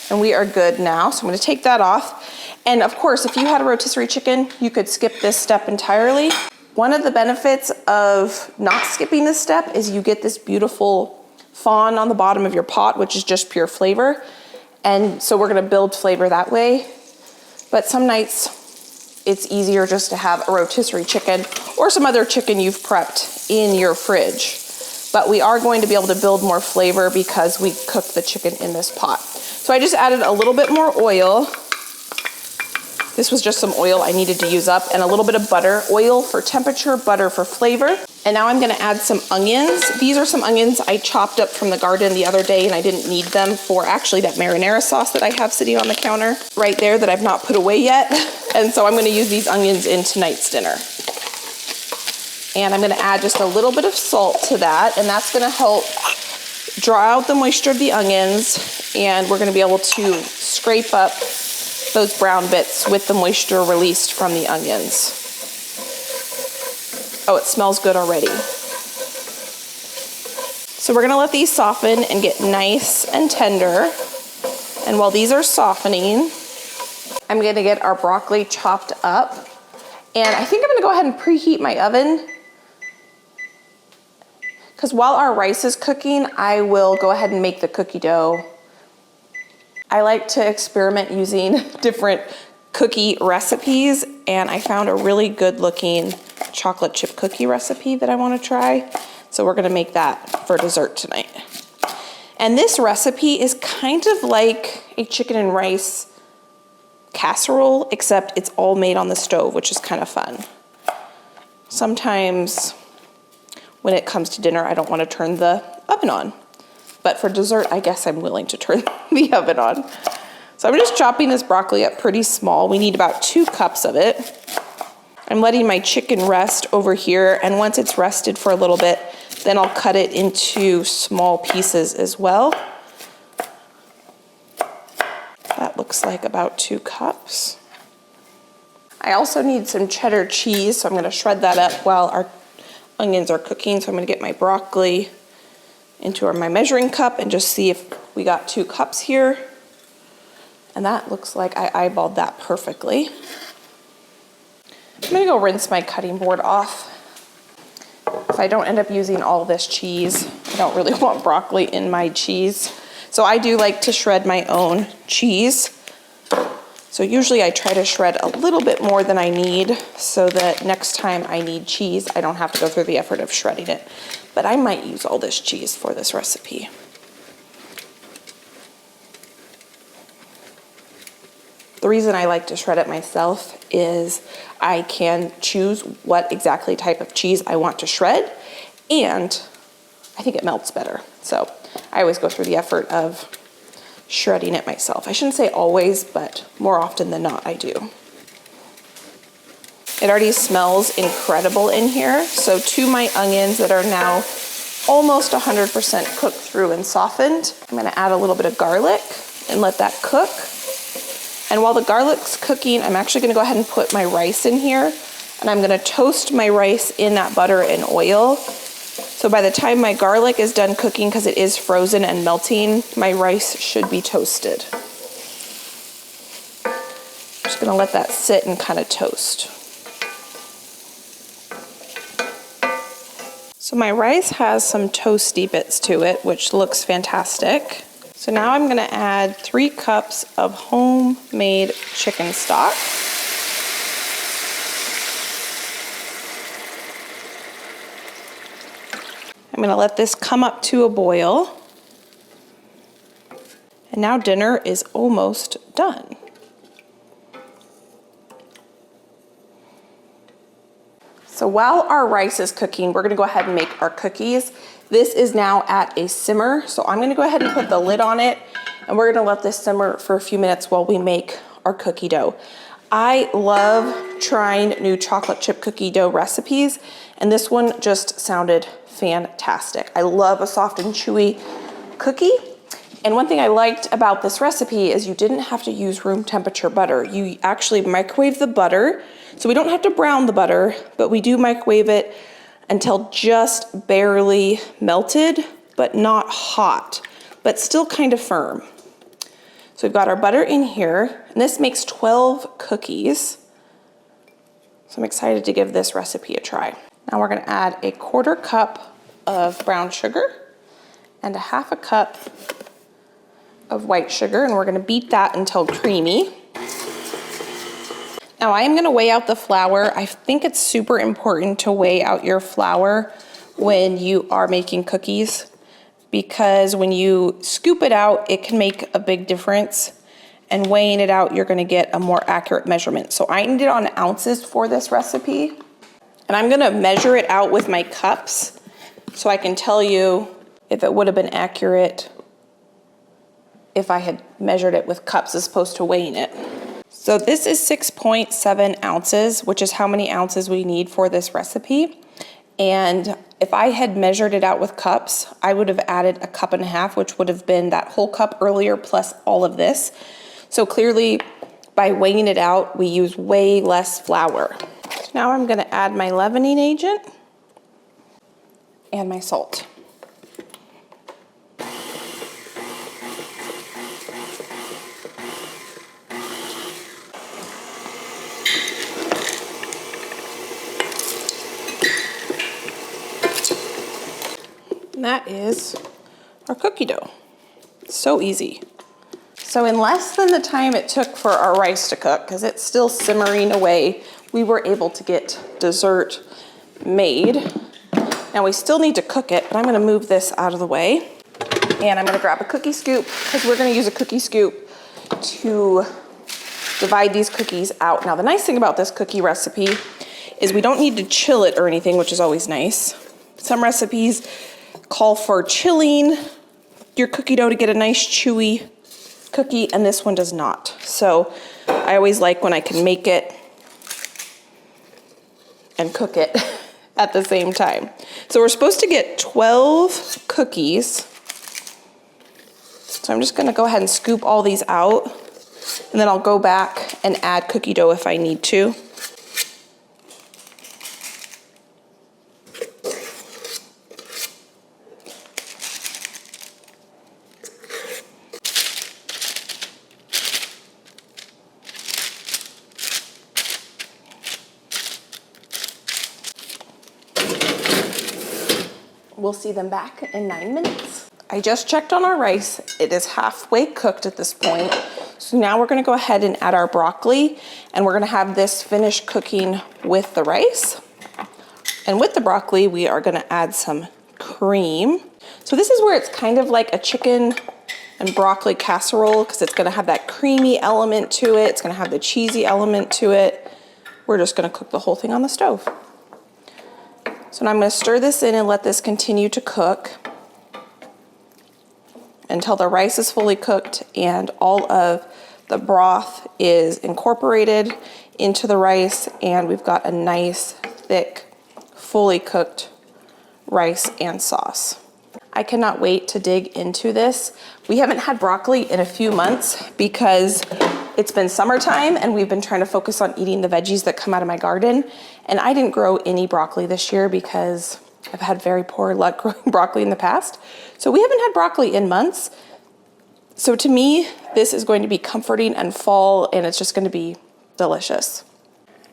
And we are good now, so I'm gonna take that off. And of course, if you had a rotisserie chicken, you could skip this step entirely. One of the benefits of not skipping this step is you get this beautiful fond on the bottom of your pot, which is just pure flavor. And so we're gonna build flavor that way. But some nights, it's easier just to have a rotisserie chicken or some other chicken you've prepped in your fridge. But we are going to be able to build more flavor because we cooked the chicken in this pot. So I just added a little bit more oil. This was just some oil I needed to use up, and a little bit of butter. Oil for temperature, butter for flavor. And now I'm gonna add some onions. These are some onions I chopped up from the garden the other day and I didn't need them for actually that marinara sauce that I have sitting on the counter right there that I've not put away yet. And so I'm gonna use these onions in tonight's dinner. And I'm gonna add just a little bit of salt to that, and that's gonna help draw out the moisture of the onions, and we're gonna be able to scrape up those brown bits with the moisture released from the onions. Oh, it smells good already. So we're gonna let these soften and get nice and tender. And while these are softening, I'm gonna get our broccoli chopped up. And I think I'm gonna go ahead and preheat my oven, because while our rice is cooking, I will go ahead and make the cookie dough. I like to experiment using different cookie recipes, and I found a really good looking chocolate chip cookie recipe that I want to try. So we're gonna make that for dessert tonight. And this recipe is kind of like a chicken and rice casserole, except it's all made on the stove, which is kind of fun. Sometimes when it comes to dinner, I don't want to turn the oven on. But for dessert, I guess I'm willing to turn the oven on. So I'm just chopping this broccoli up pretty small. We need about 2 cups of it. I'm letting my chicken rest over here, and once it's rested for a little bit, then I'll cut it into small pieces as well. That looks like about 2 cups. I also need some cheddar cheese, so I'm gonna shred that up while our onions are cooking. So I'm gonna get my broccoli into my measuring cup and just see if we got 2 cups here. And that looks like I eyeballed that perfectly. I'm gonna go rinse my cutting board off. If I don't end up using all this cheese, I don't really want broccoli in my cheese. So I do like to shred my own cheese. So usually I try to shred a little bit more than I need so that next time I need cheese, I don't have to go through the effort of shredding it. But I might use all this cheese for this recipe. The reason I like to shred it myself is I can choose what exactly type of cheese I want to shred, and I think it melts better. So I always go through the effort of shredding it myself. I shouldn't say always, but more often than not I do. It already smells incredible in here. So to my onions that are now almost 100% cooked through and softened, I'm gonna add a little bit of garlic and let that cook. And while the garlic's cooking, I'm actually gonna go ahead and put my rice in here, and I'm gonna toast my rice in that butter and oil. So by the time my garlic is done cooking, because it is frozen and melting, my rice should be toasted. I'm just gonna let that sit and kind of toast. So my rice has some toasty bits to it, which looks fantastic. So now I'm gonna add 3 cups of homemade chicken stock. I'm gonna let this come up to a boil. And now dinner is almost done. So while our rice is cooking, we're gonna go ahead and make our cookies. This is now at a simmer, so I'm gonna go ahead and put the lid on it, and we're gonna let this simmer for a few minutes while we make our cookie dough. I love trying new chocolate chip cookie dough recipes, and this one just sounded fantastic. I love a soft and chewy cookie. And one thing I liked about this recipe is you didn't have to use room temperature butter. You actually microwave the butter, so we don't have to brown the butter, but we do microwave it until just barely melted, but not hot, but still kind of firm. So we've got our butter in here, and this makes 12 cookies. So I'm excited to give this recipe a try. Now we're gonna add a 1/4 cup of brown sugar and a 1/2 cup of white sugar, and we're gonna beat that until creamy. Now I am gonna weigh out the flour. I think it's super important to weigh out your flour when you are making cookies, because when you scoop it out, it can make a big difference. And weighing it out, you're gonna get a more accurate measurement. So I need it on ounces for this recipe. And I'm gonna measure it out with my cups so I can tell you if it would have been accurate if I had measured it with cups as opposed to weighing it. So this is 6.7 ounces, which is how many ounces we need for this recipe. And if I had measured it out with cups, I would have added a 1.5 cups, which would have been that whole cup earlier plus all of this. So clearly, by weighing it out, we use way less flour. So now I'm gonna add my leavening agent and my salt. And that is our cookie dough. So easy. So in less than the time it took for our rice to cook, because it's still simmering away, we were able to get dessert made. Now we still need to cook it, but I'm gonna move this out of the way. And I'm gonna grab a cookie scoop, because we're gonna use a cookie scoop to divide these cookies out. Now the nice thing about this cookie recipe is we don't need to chill it or anything, which is always nice. Some recipes call for chilling your cookie dough to get a nice chewy cookie, and this one does not. So I always like when I can make it and cook it at the same time. So we're supposed to get 12 cookies. So I'm just gonna go ahead and scoop all these out, and then I'll go back and add cookie dough if I need to. We'll see them back in 9 minutes. I just checked on our rice. It is halfway cooked at this point. So now we're gonna go ahead and add our broccoli, and we're gonna have this finish cooking with the rice. And with the broccoli, we are gonna add some cream. So this is where it's kind of like a chicken and broccoli casserole, because it's gonna have that creamy element to it. It's gonna have the cheesy element to it. We're just gonna cook the whole thing on the stove. So now I'm gonna stir this in and let this continue to cook until the rice is fully cooked and all of the broth is incorporated into the rice, and we've got a nice, thick, fully cooked rice and sauce. I cannot wait to dig into this. We haven't had broccoli in a few months because it's been summertime and we've been trying to focus on eating the veggies that come out of my garden. And I didn't grow any broccoli this year because I've had very poor luck growing broccoli in the past. So we haven't had broccoli in months. So to me, this is going to be comforting and fall, and it's just going to be delicious.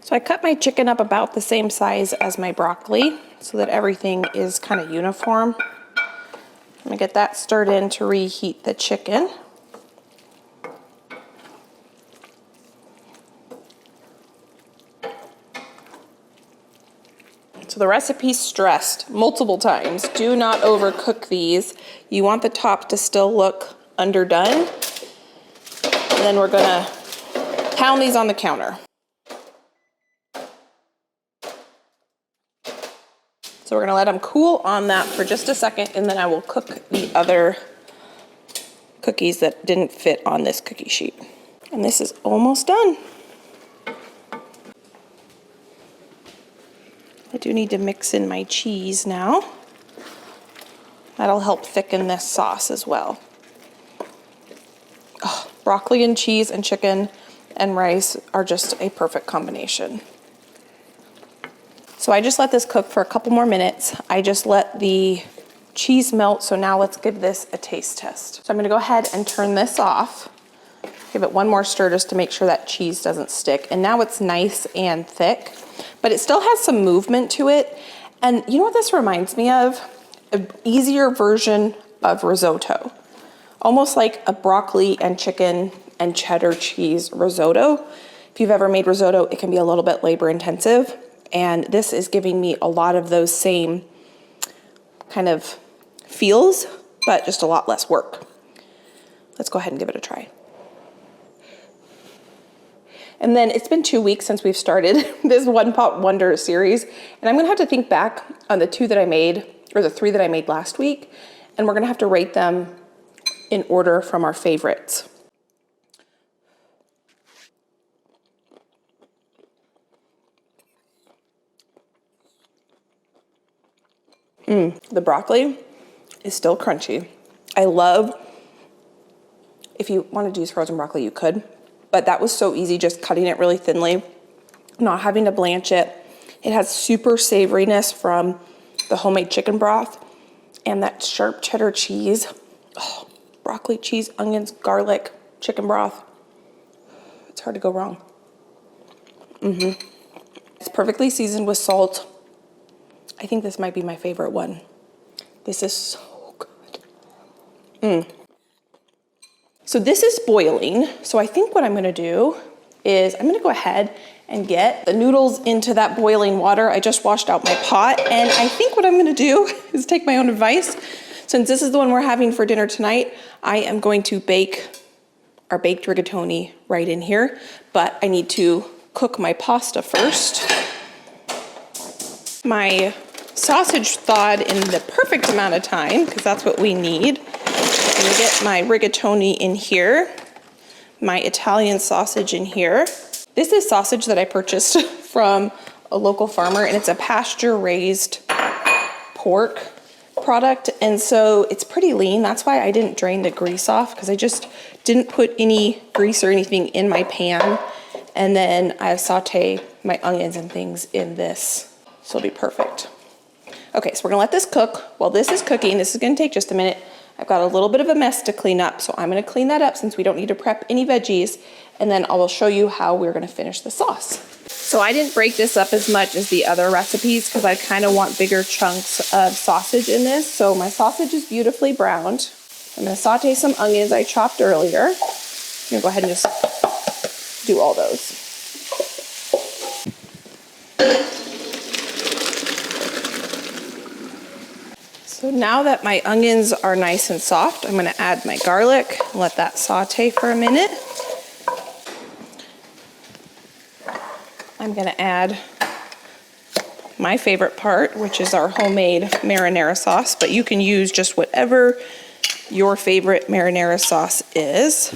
So I cut my chicken up about the same size as my broccoli so that everything is kind of uniform. I'm gonna get that stirred in to reheat the chicken. So the recipe's stressed multiple times. Do not overcook these. You want the top to still look underdone. And then we're gonna pound these on the counter. So we're gonna let them cool on that for just a second, and then I will cook the other cookies that didn't fit on this cookie sheet. And this is almost done. I do need to mix in my cheese now. That'll help thicken this sauce as well. Oh, broccoli and cheese and chicken and rice are just a perfect combination. So I just let this cook for a couple more minutes. I just let the cheese melt, so now let's give this a taste test. So I'm gonna go ahead and turn this off. Give it one more stir just to make sure that cheese doesn't stick. And now it's nice and thick, but it still has some movement to it. And you know what this reminds me of? An easier version of risotto. Almost like a broccoli and chicken and cheddar cheese risotto. If you've ever made risotto, it can be a little bit labor intensive. And this is giving me a lot of those same kind of feels, but just a lot less work. Let's go ahead and give it a try. And then it's been 2 weeks since we've started this One Pot Wonder series. And I'm gonna have to think back on the 2 that I made, or the 3 that I made last week. And we're gonna have to rate them in order from our favorites. The broccoli is still crunchy. I love, if you wanted to use frozen broccoli, you could, but that was so easy, just cutting it really thinly, not having to blanch it. It has super savoriness from the homemade chicken broth and that sharp cheddar cheese. Oh, broccoli, cheese, onions, garlic, chicken broth. It's hard to go wrong. It's perfectly seasoned with salt. I think this might be my favorite one. This is so good. So this is boiling. So I think what I'm gonna do is I'm gonna go ahead and get the noodles into that boiling water. I just washed out my pot, and I think what I'm gonna do is take my own advice. Since this is the one we're having for dinner tonight, I am going to bake our baked rigatoni right in here, but I need to cook my pasta first. My sausage thawed in the perfect amount of time, because that's what we need. I'm gonna get my rigatoni in here, my Italian sausage in here. This is sausage that I purchased from a local farmer, and it's a pasture-raised pork product, and so it's pretty lean. That's why I didn't drain the grease off, because I just didn't put any grease or anything in my pan. And then I saute my onions and things in this, so it'll be perfect. Okay, so we're gonna let this cook. While this is cooking, this is gonna take just a minute. I've got a little bit of a mess to clean up, so I'm gonna clean that up since we don't need to prep any veggies, and then I will show you how we're gonna finish the sauce. So I didn't break this up as much as the other recipes because I kind of want bigger chunks of sausage in this. So my sausage is beautifully browned. I'm going to saute some onions I chopped earlier. I'm going to go ahead and just do all those. So now that my onions are nice and soft, I'm going to add my garlic, let that saute for a minute. I'm going to add my favorite part, which is our homemade marinara sauce, but you can use just whatever your favorite marinara sauce is.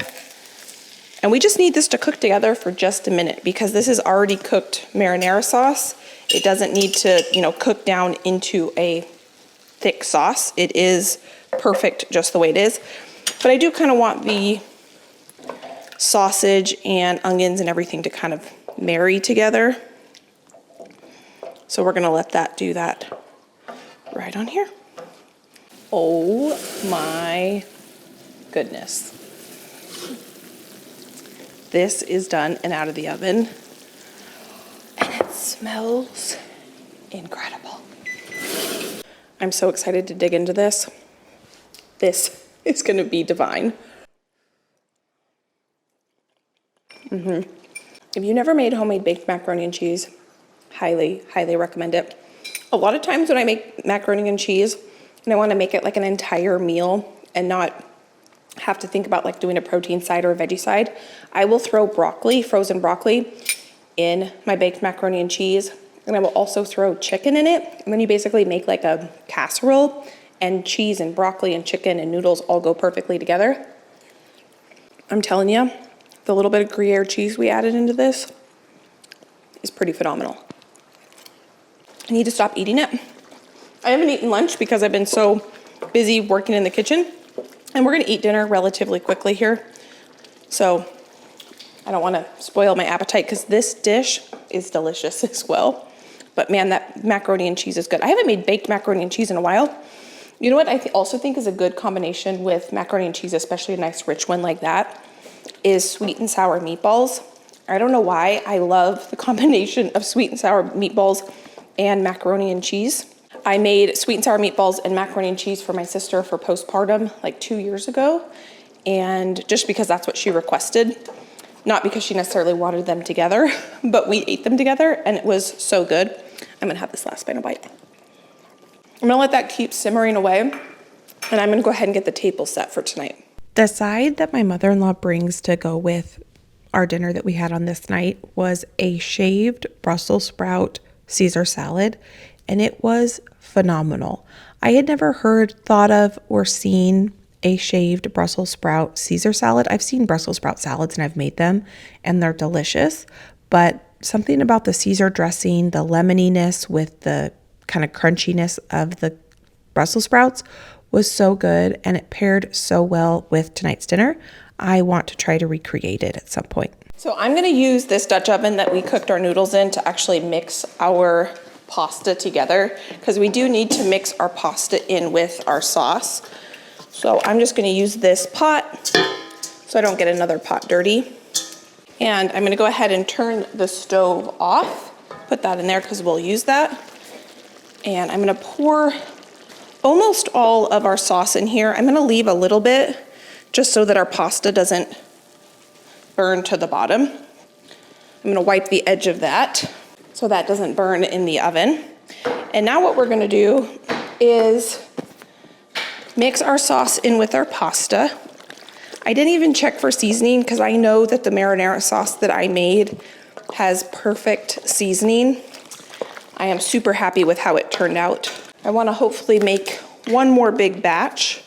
And we just need this to cook together for just a minute because this is already cooked marinara sauce. It doesn't need to, cook down into a thick sauce. It is perfect just the way it is. But I do kind of want the sausage and onions and everything to kind of marry together. So we're going to let that do that right on here. Oh my goodness. This is done and out of the oven. And it smells incredible. I'm so excited to dig into this. This is going to be divine. If you never made homemade baked macaroni and cheese, highly, highly recommend it. A lot of times when I make macaroni and cheese and I want to make it like an entire meal and not have to think about like doing a protein side or a veggie side, I will throw broccoli, frozen broccoli, in my baked macaroni and cheese. And I will also throw chicken in it. And then you basically make like a casserole, and cheese and broccoli and chicken and noodles all go perfectly together. I'm telling you, the little bit of Gruyere cheese we added into this is pretty phenomenal. I need to stop eating it. I haven't eaten lunch because I've been so busy working in the kitchen. And we're gonna eat dinner relatively quickly here. So I don't wanna spoil my appetite because this dish is delicious as well. But man, that macaroni and cheese is good. I haven't made baked macaroni and cheese in a while. You know what I also think is a good combination with macaroni and cheese, especially a nice rich one like that, is sweet and sour meatballs. I don't know why I love the combination of sweet and sour meatballs and macaroni and cheese. I made sweet and sour meatballs and macaroni and cheese for my sister for postpartum like 2 years ago. And just because that's what she requested, not because she necessarily wanted them together, but we ate them together and it was so good. I'm gonna have this last final bite. I'm gonna let that keep simmering away and I'm gonna go ahead and get the table set for tonight. The side that my mother-in-law brings to go with our dinner that we had on this night was a shaved Brussels sprout Caesar salad, and it was phenomenal. I had never thought of, or seen a shaved Brussels sprout Caesar salad. I've seen Brussels sprout salads and I've made them and they're delicious, but something about the Caesar dressing, the lemoniness with the kind of crunchiness of the Brussels sprouts was so good, and it paired so well with tonight's dinner. I want to try to recreate it at some point. So I'm gonna use this Dutch oven that we cooked our noodles in to actually mix our pasta together, because we do need to mix our pasta in with our sauce. So I'm just gonna use this pot so I don't get another pot dirty. And I'm gonna go ahead and turn the stove off, put that in there because we'll use that. And I'm gonna pour almost all of our sauce in here. I'm gonna leave a little bit just so that our pasta doesn't burn to the bottom. I'm gonna wipe the edge of that so that doesn't burn in the oven. And now what we're gonna do is mix our sauce in with our pasta. I didn't even check for seasoning because I know that the marinara sauce that I made has perfect seasoning. I am super happy with how it turned out. I want to hopefully make one more big batch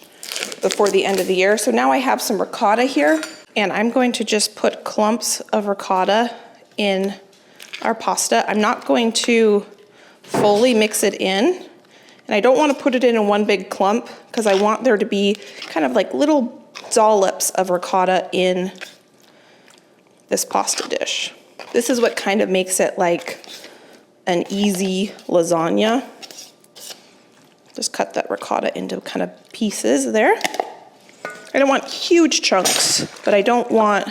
before the end of the year. So now I have some ricotta here, and I'm going to just put clumps of ricotta in our pasta. I'm not going to fully mix it in. And I don't want to put it in one big clump because I want there to be kind of like little dollops of ricotta in this pasta dish. This is what kind of makes it like an easy lasagna. Just cut that ricotta into kind of pieces there. I don't want huge chunks, but I don't want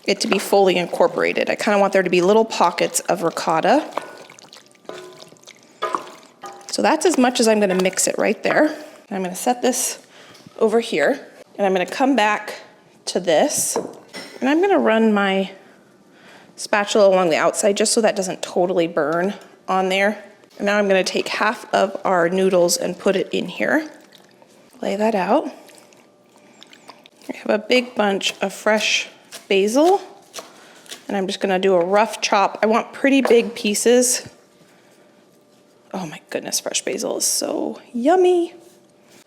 it to be fully incorporated. I kind of want there to be little pockets of ricotta. So that's as much as I'm gonna mix it right there. I'm gonna set this over here, and I'm gonna come back to this, and I'm gonna run my spatula along the outside just so that doesn't totally burn on there. And now I'm gonna take half of our noodles and put it in here. Lay that out. I have a big bunch of fresh basil, and I'm just gonna do a rough chop. I want pretty big pieces. Oh my goodness, fresh basil is so yummy.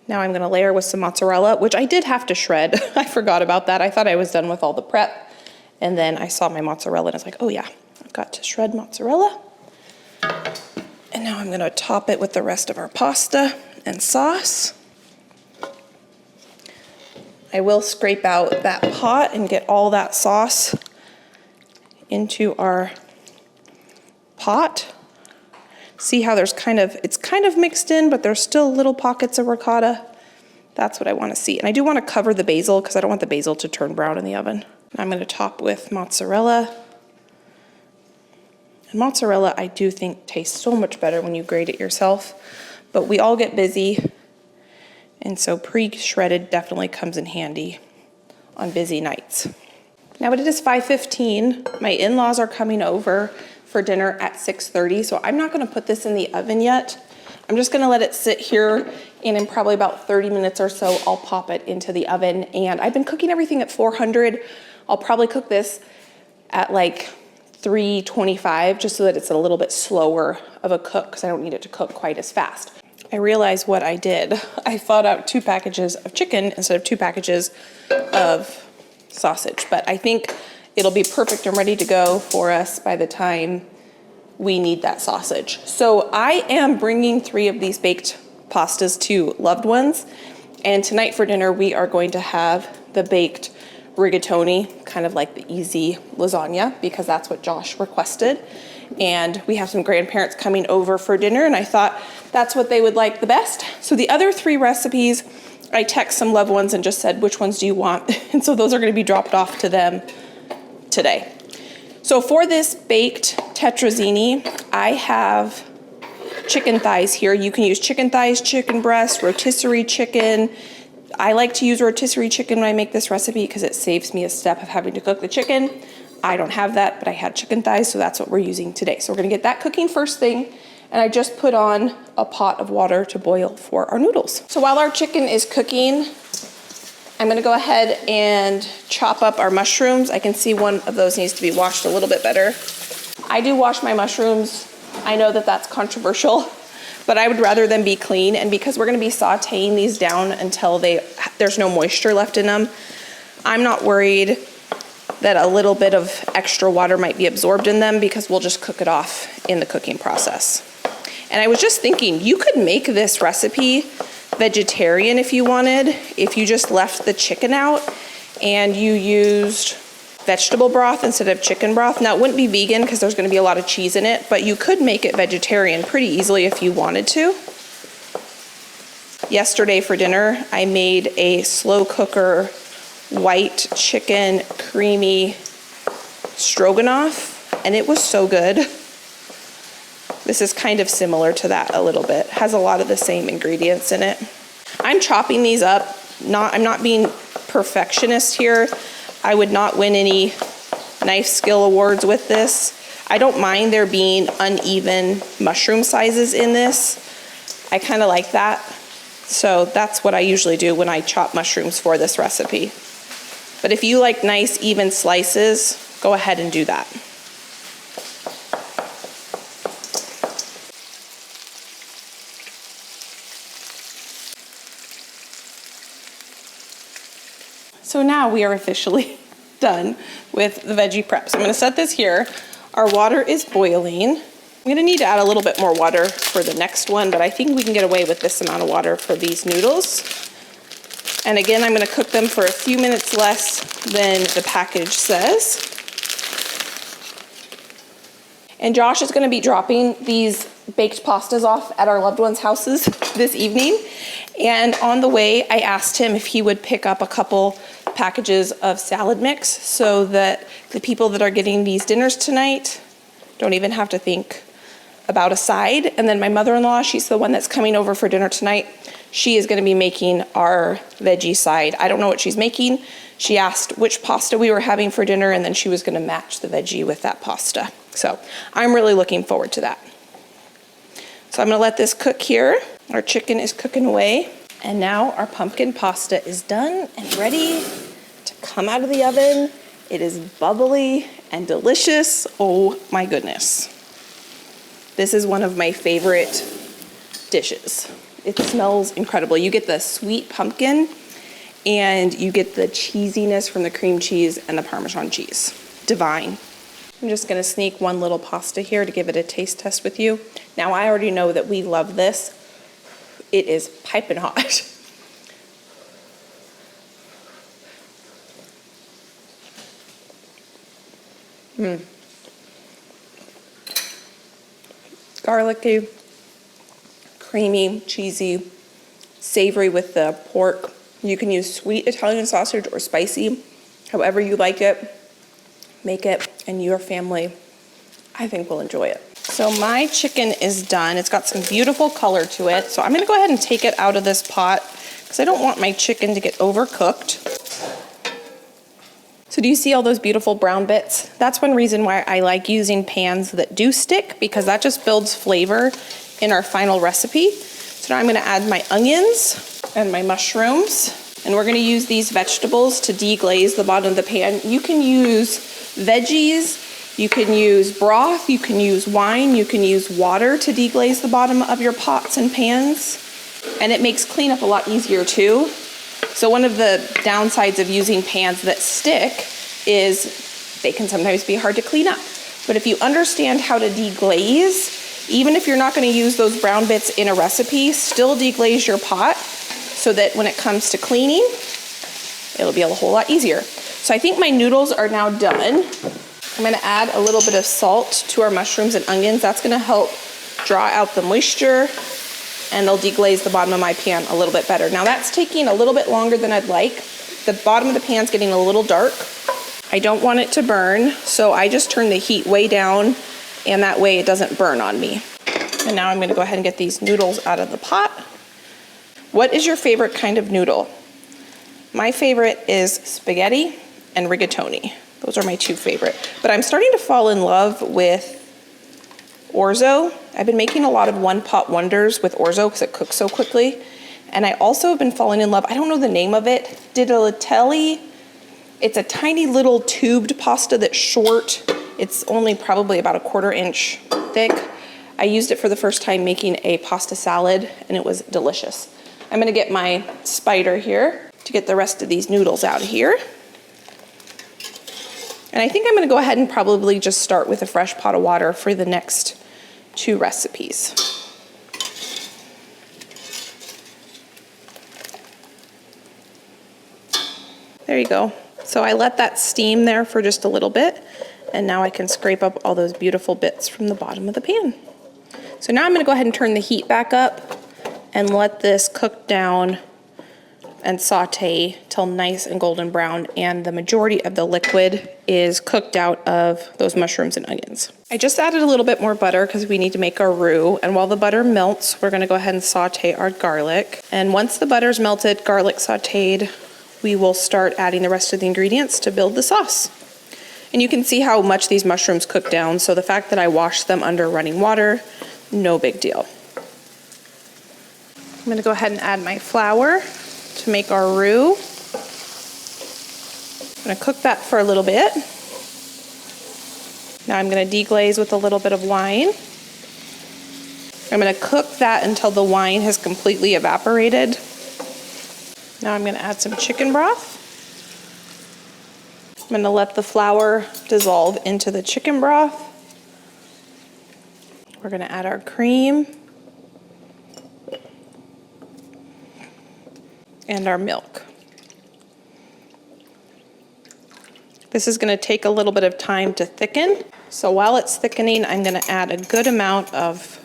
Now I'm gonna layer with some mozzarella, which I did have to shred. I forgot about that. I thought I was done with all the prep, and then I saw my mozzarella and I was like, oh yeah, I've got to shred mozzarella. And now I'm gonna top it with the rest of our pasta and sauce. I will scrape out that pot and get all that sauce into our pot. See how there's it's kind of mixed in, but there's still little pockets of ricotta. That's what I want to see. And I do want to cover the basil because I don't want the basil to turn brown in the oven. I'm going to top with mozzarella. And mozzarella, I do think tastes so much better when you grate it yourself, but we all get busy. And so pre-shredded definitely comes in handy on busy nights. Now it is 5:15. My in-laws are coming over for dinner at 6:30, so I'm not gonna put this in the oven yet. I'm just gonna let it sit here, and in probably about 30 minutes or so, I'll pop it into the oven. And I've been cooking everything at 400. I'll probably cook this at like 325, just so that it's a little bit slower of a cook, because I don't need it to cook quite as fast. I realized what I did. I thawed out 2 packages of chicken instead of 2 packages of sausage, but I think it'll be perfect and ready to go for us by the time we need that sausage. So I am bringing 3 of these baked pastas to loved ones, and tonight for dinner we are going to have the baked rigatoni, kind of like the easy lasagna, because that's what Josh requested. And we have some grandparents coming over for dinner, and I thought that's what they would like the best. So the other 3 recipes, I text some loved ones and just said, which ones do you want? And so those are gonna be dropped off to them today. So for this baked tetrazzini, I have chicken thighs here. You can use chicken thighs, chicken breast, rotisserie chicken. I like to use rotisserie chicken when I make this recipe because it saves me a step of having to cook the chicken. I don't have that, but I had chicken thighs, so that's what we're using today. So we're gonna get that cooking first thing, and I just put on a pot of water to boil for our noodles. So while our chicken is cooking, I'm gonna go ahead and chop up our mushrooms. I can see one of those needs to be washed a little bit better. I do wash my mushrooms. I know that that's controversial, but I would rather them be clean, and because we're gonna be sauteing these down until there's no moisture left in them, I'm not worried that a little bit of extra water might be absorbed in them because we'll just cook it off in the cooking process. And I was just thinking, you could make this recipe vegetarian if you wanted, if you just left the chicken out and you used vegetable broth instead of chicken broth. Now it wouldn't be vegan because there's gonna be a lot of cheese in it, but you could make it vegetarian pretty easily if you wanted to. Yesterday for dinner, I made a slow cooker white chicken creamy stroganoff, and it was so good. This is kind of similar to that a little bit. Has a lot of the same ingredients in it. I'm chopping these up. I'm not being perfectionist here. I would not win any knife skill awards with this. I don't mind there being uneven mushroom sizes in this. I kind of like that. So that's what I usually do when I chop mushrooms for this recipe. But if you like nice even slices, go ahead and do that. So now we are officially done with the veggie prep. So I'm gonna set this here. Our water is boiling. I'm gonna need to add a little bit more water for the next one, but I think we can get away with this amount of water for these noodles. And again, I'm gonna cook them for a few minutes less than the package says. And Josh is gonna be dropping these baked pastas off at our loved ones' houses this evening. And on the way, I asked him if he would pick up a couple packages of salad mix so that the people that are getting these dinners tonight don't even have to think about a side. And then my mother-in-law, she's the one that's coming over for dinner tonight. She is gonna be making our veggie side. I don't know what she's making. She asked which pasta we were having for dinner, and then she was gonna match the veggie with that pasta. So I'm really looking forward to that. So I'm gonna let this cook here. Our chicken is cooking away. And now our pumpkin pasta is done and ready to come out of the oven. It is bubbly and delicious. Oh my goodness. This is one of my favorite dishes. It smells incredible. You get the sweet pumpkin and you get the cheesiness from the cream cheese and the Parmesan cheese. Divine. I'm just gonna sneak one little pasta here to give it a taste test with you. Now I already know that we love this. It is piping hot. Garlicky, creamy, cheesy, savory with the pork. You can use sweet Italian sausage or spicy, however you like it. Make it, and your family, I think, will enjoy it. So my chicken is done. It's got some beautiful color to it. So I'm gonna go ahead and take it out of this pot because I don't want my chicken to get overcooked. So do you see all those beautiful brown bits? That's one reason why I like using pans that do stick, because that just builds flavor in our final recipe. So now I'm gonna add my onions and my mushrooms, and we're gonna use these vegetables to deglaze the bottom of the pan. You can use veggies, you can use broth, you can use wine, you can use water to deglaze the bottom of your pots and pans, and it makes cleanup a lot easier too. So one of the downsides of using pans that stick is they can sometimes be hard to clean up. But if you understand how to deglaze, even if you're not gonna use those brown bits in a recipe, still deglaze your pot so that when it comes to cleaning, it'll be a whole lot easier. So I think my noodles are now done. I'm gonna add a little bit of salt to our mushrooms and onions. That's gonna help draw out the moisture, and they'll deglaze the bottom of my pan a little bit better. Now that's taking a little bit longer than I'd like. The bottom of the pan's getting a little dark. I don't want it to burn, so I just turn the heat way down, and that way it doesn't burn on me. And now I'm gonna go ahead and get these noodles out of the pot. What is your favorite kind of noodle? My favorite is spaghetti and rigatoni. Those are my two favorite. But I'm starting to fall in love with Orzo. I've been making a lot of one-pot wonders with Orzo because it cooks so quickly. And I also have been falling in love, I don't know the name of it, Didelitelli. It's a tiny little tubed pasta that's short. It's only probably about a 1/4 inch thick. I used it for the first time making a pasta salad, and it was delicious. I'm gonna get my spider here to get the rest of these noodles out of here. And I think I'm gonna go ahead and probably just start with a fresh pot of water for the next 2 recipes. There you go. So I let that steam there for just a little bit, and now I can scrape up all those beautiful bits from the bottom of the pan. So now I'm gonna go ahead and turn the heat back up and let this cook down and saute till nice and golden brown, and the majority of the liquid is cooked out of those mushrooms and onions. I just added a little bit more butter because we need to make our roux, and while the butter melts, we're gonna go ahead and saute our garlic. And once the butter's melted, garlic sauteed, we will start adding the rest of the ingredients to build the sauce. And you can see how much these mushrooms cook down, so the fact that I washed them under running water, no big deal. I'm gonna go ahead and add my flour to make our roux. I'm gonna cook that for a little bit. Now I'm gonna deglaze with a little bit of wine. I'm gonna cook that until the wine has completely evaporated. Now I'm gonna add some chicken broth. I'm gonna let the flour dissolve into the chicken broth. We're gonna add our cream and our milk. This is gonna take a little bit of time to thicken. So while it's thickening, I'm gonna add a good amount of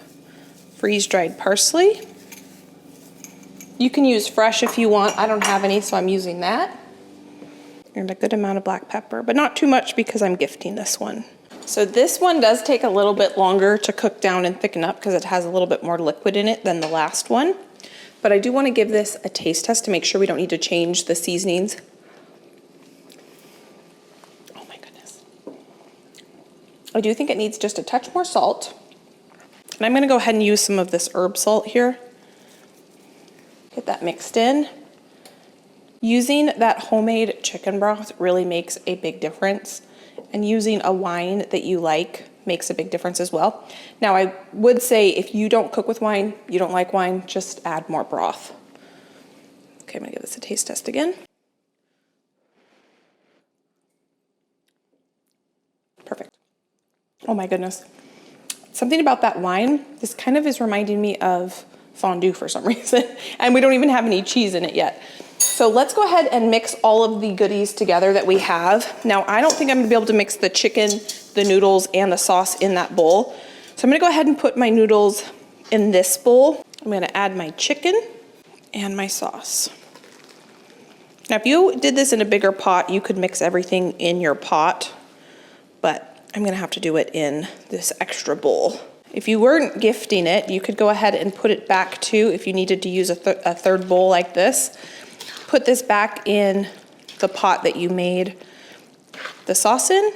freeze-dried parsley. You can use fresh if you want. I don't have any, so I'm using that. and a good amount of black pepper, but not too much because I'm gifting this one. So this one does take a little bit longer to cook down and thicken up because it has a little bit more liquid in it than the last one. But I do want to give this a taste test to make sure we don't need to change the seasonings. Oh my goodness. I do think it needs just a touch more salt. And I'm going to go ahead and use some of this herb salt here. Get that mixed in. Using that homemade chicken broth really makes a big difference. And using a wine that you like makes a big difference as well. Now, I would say if you don't cook with wine, you don't like wine, just add more broth. Okay, I'm gonna give this a taste test again. Perfect. Oh my goodness. Something about that wine, this kind of is reminding me of fondue for some reason. And we don't even have any cheese in it yet. So let's go ahead and mix all of the goodies together that we have. Now, I don't think I'm gonna be able to mix the chicken, the noodles, and the sauce in that bowl. So I'm gonna go ahead and put my noodles in this bowl. I'm gonna add my chicken and my sauce. Now, if you did this in a bigger pot, you could mix everything in your pot, but I'm gonna have to do it in this extra bowl. If you weren't gifting it, you could go ahead and put it back too if you needed to use a third bowl like this. Put this back in the pot that you made the sauce in.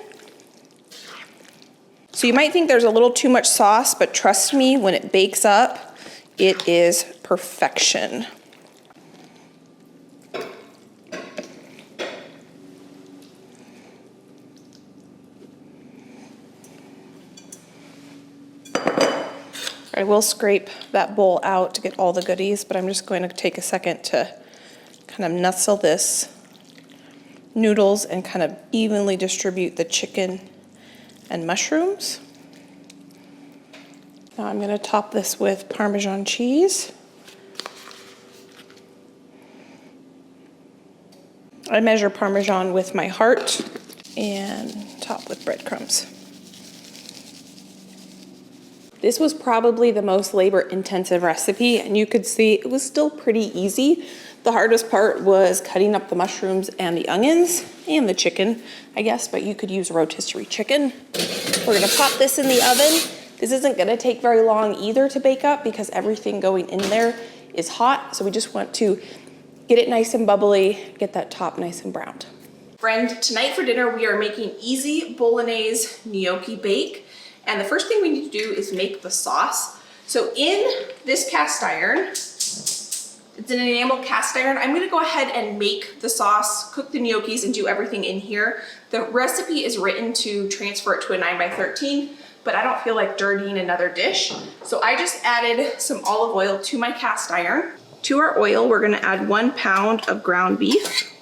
So you might think there's a little too much sauce, but trust me, when it bakes up, it is perfection. I will scrape that bowl out to get all the goodies, but I'm just going to take a second to kind of nestle this noodles and kind of evenly distribute the chicken and mushrooms. Now I'm going to top this with Parmesan cheese. I measure Parmesan with my heart and top with breadcrumbs. This was probably the most labor-intensive recipe, and you could see it was still pretty easy. The hardest part was cutting up the mushrooms and the onions and the chicken, I guess, but you could use rotisserie chicken. We're gonna pop this in the oven. This isn't gonna take very long either to bake up because everything going in there is hot, so we just want to get it nice and bubbly, get that top nice and browned. Friend, tonight for dinner we are making easy bolognese gnocchi bake. And the first thing we need to do is make the sauce. So in this cast iron, it's an enamel cast iron, I'm gonna go ahead and make the sauce, cook the gnocchis, and do everything in here. The recipe is written to transfer it to a 9x13, but I don't feel like dirtying another dish. So I just added some olive oil to my cast iron. To our oil, we're gonna add 1 pound of ground beef.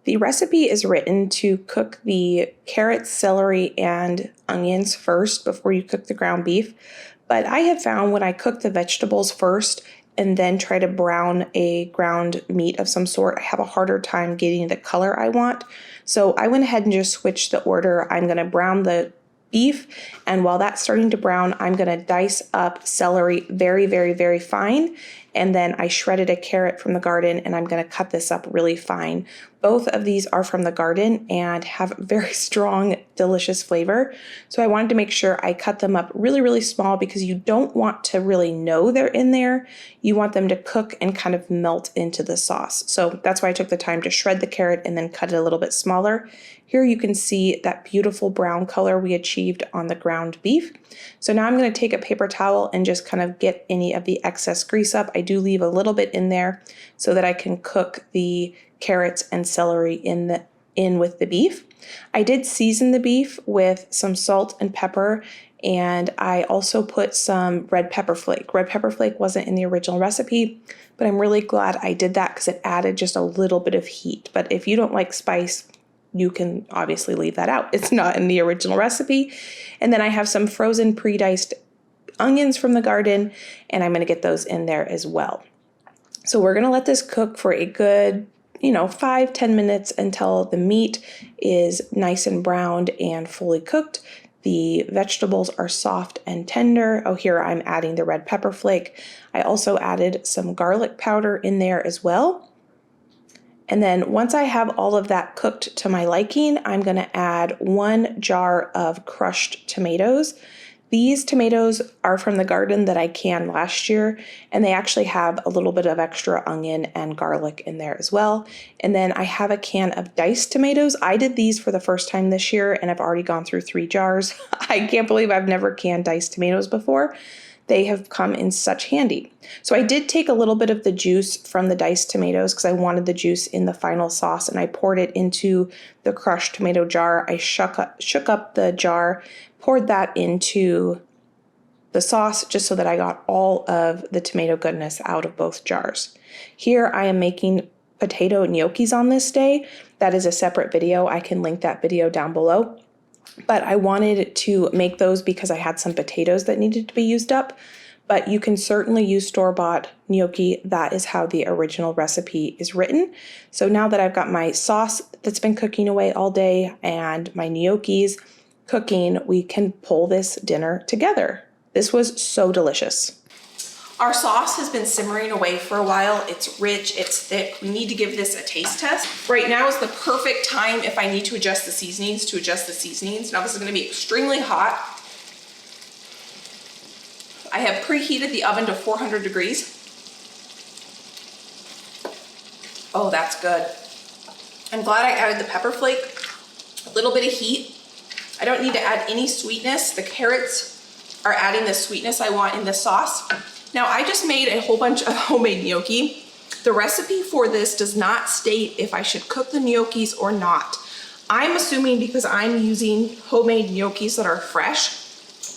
The recipe is written to cook the carrots, celery, and onions first before you cook the ground beef. But I have found when I cook the vegetables first and then try to brown a ground meat of some sort, I have a harder time getting the color I want. So I went ahead and just switched the order. I'm gonna brown the beef, and while that's starting to brown, I'm gonna dice up celery very, very, very fine. And then I shredded a carrot from the garden, and I'm gonna cut this up really fine. Both of these are from the garden and have very strong, delicious flavor. So I wanted to make sure I cut them up really, really small because you don't want to really know they're in there. You want them to cook and kind of melt into the sauce. So that's why I took the time to shred the carrot and then cut it a little bit smaller. Here you can see that beautiful brown color we achieved on the ground beef. So now I'm going to take a paper towel and just kind of get any of the excess grease up. I do leave a little bit in there so that I can cook the carrots and celery in with the beef. I did season the beef with some salt and pepper, and I also put some red pepper flake. Red pepper flake wasn't in the original recipe, but I'm really glad I did that because it added just a little bit of heat. But if you don't like spice, you can obviously leave that out. It's not in the original recipe. And then I have some frozen pre-diced onions from the garden, and I'm gonna get those in there as well. So we're gonna let this cook for a good 5-10 minutes until the meat is nice and browned and fully cooked. The vegetables are soft and tender. Oh, here I'm adding the red pepper flake. I also added some garlic powder in there as well. And then once I have all of that cooked to my liking, I'm gonna add 1 jar of crushed tomatoes. These tomatoes are from the garden that I canned last year, and they actually have a little bit of extra onion and garlic in there as well. And then I have a can of diced tomatoes. I did these for the first time this year, and I've already gone through 3 jars. I can't believe I've never canned diced tomatoes before. They have come in such handy. So I did take a little bit of the juice from the diced tomatoes because I wanted the juice in the final sauce, and I poured it into the crushed tomato jar. I shook up the jar, poured that into the sauce just so that I got all of the tomato goodness out of both jars. Here I am making potato gnocchis on this day. That is a separate video. I can link that video down below. But I wanted to make those because I had some potatoes that needed to be used up. But you can certainly use store-bought gnocchi. That is how the original recipe is written. So now that I've got my sauce that's been cooking away all day and my gnocchis cooking, we can pull this dinner together. This was so delicious. Our sauce has been simmering away for a while. It's rich, it's thick. We need to give this a taste test. Right now is the perfect time if I need to adjust the seasonings to adjust the seasonings. Now this is gonna be extremely hot. I have preheated the oven to 400 degrees. Oh, that's good. I'm glad I added the pepper flake. A little bit of heat. I don't need to add any sweetness. The carrots are adding the sweetness I want in the sauce. Now I just made a whole bunch of homemade gnocchi. The recipe for this does not state if I should cook the gnocchis or not. I'm assuming because I'm using homemade gnocchis that are fresh,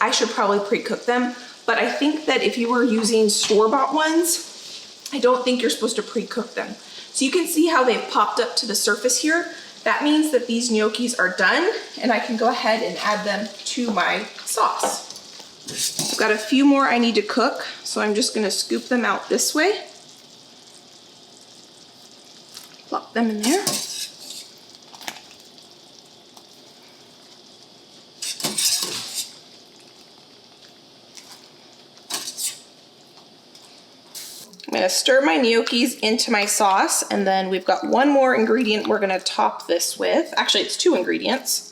I should probably pre-cook them. But I think that if you were using store-bought ones, I don't think you're supposed to pre-cook them. So you can see how they've popped up to the surface here. That means that these gnocchis are done and I can go ahead and add them to my sauce. I've got a few more I need to cook, so I'm just gonna scoop them out this way. Plop them in there. I'm gonna stir my gnocchis into my sauce, and then we've got one more ingredient we're gonna top this with. Actually, it's 2 ingredients.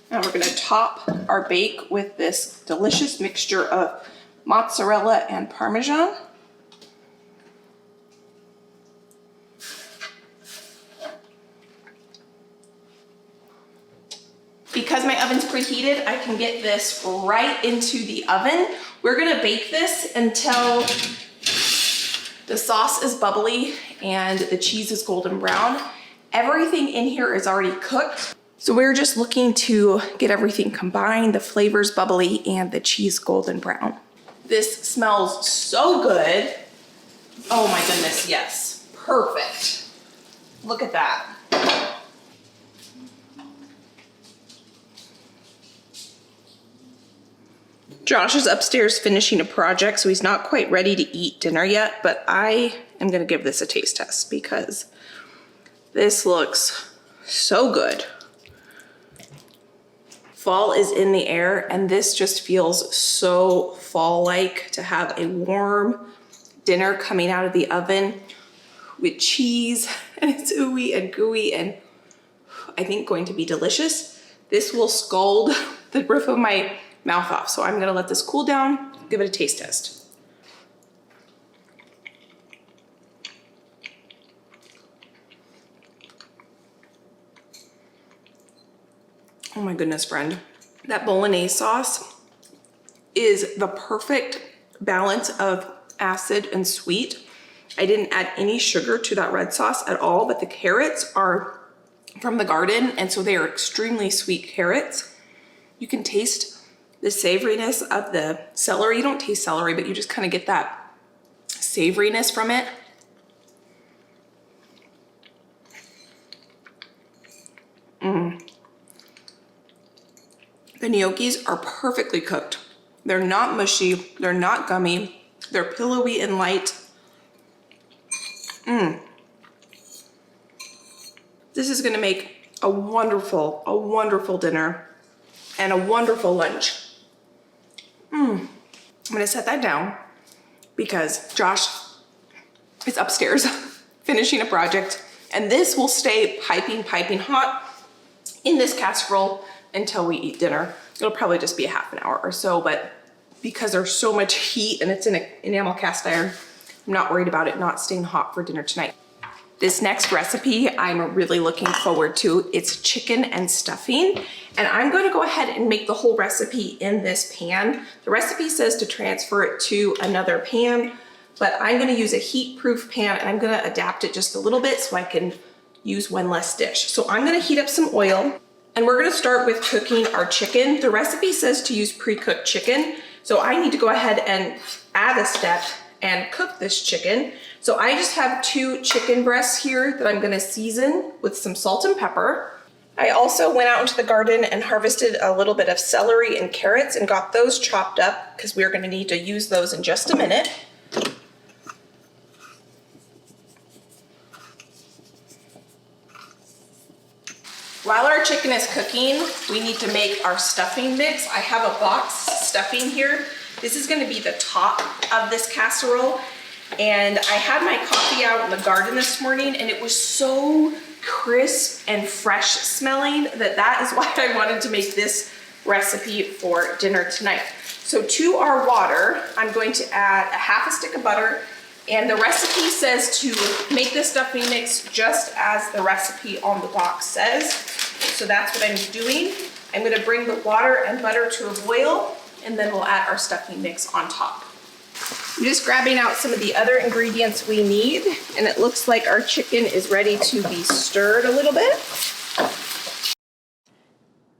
Now we're gonna top our bake with this delicious mixture of mozzarella and Parmesan. Because my oven's preheated, I can get this right into the oven. We're gonna bake this until the sauce is bubbly and the cheese is golden brown. Everything in here is already cooked. So we're just looking to get everything combined, the flavors bubbly and the cheese golden brown. This smells so good. Oh my goodness, yes, perfect. Look at that. Josh is upstairs finishing a project, so he's not quite ready to eat dinner yet, but I am gonna give this a taste test because this looks so good. Fall is in the air, and this just feels so fall-like to have a warm dinner coming out of the oven with cheese, and it's ooey and gooey, and I think going to be delicious. This will scald the roof of my mouth off, so I'm gonna let this cool down, give it a taste test. Oh my goodness, friend. That bolognese sauce is the perfect balance of acid and sweet. I didn't add any sugar to that red sauce at all, but the carrots are from the garden, and so they are extremely sweet carrots. You can taste the savoriness of the celery. You don't taste celery, but you just kind of get that savoriness from it. The gnocchis are perfectly cooked. They're not mushy, they're not gummy, they're pillowy and light. The This is gonna make a wonderful dinner and a wonderful lunch. I'm gonna set that down because Josh is upstairs finishing a project, and this will stay piping hot in this casserole until we eat dinner. It'll probably just be a half an hour or so, but because there's so much heat and it's in an enamel cast iron, I'm not worried about it not staying hot for dinner tonight. This next recipe I'm really looking forward to. It's chicken and stuffing, and I'm going to go ahead and make the whole recipe in this pan. The recipe says to transfer it to another pan, but I'm going to use a heat-proof pan, and I'm going to adapt it just a little bit so I can use one less dish. So I'm going to heat up some oil, and we're going to start with cooking our chicken. The recipe says to use pre-cooked chicken, so I need to go ahead and add a step and cook this chicken. So I just have 2 chicken breasts here that I'm gonna season with some salt and pepper. I also went out into the garden and harvested a little bit of celery and carrots and got those chopped up because we're gonna need to use those in just a minute. While our chicken is cooking, we need to make our stuffing mix. I have a box stuffing here. This is gonna be the top of this casserole. And I had my coffee out in the garden this morning, and it was so crisp and fresh smelling that is why I wanted to make this recipe for dinner tonight. So to our water, I'm going to add a half a stick of butter, and the recipe says to make the stuffing mix just as the recipe on the box says. So that's what I'm doing. I'm gonna bring the water and butter to a boil, and then we'll add our stuffing mix on top. I'm just grabbing out some of the other ingredients we need, and it looks like our chicken is ready to be stirred a little bit.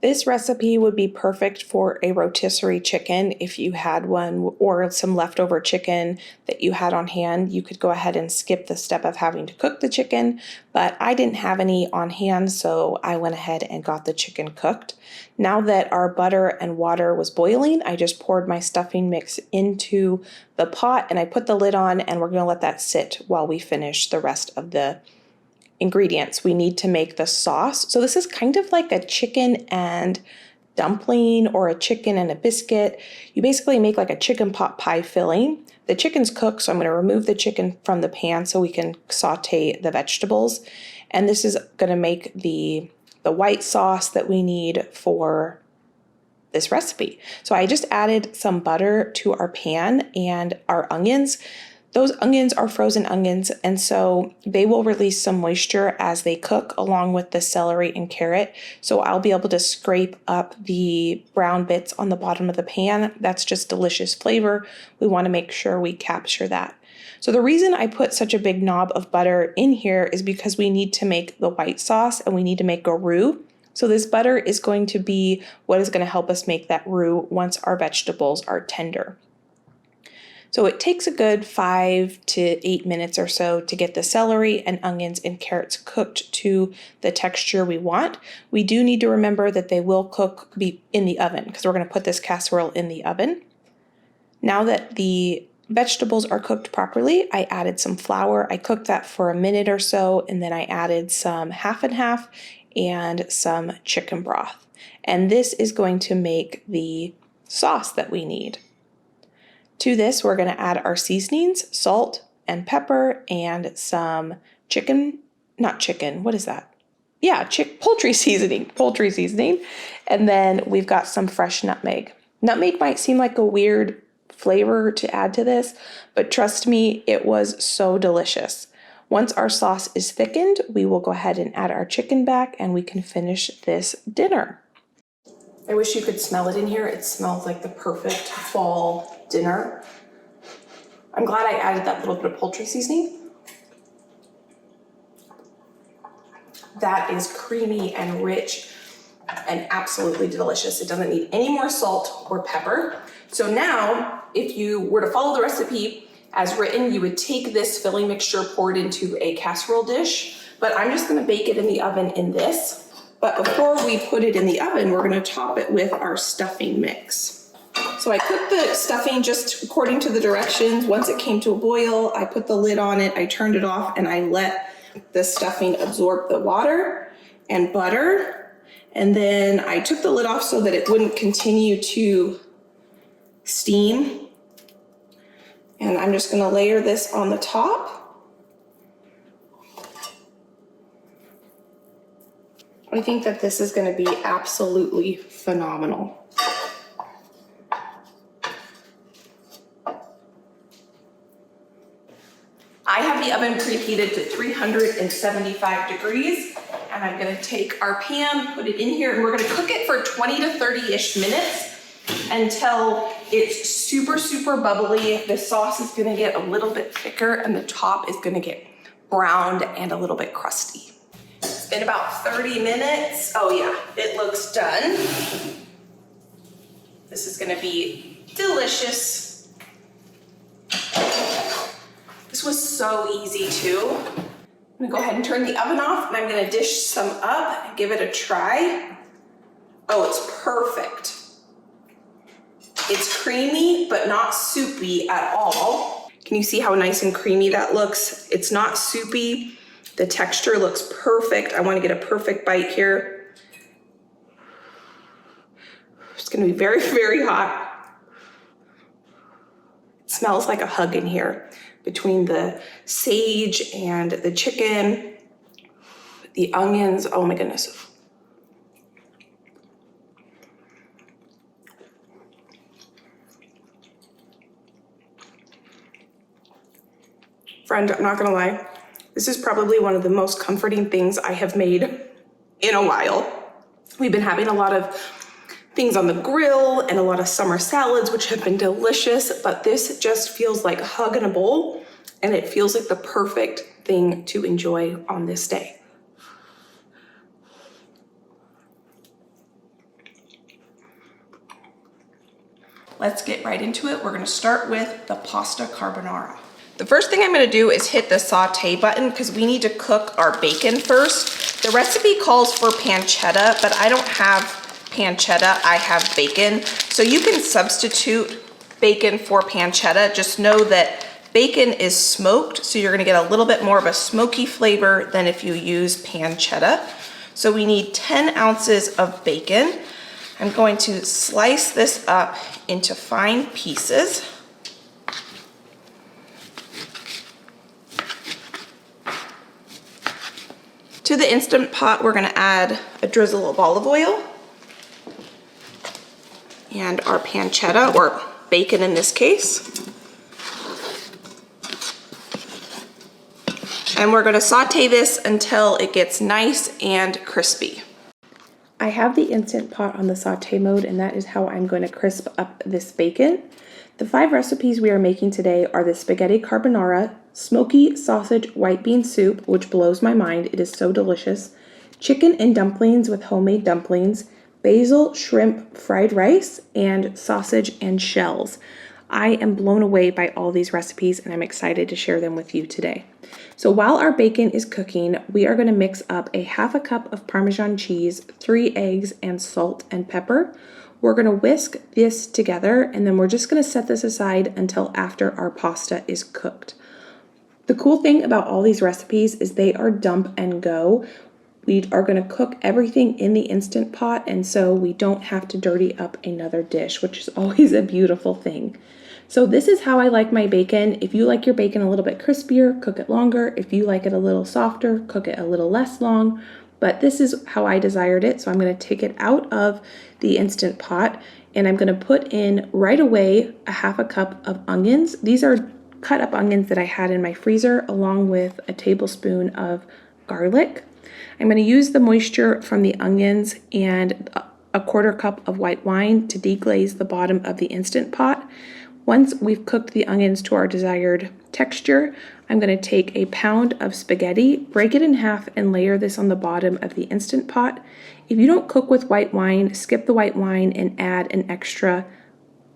This recipe would be perfect for a rotisserie chicken. If you had one or some leftover chicken that you had on hand, you could go ahead and skip the step of having to cook the chicken, but I didn't have any on hand, so I went ahead and got the chicken cooked. Now that our butter and water was boiling, I just poured my stuffing mix into the pot and I put the lid on, and we're gonna let that sit while we finish the rest of the ingredients. We need to make the sauce. So this is kind of like a chicken and dumpling or a chicken and a biscuit. You basically make like a chicken pot pie filling. The chicken's cooked, so I'm going to remove the chicken from the pan so we can saute the vegetables. And this is going to make the white sauce that we need for this recipe. So I just added some butter to our pan and our onions. Those onions are frozen onions, and so they will release some moisture as they cook along with the celery and carrot. So I'll be able to scrape up the brown bits on the bottom of the pan. That's just delicious flavor. We want to make sure we capture that. So the reason I put such a big knob of butter in here is because we need to make the white sauce and we need to make a roux. So this butter is going to be what is going to help us make that roux once our vegetables are tender. So it takes a good 5 to 8 minutes or so to get the celery and onions and carrots cooked to the texture we want. We do need to remember that they will be in the oven because we're going to put this casserole in the oven. Now that the vegetables are cooked properly, I added some flour. I cooked that for a minute or so, and then I added some half and half and some chicken broth. And this is going to make the sauce that we need. To this, we're going to add our seasonings, salt and pepper, and some poultry seasoning. And then we've got some fresh nutmeg. Nutmeg might seem like a weird flavor to add to this, but trust me, it was so delicious. Once our sauce is thickened, we will go ahead and add our chicken back and we can finish this dinner. I wish you could smell it in here. It smells like the perfect fall dinner. I'm glad I added that little bit of poultry seasoning. That is creamy and rich and absolutely delicious. It doesn't need any more salt or pepper. So now, if you were to follow the recipe as written, you would take this filling mixture, pour it into a casserole dish, but I'm just gonna bake it in the oven in this. But before we put it in the oven, we're gonna top it with our stuffing mix. So I cooked the stuffing just according to the directions. Once it came to a boil, I put the lid on it, I turned it off, and I let the stuffing absorb the water. and butter. And then I took the lid off so that it wouldn't continue to steam. And I'm just gonna layer this on the top. I think that this is gonna be absolutely phenomenal. I have the oven preheated to 375 degrees, and I'm gonna take our pan, put it in here, and we're gonna cook it for 20 to 30-ish minutes until it's super, super bubbly. The sauce is gonna get a little bit thicker and the top is gonna get browned and a little bit crusty. It's been about 30 minutes. Oh yeah, it looks done. This is gonna be delicious. This was so easy too. I'm gonna go ahead and turn the oven off, and I'm gonna dish some up and give it a try. Oh, it's perfect. It's creamy, but not soupy at all. Can you see how nice and creamy that looks? It's not soupy. The texture looks perfect. I wanna get a perfect bite here. It's gonna be very, very hot. It smells like a hug in here between the sage and the chicken, the onions, oh my goodness. Friend, I'm not gonna lie, this is probably one of the most comforting things I have made in a while. We've been having a lot of things on the grill and a lot of summer salads, which have been delicious, but this just feels like a hug in a bowl, and it feels like the perfect thing to enjoy on this day. Let's get right into it. We're gonna start with the pasta carbonara. The first thing I'm gonna do is hit the saute button because we need to cook our bacon first. The recipe calls for pancetta, but I don't have pancetta, I have bacon. So you can substitute bacon for pancetta. Just know that bacon is smoked, so you're gonna get a little bit more of a smoky flavor than if you use pancetta. So we need 10 ounces of bacon. I'm going to slice this up into fine pieces. To the Instant Pot, we're gonna add a drizzle of olive oil and our pancetta, or bacon in this case. And we're gonna saute this until it gets nice and crispy. I have the Instant Pot on the saute mode, and that is how I'm going to crisp up this bacon. The 5 recipes we are making today are the spaghetti carbonara, smoky sausage white bean soup, which blows my mind, it is so delicious, chicken and dumplings with homemade dumplings, basil shrimp fried rice, and sausage and shells. I am blown away by all these recipes, and I'm excited to share them with you today. So while our bacon is cooking, we are going to mix up a half a cup of Parmesan cheese, 3 eggs, and salt and pepper. We're going to whisk this together, and then we're just going to set this aside until after our pasta is cooked. The cool thing about all these recipes is they are dump and go. We are going to cook everything in the Instant Pot, and so we don't have to dirty up another dish, which is always a beautiful thing. So this is how I like my bacon. If you like your bacon a little bit crispier, cook it longer. If you like it a little softer, cook it a little less long. But this is how I desired it. So I'm going to take it out of the Instant Pot, and I'm going to put in right away a half a cup of onions. These are cut up onions that I had in my freezer, along with a tablespoon of garlic. I'm going to use the moisture from the onions and a 1/4 cup of white wine to deglaze the bottom of the Instant Pot. Once we've cooked the onions to our desired texture, I'm going to take a pound of spaghetti, break it in half, and layer this on the bottom of the Instant Pot. If you don't cook with white wine, skip the white wine and add an extra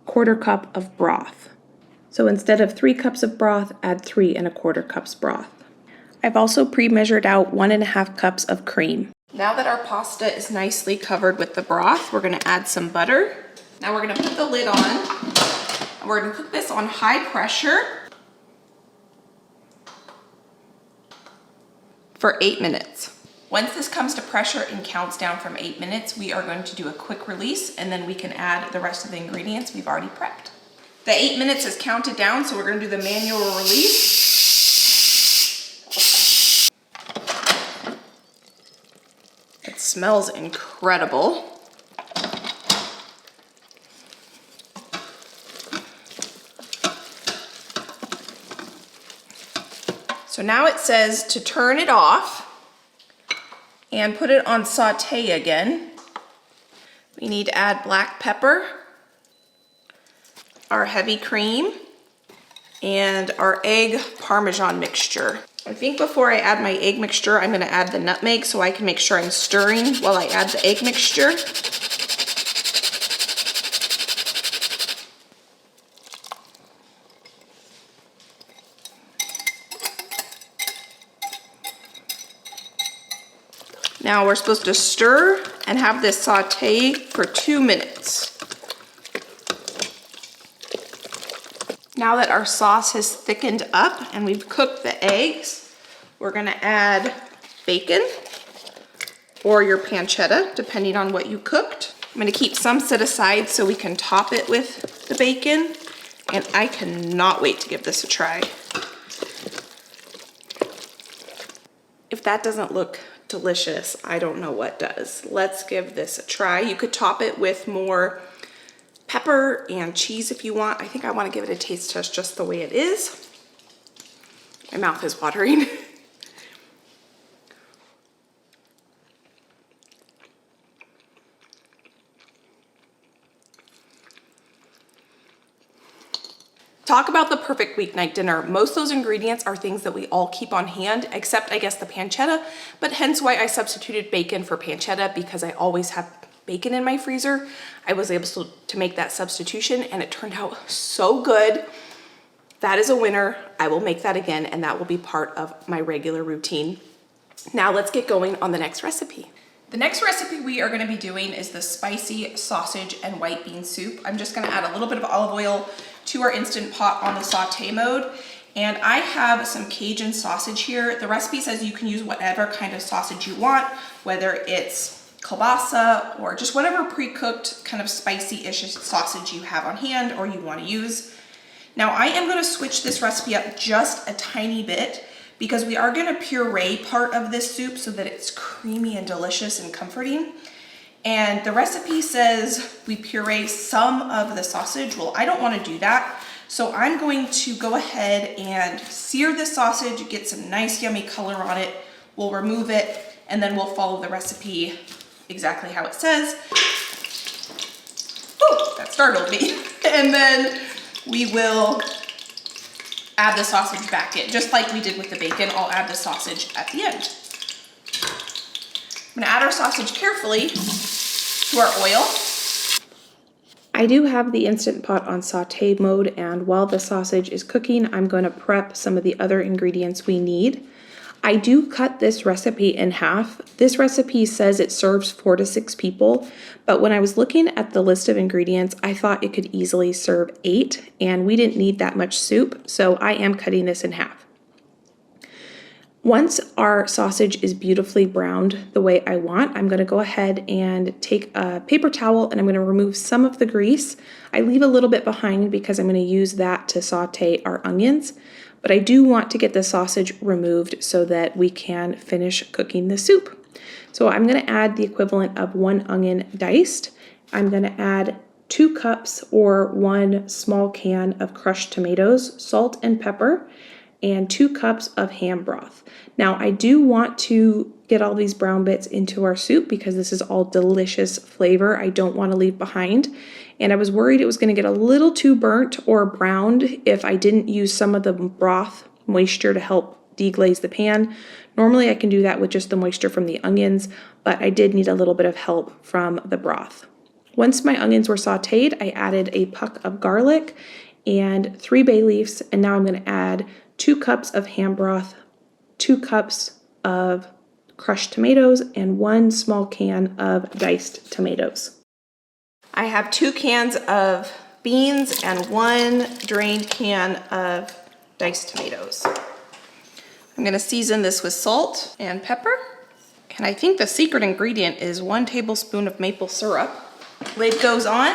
1/4 cup of broth. So instead of 3 cups of broth, add 3 1/4 cups broth. I've also pre-measured out 1 1/2 cups of cream. Now that our pasta is nicely covered with the broth, we're going to add some butter. Now we're going to put the lid on. And we're going to cook this on high pressure for 8 minutes. Once this comes to pressure and counts down from 8 minutes, we are going to do a quick release, and then we can add the rest of the ingredients we've already prepped. The 8 minutes is counted down, so we're going to do the manual release. It smells incredible. So now it says to turn it off and put it on saute again. We need to add black pepper, our heavy cream, and our egg Parmesan mixture. I think before I add my egg mixture, I'm gonna add the nutmeg so I can make sure I'm stirring while I add the egg mixture. Now we're supposed to stir and have this saute for 2 minutes. Now that our sauce has thickened up and we've cooked the eggs, we're gonna add bacon or your pancetta, depending on what you cooked. I'm gonna keep some set aside so we can top it with the bacon, and I cannot wait to give this a try. If that doesn't look delicious, I don't know what does. Let's give this a try. You could top it with more pepper and cheese if you want. I think I want to give it a taste test just the way it is. My mouth is watering. Talk about the perfect weeknight dinner. Most of those ingredients are things that we all keep on hand, except I guess the pancetta, but hence why I substituted bacon for pancetta, because I always have bacon in my freezer. I was able to make that substitution and it turned out so good. That is a winner. I will make that again, and that will be part of my regular routine. Now let's get going on the next recipe. The next recipe we are gonna be doing is the spicy sausage and white bean soup. I'm just gonna add a little bit of olive oil to our Instant Pot on the saute mode. And I have some Cajun sausage here. The recipe says you can use whatever kind of sausage you want, whether it's kielbasa or just whatever pre-cooked kind of spicy-ish sausage you have on hand or you wanna use. Now I am gonna switch this recipe up just a tiny bit because we are gonna puree part of this soup so that it's creamy and delicious and comforting. And the recipe says we puree some of the sausage. Well, I don't want to do that. So I'm going to go ahead and sear the sausage, get some nice yummy color on it. We'll remove it, and then we'll follow the recipe exactly how it says. Oh, that startled me. And then we will add the sausage back in. Just like we did with the bacon, I'll add the sausage at the end. I'm gonna add our sausage carefully to our oil. I do have the Instant Pot on saute mode, and while the sausage is cooking, I'm going to prep some of the other ingredients we need. I do cut this recipe in half. This recipe says it serves 4 to 6 people, but when I was looking at the list of ingredients, I thought it could easily serve 8, and we didn't need that much soup, so I am cutting this in half. Once our sausage is beautifully browned the way I want, I'm gonna go ahead and take a paper towel and I'm gonna remove some of the grease. I leave a little bit behind because I'm gonna use that to saute our onions, but I do want to get the sausage removed so that we can finish cooking the soup. So I'm gonna add the equivalent of 1 onion diced. I'm gonna add 2 cups or 1 small can of crushed tomatoes, salt and pepper, and 2 cups of ham broth. Now I do want to get all these brown bits into our soup because this is all delicious flavor I don't want to leave behind. And I was worried it was going to get a little too burnt or browned if I didn't use some of the broth moisture to help deglaze the pan. Normally I can do that with just the moisture from the onions, but I did need a little bit of help from the broth. Once my onions were sauteed, I added a puck of garlic and 3 bay leaves, and now I'm going to add 2 cups of ham broth, 2 cups of crushed tomatoes, and 1 small can of diced tomatoes. I have 2 cans of beans and 1 drained can of diced tomatoes. I'm gonna season this with salt and pepper. And I think the secret ingredient is 1 tablespoon of maple syrup. Lid goes on,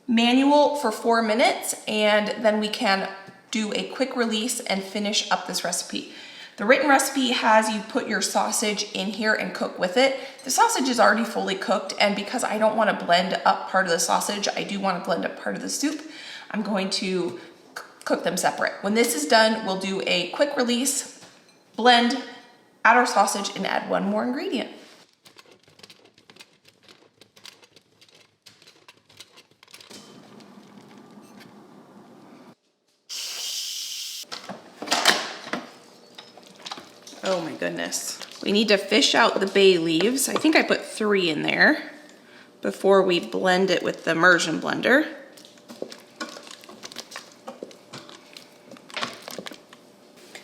manual for 4 minutes, and then we can do a quick release and finish up this recipe. The written recipe has you put your sausage in here and cook with it. The sausage is already fully cooked, and because I don't want to blend up part of the sausage, I do want to blend up part of the soup, I'm going to cook them separate. When this is done, we'll do a quick release, blend, add our sausage, and add 1 more ingredient. Oh my goodness. We need to fish out the bay leaves. I think I put 3 in there before we blend it with the immersion blender.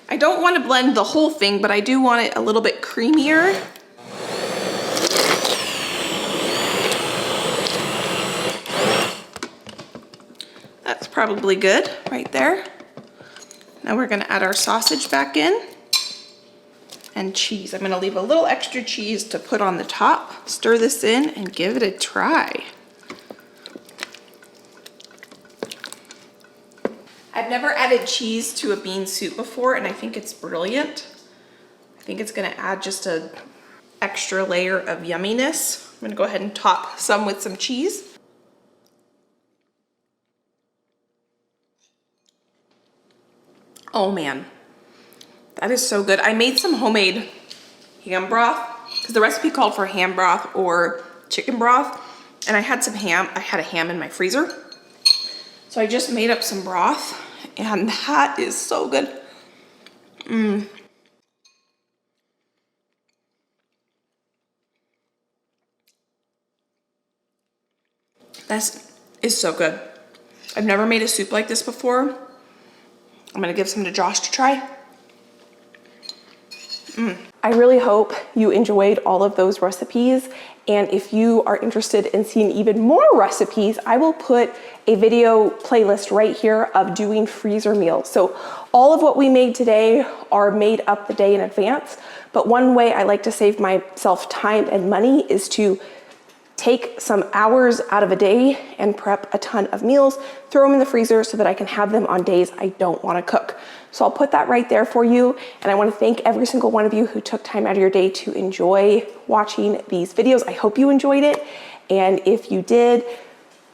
I don't want to blend the whole thing, but I do want it a little bit creamier. That's probably good right there. Now we're gonna add our sausage back in and cheese. I'm gonna leave a little extra cheese to put on the top. Stir this in and give it a try. I've never added cheese to a bean soup before, and I think it's brilliant. I think it's gonna add just an extra layer of yumminess. I'm gonna go ahead and top some with some cheese. Oh man, that is so good. I made some homemade ham broth because the recipe called for ham broth or chicken broth, and I had some ham. I had a ham in my freezer. So I just made up some broth, and that is so good. That is so good. I've never made a soup like this before. I'm gonna give some to Josh to try. I really hope you enjoyed all of those recipes. And if you are interested in seeing even more recipes, I will put a video playlist right here of doing freezer meals. So all of what we made today are made up the day in advance. But one way I like to save myself time and money is to take some hours out of a day and prep a ton of meals, throw them in the freezer so that I can have them on days I don't want to cook. So I'll put that right there for you. And I want to thank every single one of you who took time out of your day to enjoy watching these videos. I hope you enjoyed it. And if you did,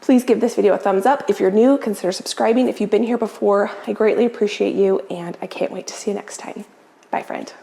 please give this video a thumbs up. If you're new, consider subscribing. If you've been here before, I greatly appreciate you, and I can't wait to see you next time. Bye, friend.